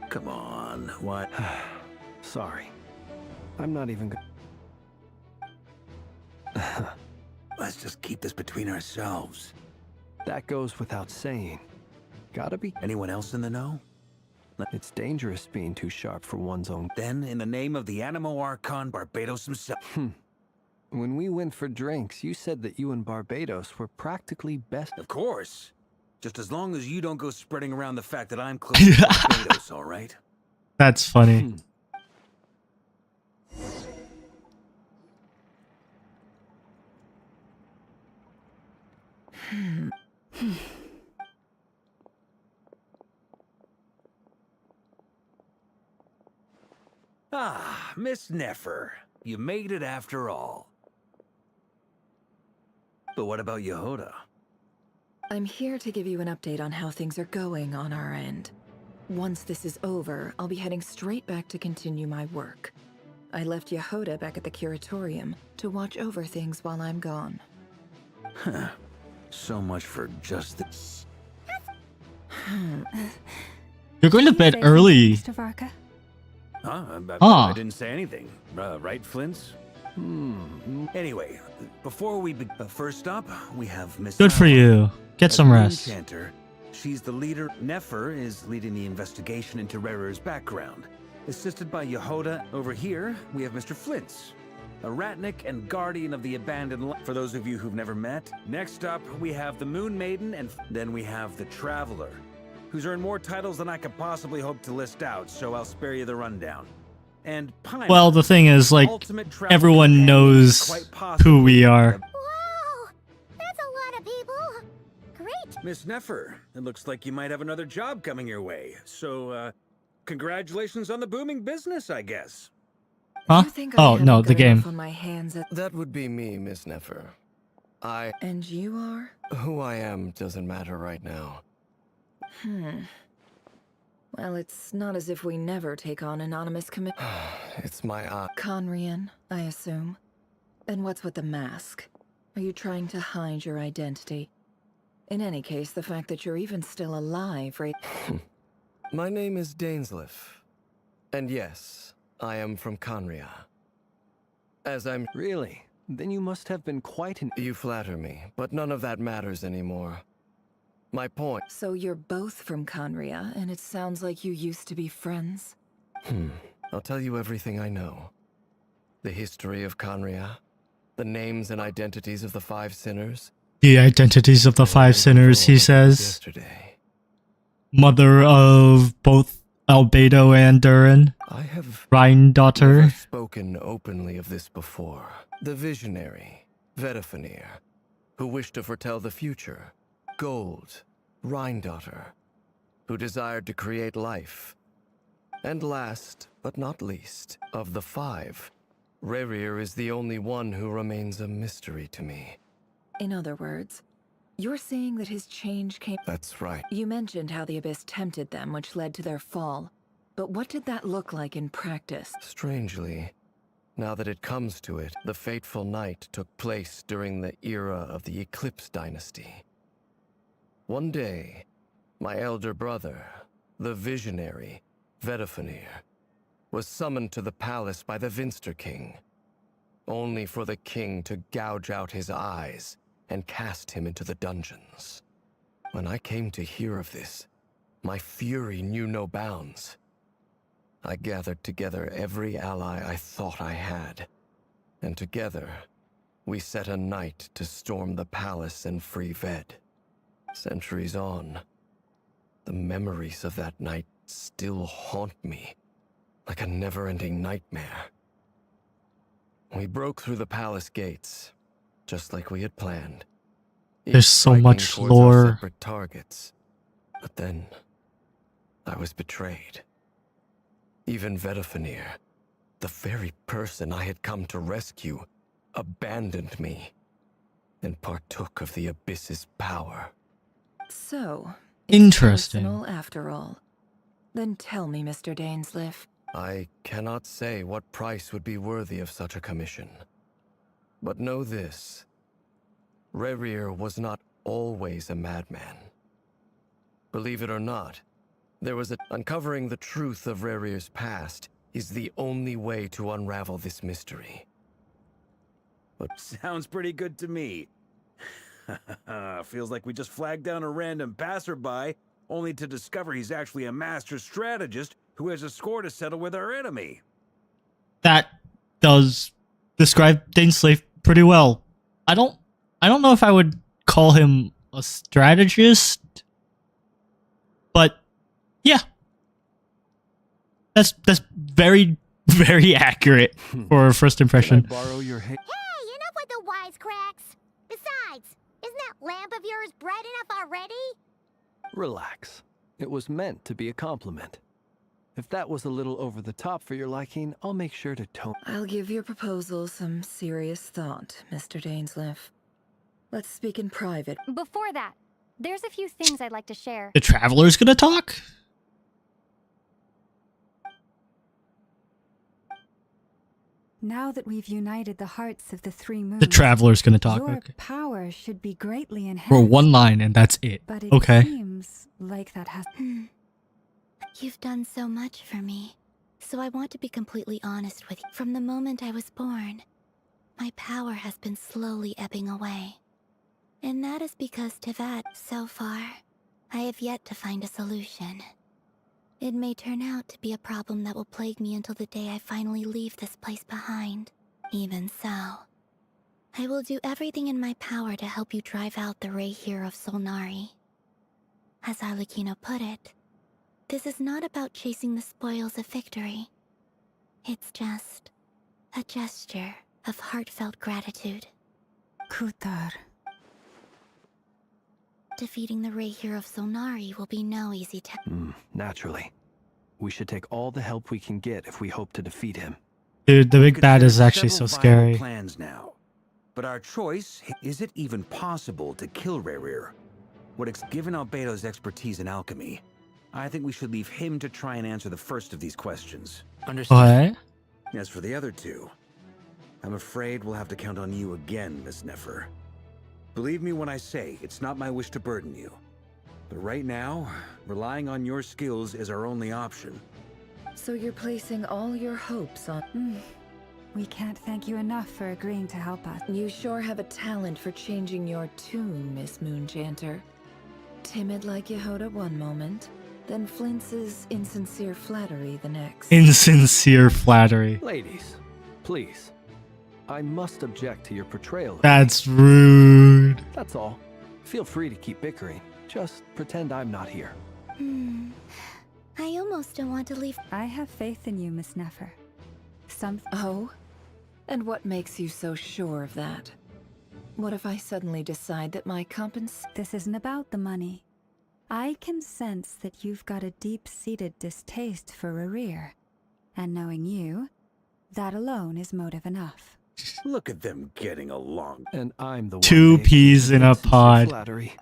Come on, what? Sorry. I'm not even Let's just keep this between ourselves. That goes without saying. Gotta be. Anyone else in the know? It's dangerous being too sharp for one's own. Then, in the name of the Animo Archon Barbados himself. When we went for drinks, you said that you and Barbados were practically best. Of course. Just as long as you don't go spreading around the fact that I'm close to Barbados, all right? That's funny. Ah, Miss NEFER. You made it after all. But what about Yehoda? I'm here to give you an update on how things are going on our end. Once this is over, I'll be heading straight back to continue my work. I left Yehoda back at the Curatorium to watch over things while I'm gone. Huh. So much for just the... You're going to bed early. Mr. Varka? Huh? Ah. I didn't say anything. Right, Flints? Anyway, before we first up, we have Miss... Good for you. Get some Moon rest. Chanter. She's the leader. NEFER is leading the investigation into Rarer's background. Assisted by Yehoda, over here, we have Mr. Flints, a Ratnik and guardian of the abandoned for those of you who've never met. Next up, we have the Moon Maiden, and then we have the Traveler, who's earned more titles than I could possibly hope to list out, so I'll spare you the rundown. And Paimon, Well, the thing is, like, ultimate traveler everyone companion, knows quite possibly who we are. Wow! That's a lot of people! Great! Miss NEFER, it looks like you might have another job coming your way. So, congratulations on the booming business, I guess. Huh? Oh, no, the game. On my hands at... That would be me, Miss NEFER. And you are? Who I am doesn't matter right now. Well, it's not as if we never take on anonymous commit... It's my Conrian, I assume. Then what's with the mask? Are you trying to hide your identity? In any case, the fact that you're even still alive, right? My name is Dainsliff. And yes, I am from Conria. As I'm... Really? Then you must have been quite an... You flatter me, but none of that matters anymore. My point... So you're both from Conria, and it sounds like you used to be friends? I'll tell you everything I know. The history of Conria, the names and identities of the 5 sinners. The identities of the 5 sinners, he says. Yesterday. Mother of both Albedo and Durin. I have Rhine-daughter. never spoken openly of this before. The visionary, Vedafinir, who wished to foretell the future. Gold, Rhine-daughter, who desired to create life. And last, but not least, of the 5, Rerir is the only one who remains a mystery to me. In other words, you're saying that his change came... That's right. You mentioned how the Abyss tempted them, which led to their fall. But what did that look like in practice? Strangely, now that it comes to it, the fateful night took place during the era of the Eclipse Dynasty. One day, my elder brother, the visionary, Vedifenir, was summoned to the palace by the Vinster King, only for the king to gouge out his eyes and cast him into the dungeons. When I came to hear of this, my fury knew no bounds. I gathered together every ally I thought I had, and together, we set a night to storm the palace and free Ved. Centuries on, the memories of that night still haunt me, like a never-ending nightmare. We broke through the palace gates, just like we had planned. There's so much lore. Separate targets. But then, I was betrayed. Even Vedifenir, the very person I had come to rescue, abandoned me and partook of the Abyss's power. So, interesting. Personal after all. Then tell me, Mr. Dainsleif. I cannot say what price would be worthy of such a commission. But know this. Rerir was not always a madman. Believe it or not, uncovering the truth of Rerir's past is the only way to unravel this mystery. But sounds pretty good to me. Feels like we just flagged down a random passerby, only to discover he's actually a master strategist who has a score to settle with our enemy. That does describe Dainsleif pretty well. I don't know if I would call him a strategist, but yeah. That's very, very accurate for a first impression. Can I borrow your Hey, enough with the wisecracks! Besides, isn't that lamp of yours bright enough already? Relax. It was meant to be a compliment. If that was a little over the top for your liking, I'll make sure to tone. I'll give your proposal some serious thought, Mr. Dainsleif. Let's speak in private. Before that, there's a few things I'd like to share. The Traveler's gonna talk? Now that we've united the hearts of the three moons, The Traveler's gonna talk, your okay. power should be greatly enhanced. For one line, and that's it. But it Okay. seems like that has... You've done so much for me, so I want to be completely honest with you. From the moment I was born, my power has been slowly ebbing away. And that is because Tevat, so far, I have yet to find a solution. It may turn out to be a problem that will plague me until the day I finally leave this place behind. Even so, I will do everything in my power to help you drive out the Reihir of Solnari. As Arlecchino put it, this is not about chasing the spoils of victory. It's just a gesture of heartfelt gratitude. Kutar. Defeating the Reihir of Solnari will be no easy task. Naturally. We should take all the help we can get if we hope to defeat him. Dude, the big bad is actually so Several viable scary. Plans now. But our choice, is it even possible to kill Rerir? Given Albedo's expertise in alchemy, I think we should leave him to try and answer the first of these questions. What? As for the other two, I'm afraid we'll have to count on you again, Miss NEFER. Believe me when I say it's not my wish to burden you. But right now, relying on your skills is our only option. So you're placing all your hopes on... We can't thank you enough for agreeing to help us. You sure have a talent for changing your tune, Miss Moonchanter. Timid like Yehoda one moment, then flinches insincere flattery the next. Insincere flattery. Ladies, please. I must object to your portrayal. That's rude. That's all. Feel free to keep bickering. Just pretend I'm not here. I almost don't want to leave. I have faith in you, Miss NEFER. Oh? And what makes you so sure of that? What if I suddenly decide that my This isn't about the money. I can sense that you've got a deep-seated distaste for Rerir. And knowing you, that alone is motive enough. Look at them getting along. And I'm the one. Two peas in a pod. Flattery.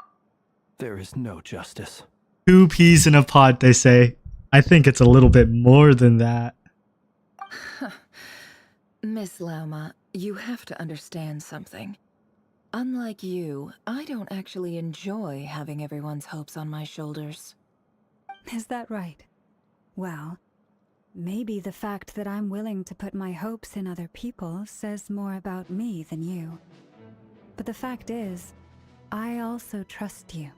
There is no justice. 2 peas in a pod, they say. I think it's a little bit more than that. Miss Lauma, you have to understand something. Unlike you, I don't actually enjoy having everyone's hopes on my shoulders. Is that right? Well, maybe the fact that I'm willing to put my hopes in other people says more about me than you. But the fact is, I also trust you.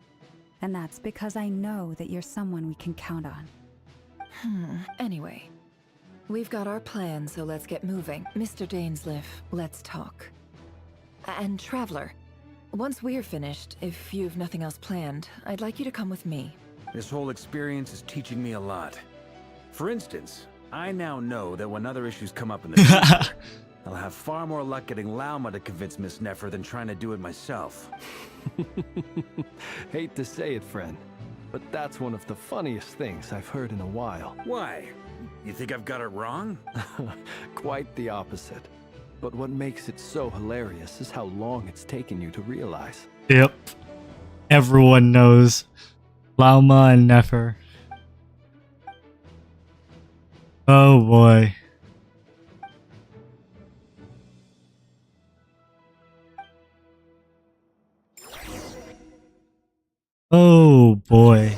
And that's because I know that you're someone we can count on. Anyway, we've got our plan, so let's get moving. Mr. Dainsleif, let's talk. And Traveler, once we're finished, if you've nothing else planned, I'd like you to come with me. This whole experience is teaching me a lot. For instance, I now know that when other issues come up in the future, I'll have far more luck getting Lauma to convince Miss NEFER than trying to do it myself. Hate to say it, friend, but that's one of the funniest things I've heard in a while. Why? You think I've got it wrong? Quite the opposite. But what makes it so hilarious is how long it's taken you to realize. Yep. Everyone knows. Lauma and NEFER. Oh boy. Oh boy.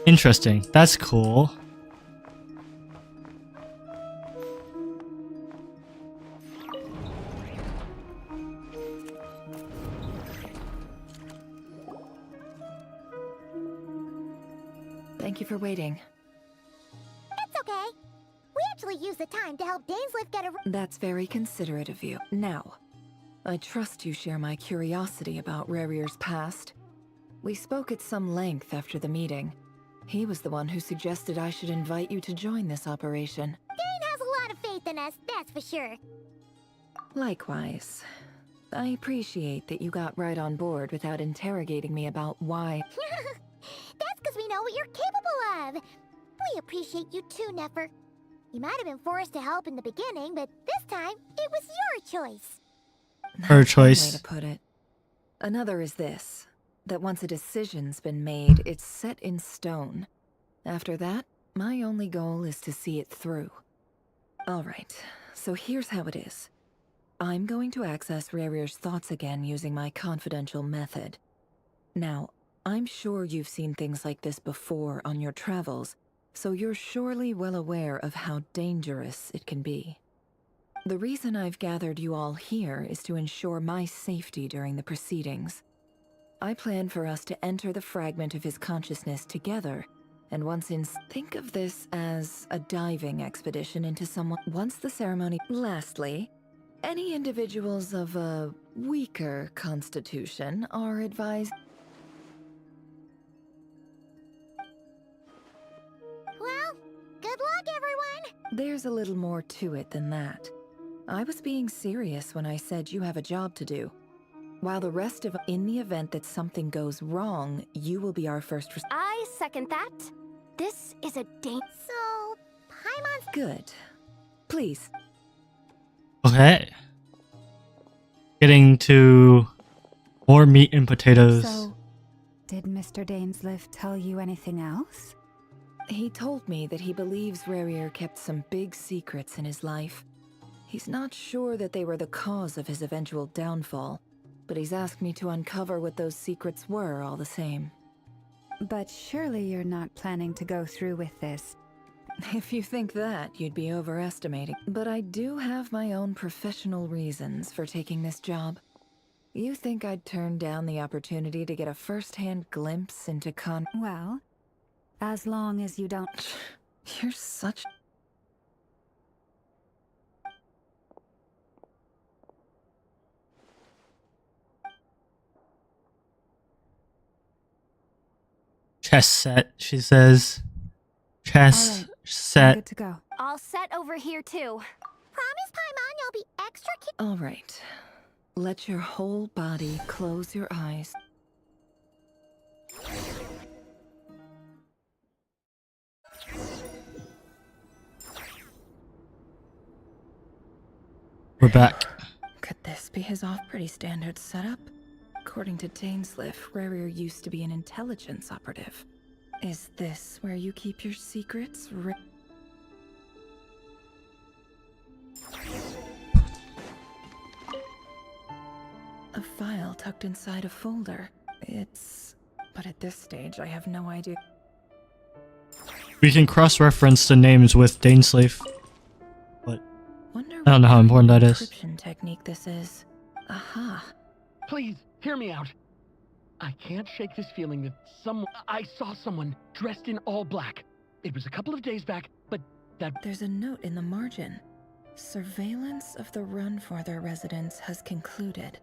Interesting. That's cool. Thank you for waiting. It's okay. We actually used the time to help Dainsleif get a... That's very considerate of you. Now, I trust you share my curiosity about Rerir's past. We spoke at some length after the meeting. He was the one who suggested I should invite you to join this operation. Dane has a lot of faith in us, that's for sure. Likewise. I appreciate that you got right on board without interrogating me about why. That's because we know what you're capable of. We appreciate you too, NEFER. You might have been forced to help in the beginning, but this time, it was your choice. Her choice. Way to put it. Another is this. That once a decision's been made, it's set in stone. After that, my only goal is to see it through. Alright, so here's how it is. I'm going to access Rerir's thoughts again using my confidential method. Now, I'm sure you've seen things like this before on your travels, so you're surely well aware of how dangerous it can be. The reason I've gathered you all here is to ensure my safety during the proceedings. I plan for us to enter the fragment of his consciousness together, and think of this as a diving expedition into someone. Once the ceremony. Lastly, any individuals of a weaker constitution are advised. Well, good luck, everyone! There's a little more to it than that. I was being serious when I said you have a job to do. While the rest of in the event that something goes wrong, you will be our first I second that. This is a So, Paimon's... Good. Please. Okay. Getting to more meat and potatoes. So, did Mr. Dainsleif tell you anything else? He told me that he believes Rerir kept some big secrets in his life. He's not sure that they were the cause of his eventual downfall, but he's asked me to uncover what those secrets were all the same. But surely you're not planning to go through with this. If you think that, you'd be overestimating. But I do have my own professional reasons for taking this job. You think I'd turn down the opportunity to get a first-hand glimpse into Well, as long as you don't... You're such... Chess set, she says. Chess All right, I'm set. good to go. All set over here, too. Promise, Paimon, you'll be extra All right. Let your whole body close your eyes. We're back. Could this be his off-pretty standard setup? According to Dainsliff, Rarier used to be an intelligence operative. Is this where you keep your secrets? A file tucked inside a folder. But at this stage, I have no idea. We can cross-reference the names with Dainsleif. But I don't know how important that is. Encryption technique this is. Aha. Please, hear me out. I can't shake this feeling that I saw someone dressed in all black. It was a couple of days back, but There's a note in the margin. Surveillance of the Run for their residence has concluded.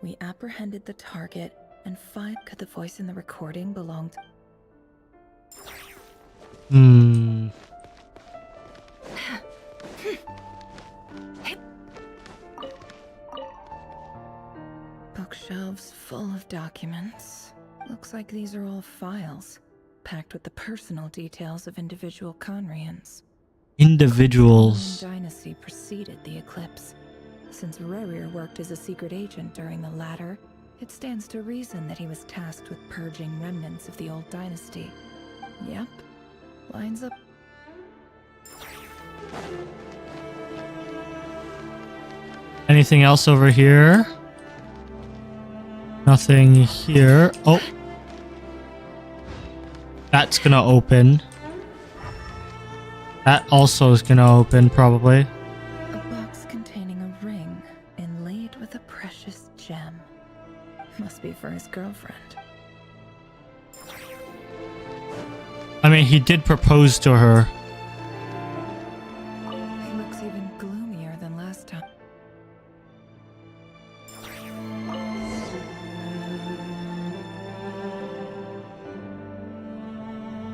We apprehended the target and could the voice in the recording belong to... Bookshelves full of documents. Looks like these are all files, packed with the personal details of individual Conrians. Individuals. The dynasty preceded the eclipse. Since Rarier worked as a secret agent during the latter, it stands to reason that he was tasked with purging remnants of the old dynasty. Yep, lines up. Anything else over here? Nothing here. Oh. That's gonna open. That also is gonna open, probably. A box containing a ring inlaid with a precious gem. Must be for his girlfriend. I mean, he did propose to her. He looks even gloomier than last time.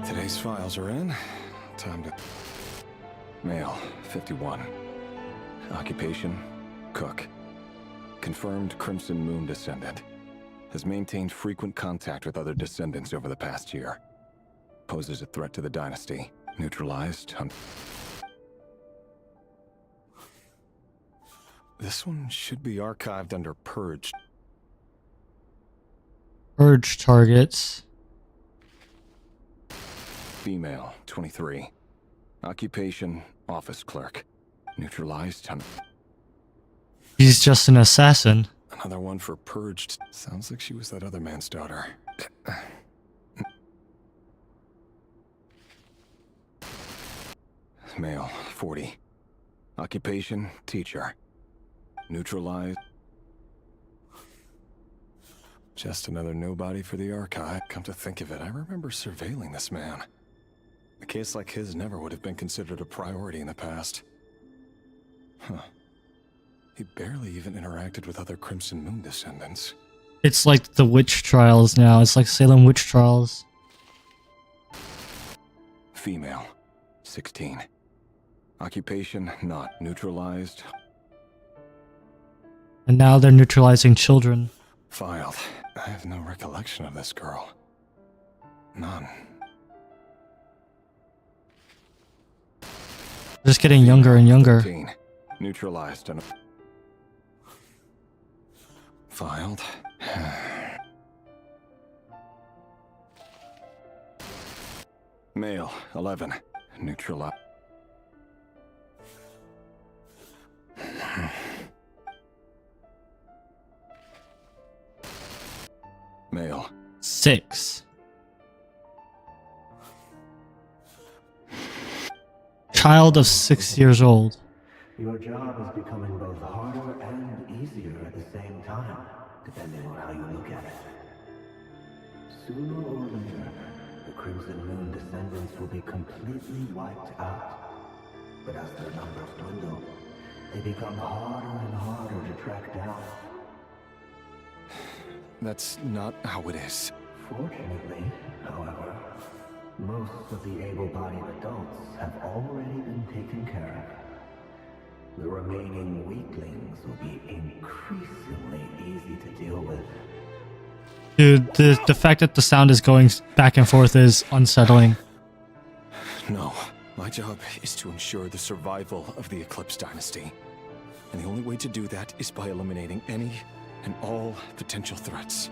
Today's files are in. Time to... Male, 51. Occupation, cook. Confirmed Crimson Moon descendant. Has maintained frequent contact with other descendants over the past year. Poses a threat to the dynasty. Neutralized. This one should be archived under Purged. Purge targets. Female, 23. Occupation, office clerk. Neutralized. He's just an assassin. Another one for Purged. Sounds like she was that other man's daughter. Male, 40. Occupation, teacher. Neutralized. Just another nobody for the archive. Come to think of it, I remember surveilling this man. A case like his never would have been considered a priority in the past. Huh. He barely even interacted with other Crimson Moon descendants. It's like the witch trials now. It's like Salem witch trials. Female, 16. Occupation, not neutralized. And now they're neutralizing children. Filed. I have no recollection of this girl. None. Just getting younger and younger. 13. Neutralized and... Filed. Male, 11. Neutralized. Male. 6. Child of 6 years old. Your job is becoming both harder and easier at the same time, depending on how you look at it. Sooner or later, the Crimson Moon descendants will be completely wiped out. But as their numbers dwindle, they become harder and harder to track down. That's not how it is. Fortunately, however, Most of the able-bodied adults have already been taken care of. The remaining weaklings will be increasingly easy to deal with. Dude, the fact that the sound is going back and forth is unsettling. No, my job is to ensure the survival of the Eclipse Dynasty. And the only way to do that is by eliminating any and all potential threats.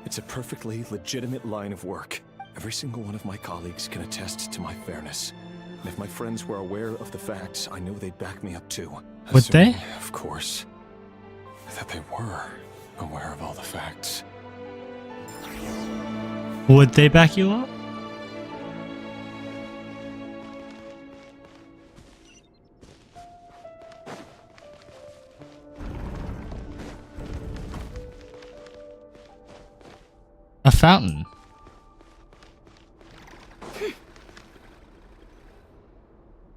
It's a perfectly legitimate line of work. Every single one of my colleagues can attest to my fairness. And if my friends were aware of the facts, I know they'd back me up too. Would they? Of course, that they were aware of all the facts. Would they back you up? A fountain.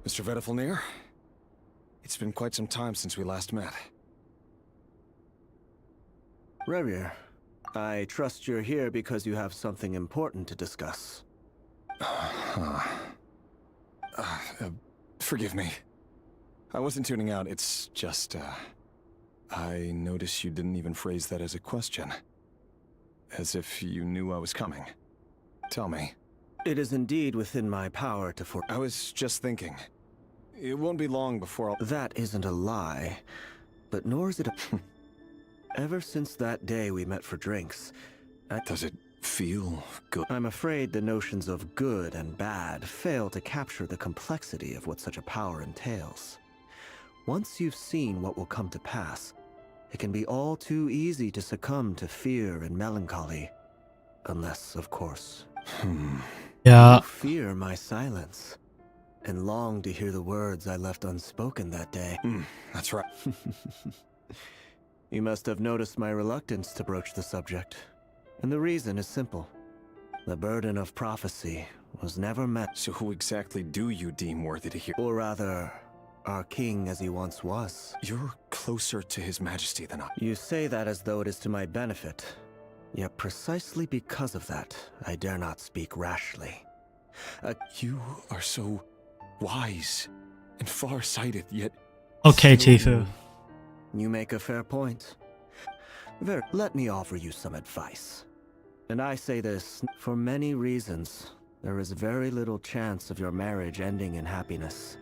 Mr. Vedafelnir, it's been quite some time since we last met. Rerir, I trust you're here because you have something important to discuss. Forgive me. I wasn't tuning out, it's just, I noticed you didn't even phrase that as a question. As if you knew I was coming. Tell me. It is indeed within my power to I was just thinking. It won't be long before I'll— That isn't a lie, but nor is it a... Ever since that day we met for drinks, Does it feel good? I'm afraid the notions of good and bad fail to capture the complexity of what such a power entails. Once you've seen what will come to pass, it can be all too easy to succumb to fear and melancholy. Unless, of course, Yeah. you fear my silence and long to hear the words I left unspoken that day. That's right. You must have noticed my reluctance to broach the subject. And the reason is simple. The burden of prophecy was never met. So who exactly do you deem worthy to hear? Or rather, our king as he once was. You're closer to his majesty than I. You say that as though it is to my benefit. Yet precisely because of that, I dare not speak rashly. You are so wise and far-sighted, yet... Okay, so... Tifu. You make a fair point. Let me offer you some advice. And I say this for many reasons. There is very little chance of your marriage ending in happiness.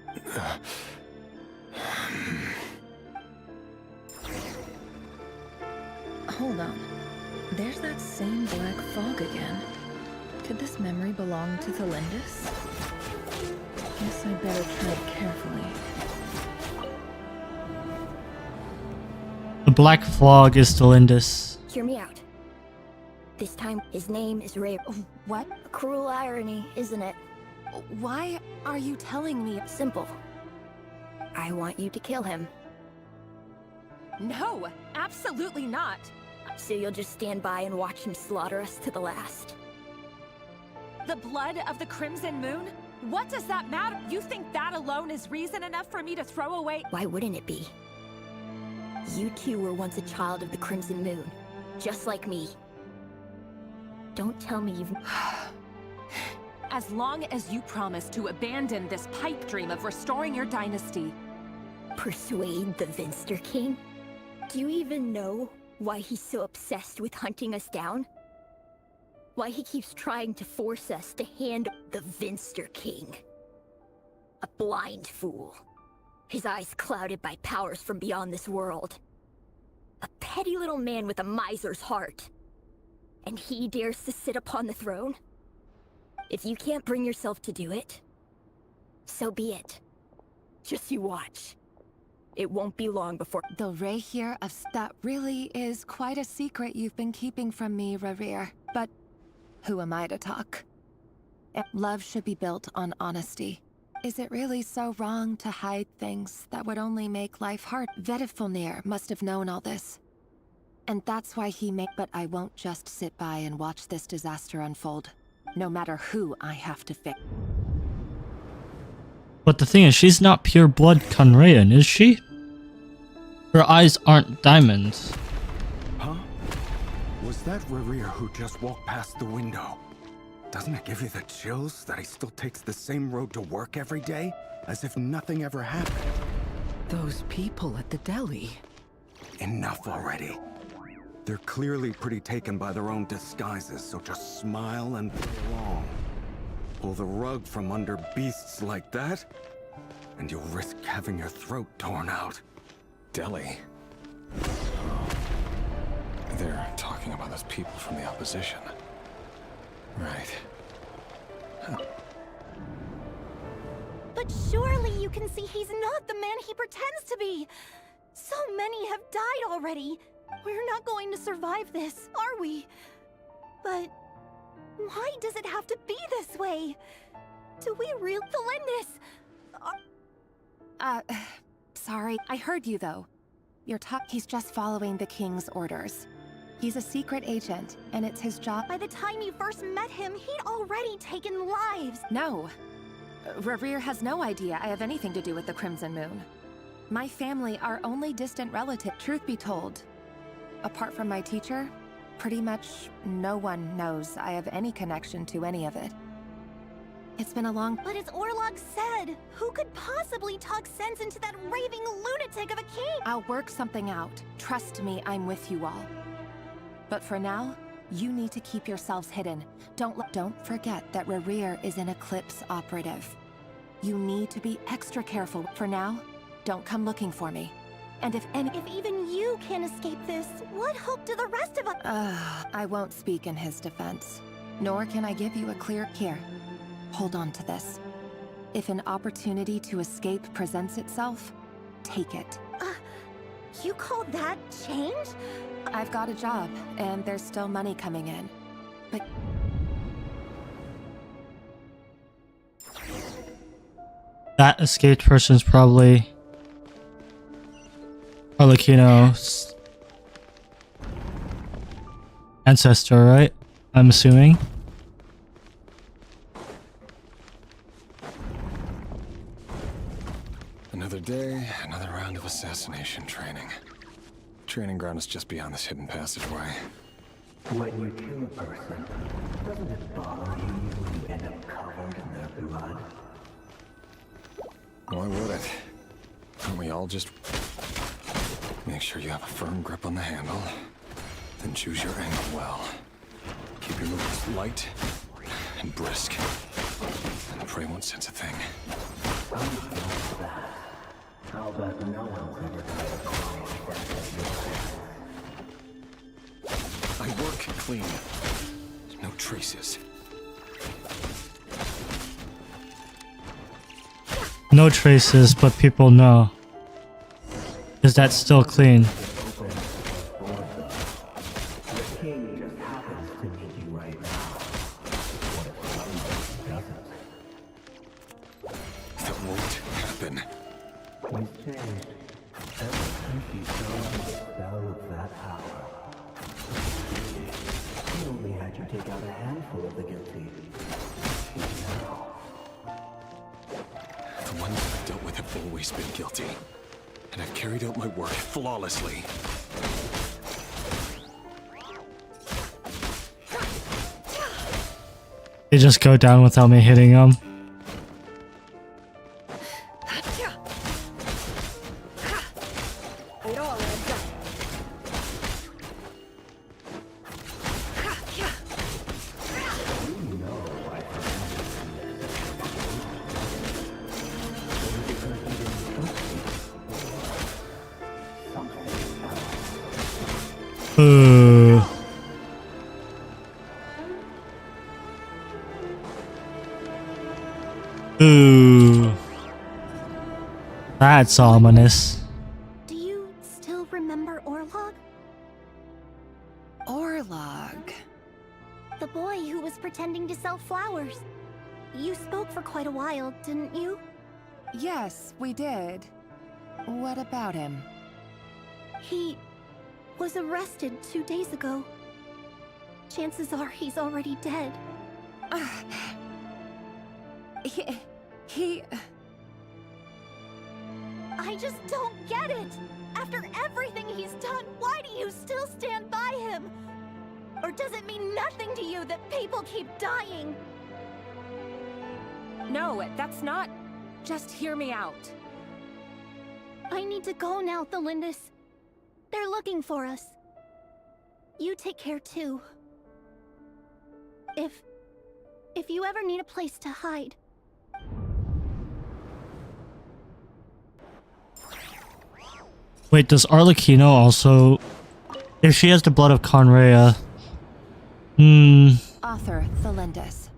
Hold on. There's that same black fog again. Could this memory belong to Thelindis? Guess I'd better tread carefully. The black fog is Thelindis. Hear me out. This time, his name is Ray. What? A cruel irony, isn't it? Why are you telling me? Simple. I want you to kill him. No, absolutely not. So you'll just stand by and watch him slaughter us to the last. The blood of the Crimson Moon? What does that matter? You think that alone is reason enough for me to throw away? Why wouldn't it be? You two were once a child of the Crimson Moon, just like me. Don't tell me you've... As long as you promise to abandon this pipe dream of restoring your dynasty. Persuade the Vinster King? Do you even know why he's so obsessed with hunting us down? Why he keeps trying to force us to hand the Vinster King? A blind fool. His eyes clouded by powers from beyond this world. A petty little man with a miser's heart. And he dares to sit upon the throne? If you can't bring yourself to do it, so be it. Just you watch. It won't be long before... The Ray here of... That really is quite a secret you've been keeping from me, Rerir. But who am I to talk? Love should be built on honesty. Is it really so wrong to hide things that would only make life hard? Vedafelnir must have known all this. And that's why he made... But I won't just sit by and watch this disaster unfold. No matter who I have to fix. But the thing is, she's not pure blood Conrayan, is she? Her eyes aren't diamonds. Huh? Was that Rerir who just walked past the window? Doesn't it give you the chills that he still takes the same road to work every day, as if nothing ever happened? Those people at the deli. Enough already. They're clearly pretty taken by their own disguises, so just smile and play along. Pull the rug from under beasts like that, and you'll risk having your throat torn out. Deli? They're talking about those people from the opposition. Right. But surely you can see he's not the man he pretends to be. So many have died already. We're not going to survive this, are we? But why does it have to be this way? Do we really, Felindis? Sorry. I heard you, though. He's just following the king's orders. He's a secret agent, and it's his job. By the time you first met him, he'd already taken lives. No. Revere has no idea I have anything to do with the Crimson Moon. My family are only distant relative. Truth be told, apart from my teacher, pretty much no one knows I have any connection to any of it. It's been a long... But as Orlog said, who could possibly talk sense into that raving lunatic of a king? I'll work something out. Trust me, I'm with you all. But for now, you need to keep yourselves hidden. Don't forget that Revere is an Eclipse operative. You need to be extra careful. For now, don't come looking for me. And if even you can't escape this, what hope do the rest of us? I won't speak in his defense. Nor can I give you a clear... Here, hold on to this. If an opportunity to escape presents itself, take it. You call that change? I've got a job, and there's still money coming in. But... That escaped person's probably... Arlecchino's ancestor, right? I'm assuming. Another day, another round of assassination training. Training ground is just beyond this hidden passageway. When you kill a person, doesn't it bother you when you end up covered in their blood? Why would it? Can't we all just... Make sure you have a firm grip on the handle, then choose your angle well. Keep your movements light and brisk, and pray won't sense a thing. How about no one's ever I work clean. No traces. No traces, but people know. Is that still clean? The king just happens to need you right now. What if someone doesn't? That won't happen. He's changed. Ever since he fell under the spell of that power. He only had you take out a handful of the guilty. Now... The ones I've dealt with have always been guilty. And I've carried out my work flawlessly. They just go down without me hitting them. Ooh. That's ominous. Do you still remember Orlog? Orlog? The boy who was pretending to sell flowers. You spoke for quite a while, didn't you? Yes, we did. What about him? He was arrested 2 days ago. Chances are he's already dead. He... I just don't get it! After everything he's done, why do you still stand by him? Or does it mean nothing to you that people keep dying? No, that's not... Just hear me out. I need to go now, Thelindis. They're looking for us. You take care too. If you ever need a place to hide. Wait, does Arlecchino also... If she has the blood of Conrea... Author Thelindis.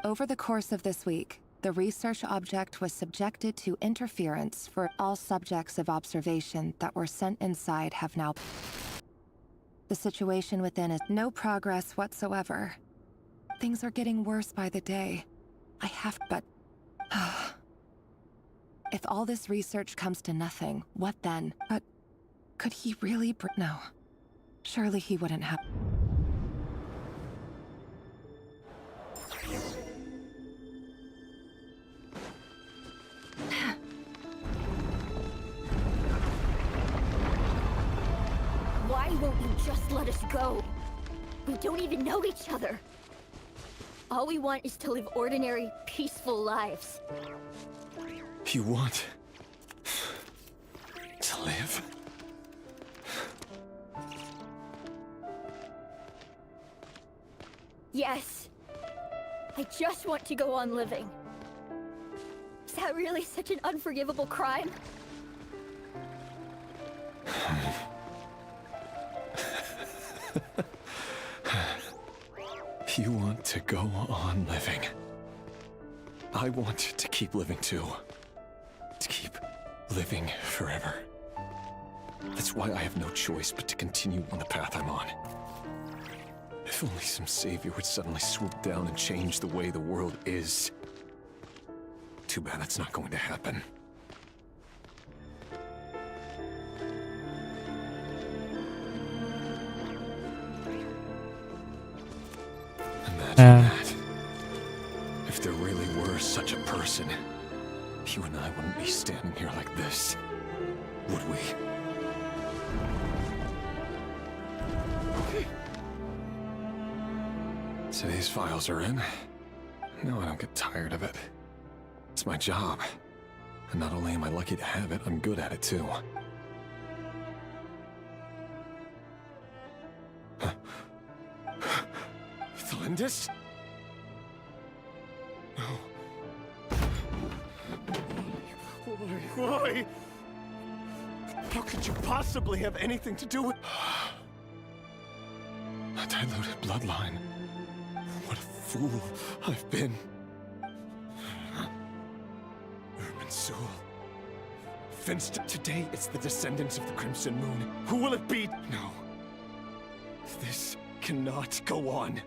Over the course of this week, the research object was subjected to interference for all subjects of observation that were sent inside have now... The situation within is no progress whatsoever. Things are getting worse by the day. I have... but... If all this research comes to nothing, what then? But... could he really... No. Surely he wouldn't have... Why won't you just let us go? We don't even know each other. All we want is to live ordinary, peaceful lives. You want to live? Yes. I just want to go on living. Is that really such an unforgivable crime? You want to go on living. I want to keep living too. To keep living forever. That's why I have no choice but to continue on the path I'm on. If only some savior would suddenly swoop down and change the way the world is. Too bad that's not going to happen. Imagine that. If there really were such a person, you and I wouldn't be standing here like this, would we? Today's files are in. No, I don't get tired of it. It's my job. And not only am I lucky to have it, I'm good at it too. Thelindis? No. Why? How could you possibly have anything to do with... A diluted bloodline. What a fool I've been. Urban Finster. Today it's the descendants of the Crimson Moon. Who will it be? No. This cannot go on.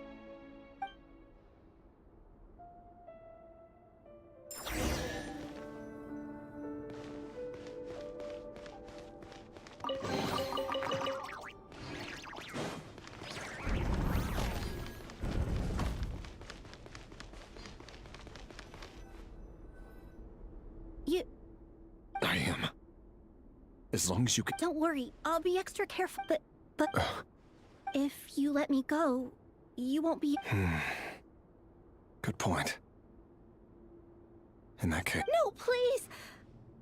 I am. As long as you can... Don't worry, I'll be extra careful, but if you let me go, you won't be... Good point. In that case... No, please!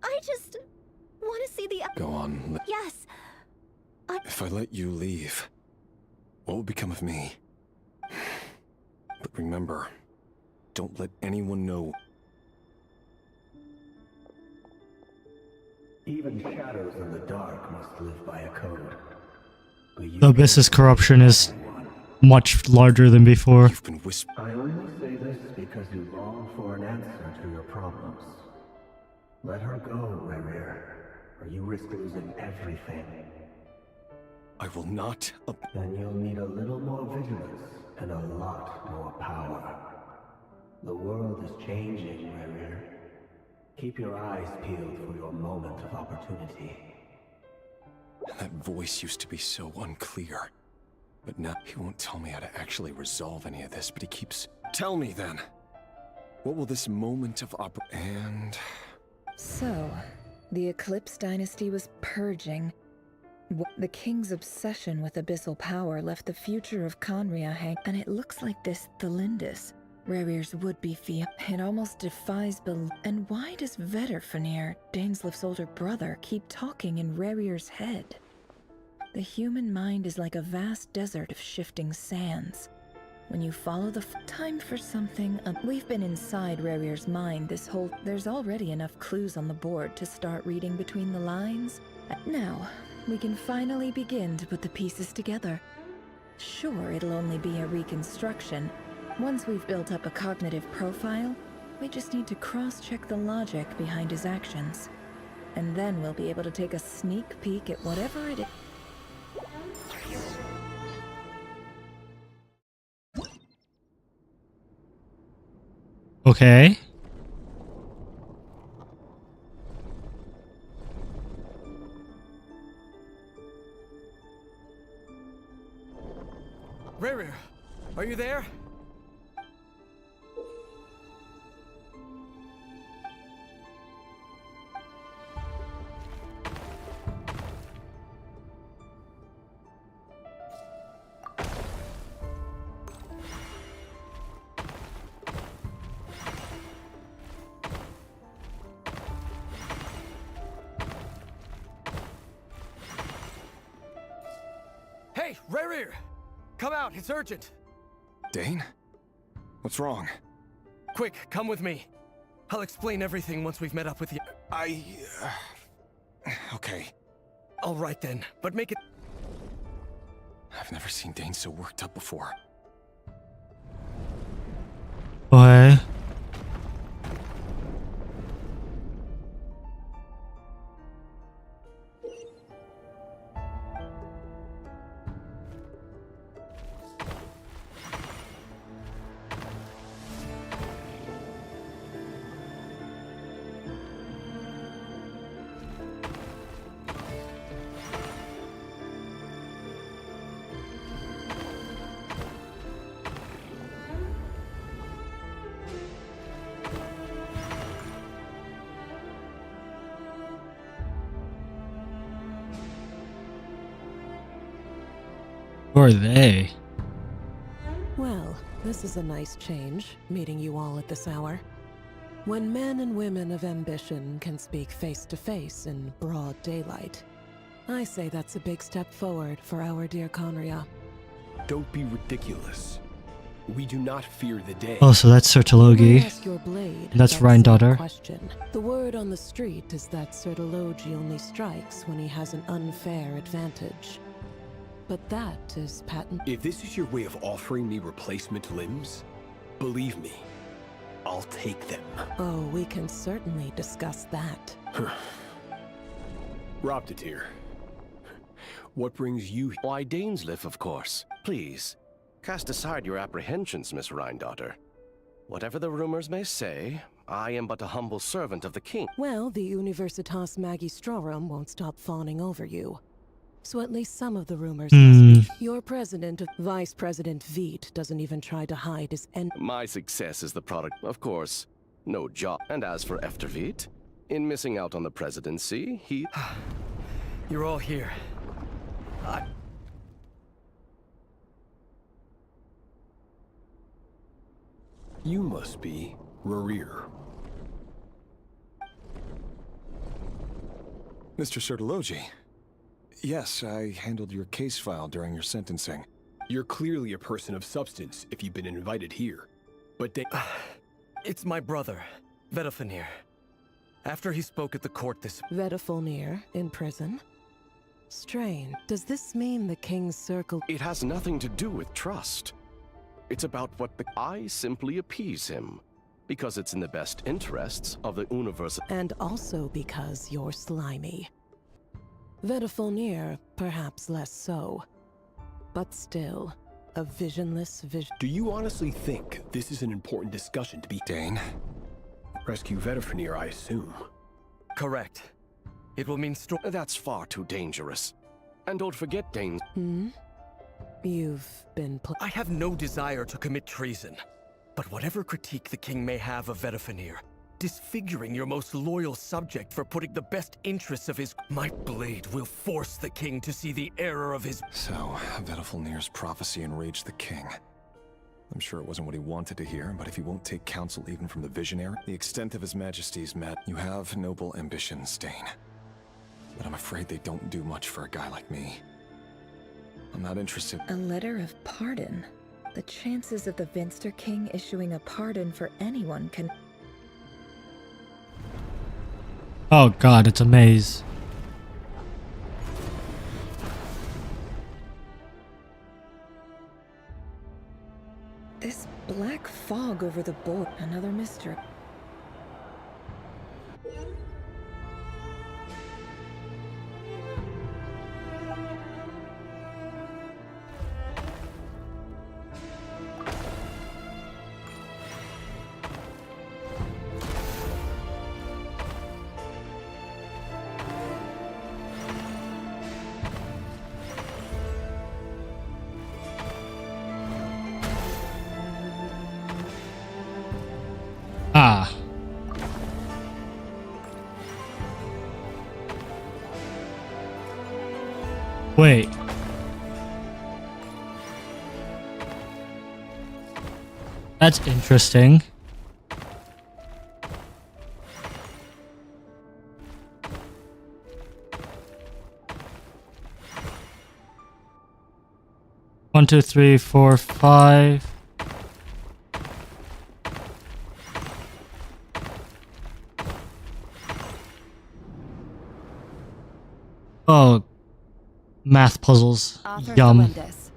I just want to see the... Go on. Yes. If I let you leave, what will become of me? But remember, don't let anyone know. Even shadows in the dark must live by a code. The Abyss's corruption is much larger than before. I only say this because you long for an answer to your problems. Let her go, Rerir, or you risk losing everything. I will not. Then you'll need a little more vigilance and a lot more power. The world is changing, Rerir. Keep your eyes peeled for your moment of opportunity. That voice used to be so unclear. But now he won't tell me how to actually resolve any of this, but he keeps... Tell me then! What will this moment of And... So, the Eclipse dynasty was purging. The king's obsession with abyssal power left the future of Conria hang, and it looks like this Thelindis Rerir's would-be fiat. It almost defies belief. And why does Vedderfanir, Daneslif's older brother, keep talking in Rerir's head? The human mind is like a vast desert of shifting sands. When you follow the time for something, we've been inside Rerir's mind this whole. There's already enough clues on the board to start reading between the lines. Now, we can finally begin to put the pieces together. Sure, it'll only be a reconstruction. Once we've built up a cognitive profile, we just need to cross-check the logic behind his actions. And then we'll be able to take a sneak peek at whatever it is. Okay. Rerir, are you there? Hey, Rerir! Come out, it's urgent! Dane? What's wrong? Quick, come with me. I'll explain everything once we've met up with you. Okay. All right then, but make it... I've never seen Dane so worked up before. Okay. Who are they? Well, this is a nice change, meeting you all at this hour. When men and women of ambition can speak face to face in broad daylight, I say that's a big step forward for our dear Conria. Don't be ridiculous. We do not fear the day. Oh, so that's Sir Talogi. Ask your blade, That's Ryan daughter. Question. The word on the street is that Sir Talogi only strikes when he has an unfair advantage. But that is patent. If this is your way of offering me replacement limbs, believe me, I'll take them. Oh, we can certainly discuss that. Roptatir, what brings you? Why, Daneslif, of course. Please, cast aside your apprehensions, Miss Rhine-daughter. Whatever the rumors may say, I am but a humble servant of the king. Well, the Universitas Magistrorum won't stop fawning over you. So at least some of the rumors must be. Your president, Vice President Veit, doesn't even try to hide his My success is the product, of course, no job. And as for Efter Veit, in missing out on the presidency, he... You're all here. You must be Rerir. Mr. Sertologi. Yes, I handled your case file during your sentencing. You're clearly a person of substance if you've been invited here. But they... It's my brother, Vedderfanir. After he spoke at the court this... Vedderfanir in prison? Strange. Does this mean the King's Circle... It has nothing to do with trust. It's about what the... I simply appease him. Because it's in the best interests of the universe. And also because you're slimy. Vedderfanir, perhaps less so. But still, a visionless vision. Do you honestly think this is an important discussion to be... Dane? Rescue Vedderfanir, I assume. Correct. It will mean That's far too dangerous. And don't forget, Dane... You've been I have no desire to commit treason. But whatever critique the king may have of Vedderfanir, disfiguring your most loyal subject for putting the best interests of his... My blade will force the king to see the error of his... So, Vedderfanir's prophecy enraged the king. I'm sure it wasn't what he wanted to hear, but if he won't take counsel even from the Visionary, the extent of His Majesty's you have noble ambitions, Stain. But I'm afraid they don't do much for a guy like me. I'm not interested. A letter of pardon? The chances of the Vinster King issuing a pardon for anyone can... Oh god, it's a maze. This black fog over the board, another mystery. Ah. Wait. That's interesting. One, two, three, four, five. Oh, math puzzles. Author Yum. Felindis.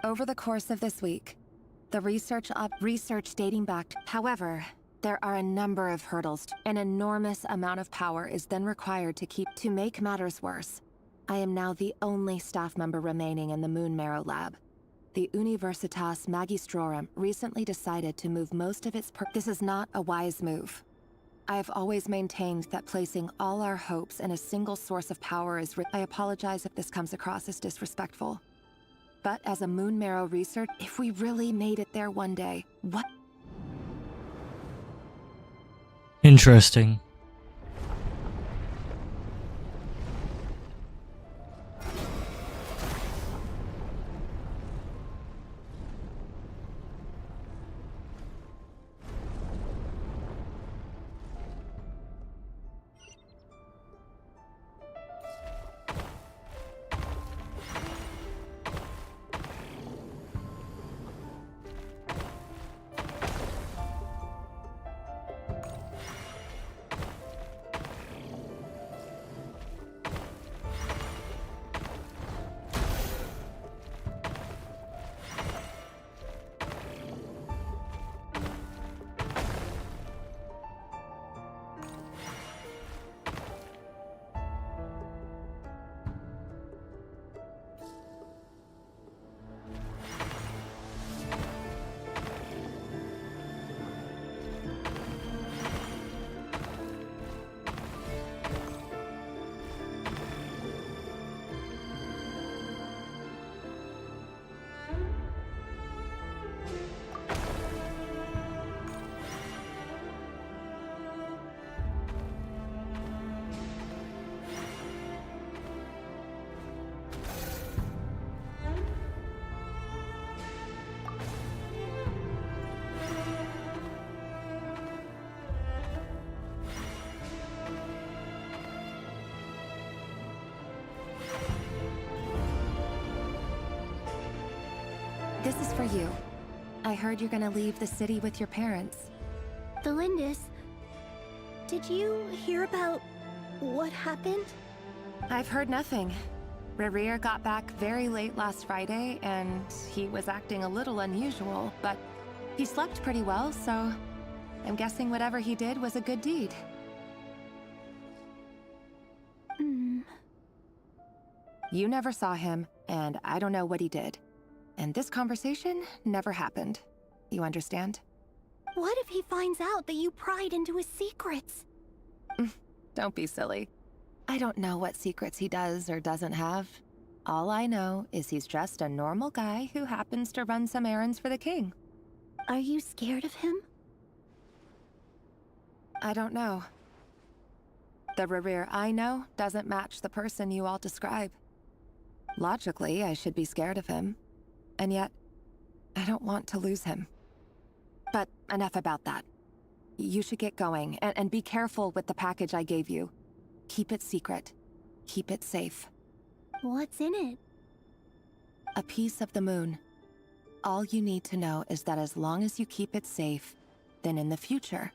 Over the course of this week, the research dating back to... However, there are a number of hurdles. An enormous amount of power is then required to make matters worse. I am now the only staff member remaining in the Moon Marrow lab. The Universitas Magistrorum recently decided to move most of its This is not a wise move. I have always maintained that placing all our hopes in a single source of power is I apologize if this comes across as disrespectful. But as a Moon Marrow research, if we really made it there one day, what? Interesting. This is for you. I heard you're gonna leave the city with your parents. Felindis, did you hear about what happened? I've heard nothing. Rerir got back very late last Friday, and he was acting a little unusual, but he slept pretty well, so I'm guessing whatever he did was a good deed. You never saw him, and I don't know what he did. And this conversation never happened. You understand? What if he finds out that you pried into his secrets? Don't be silly. I don't know what secrets he does or doesn't have. All I know is he's just a normal guy who happens to run some errands for the king. Are you scared of him? I don't know. The Rerir I know doesn't match the person you all describe. Logically, I should be scared of him. And yet, I don't want to lose him. But enough about that. You should get going, and be careful with the package I gave you. Keep it secret. Keep it safe. What's in it? A piece of the moon. All you need to know is that as long as you keep it safe, then in the future,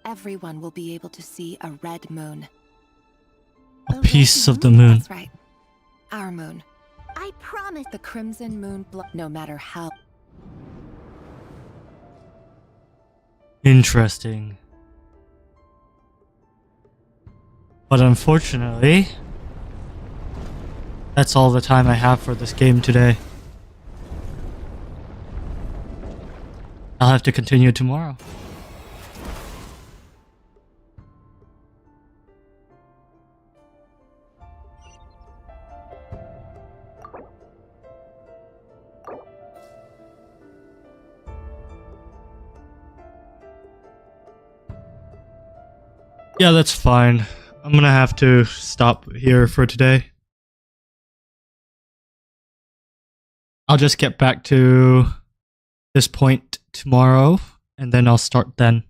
everyone will be able to see a red moon. A piece of the moon. That's right. Our moon. I promise. The crimson moon, no matter how. Interesting. But unfortunately, that's all the time I have for this game today. I'll have to continue tomorrow. Yeah, that's fine. I'm gonna have to stop here for today. I'll just get back to this point tomorrow, and then I'll start then.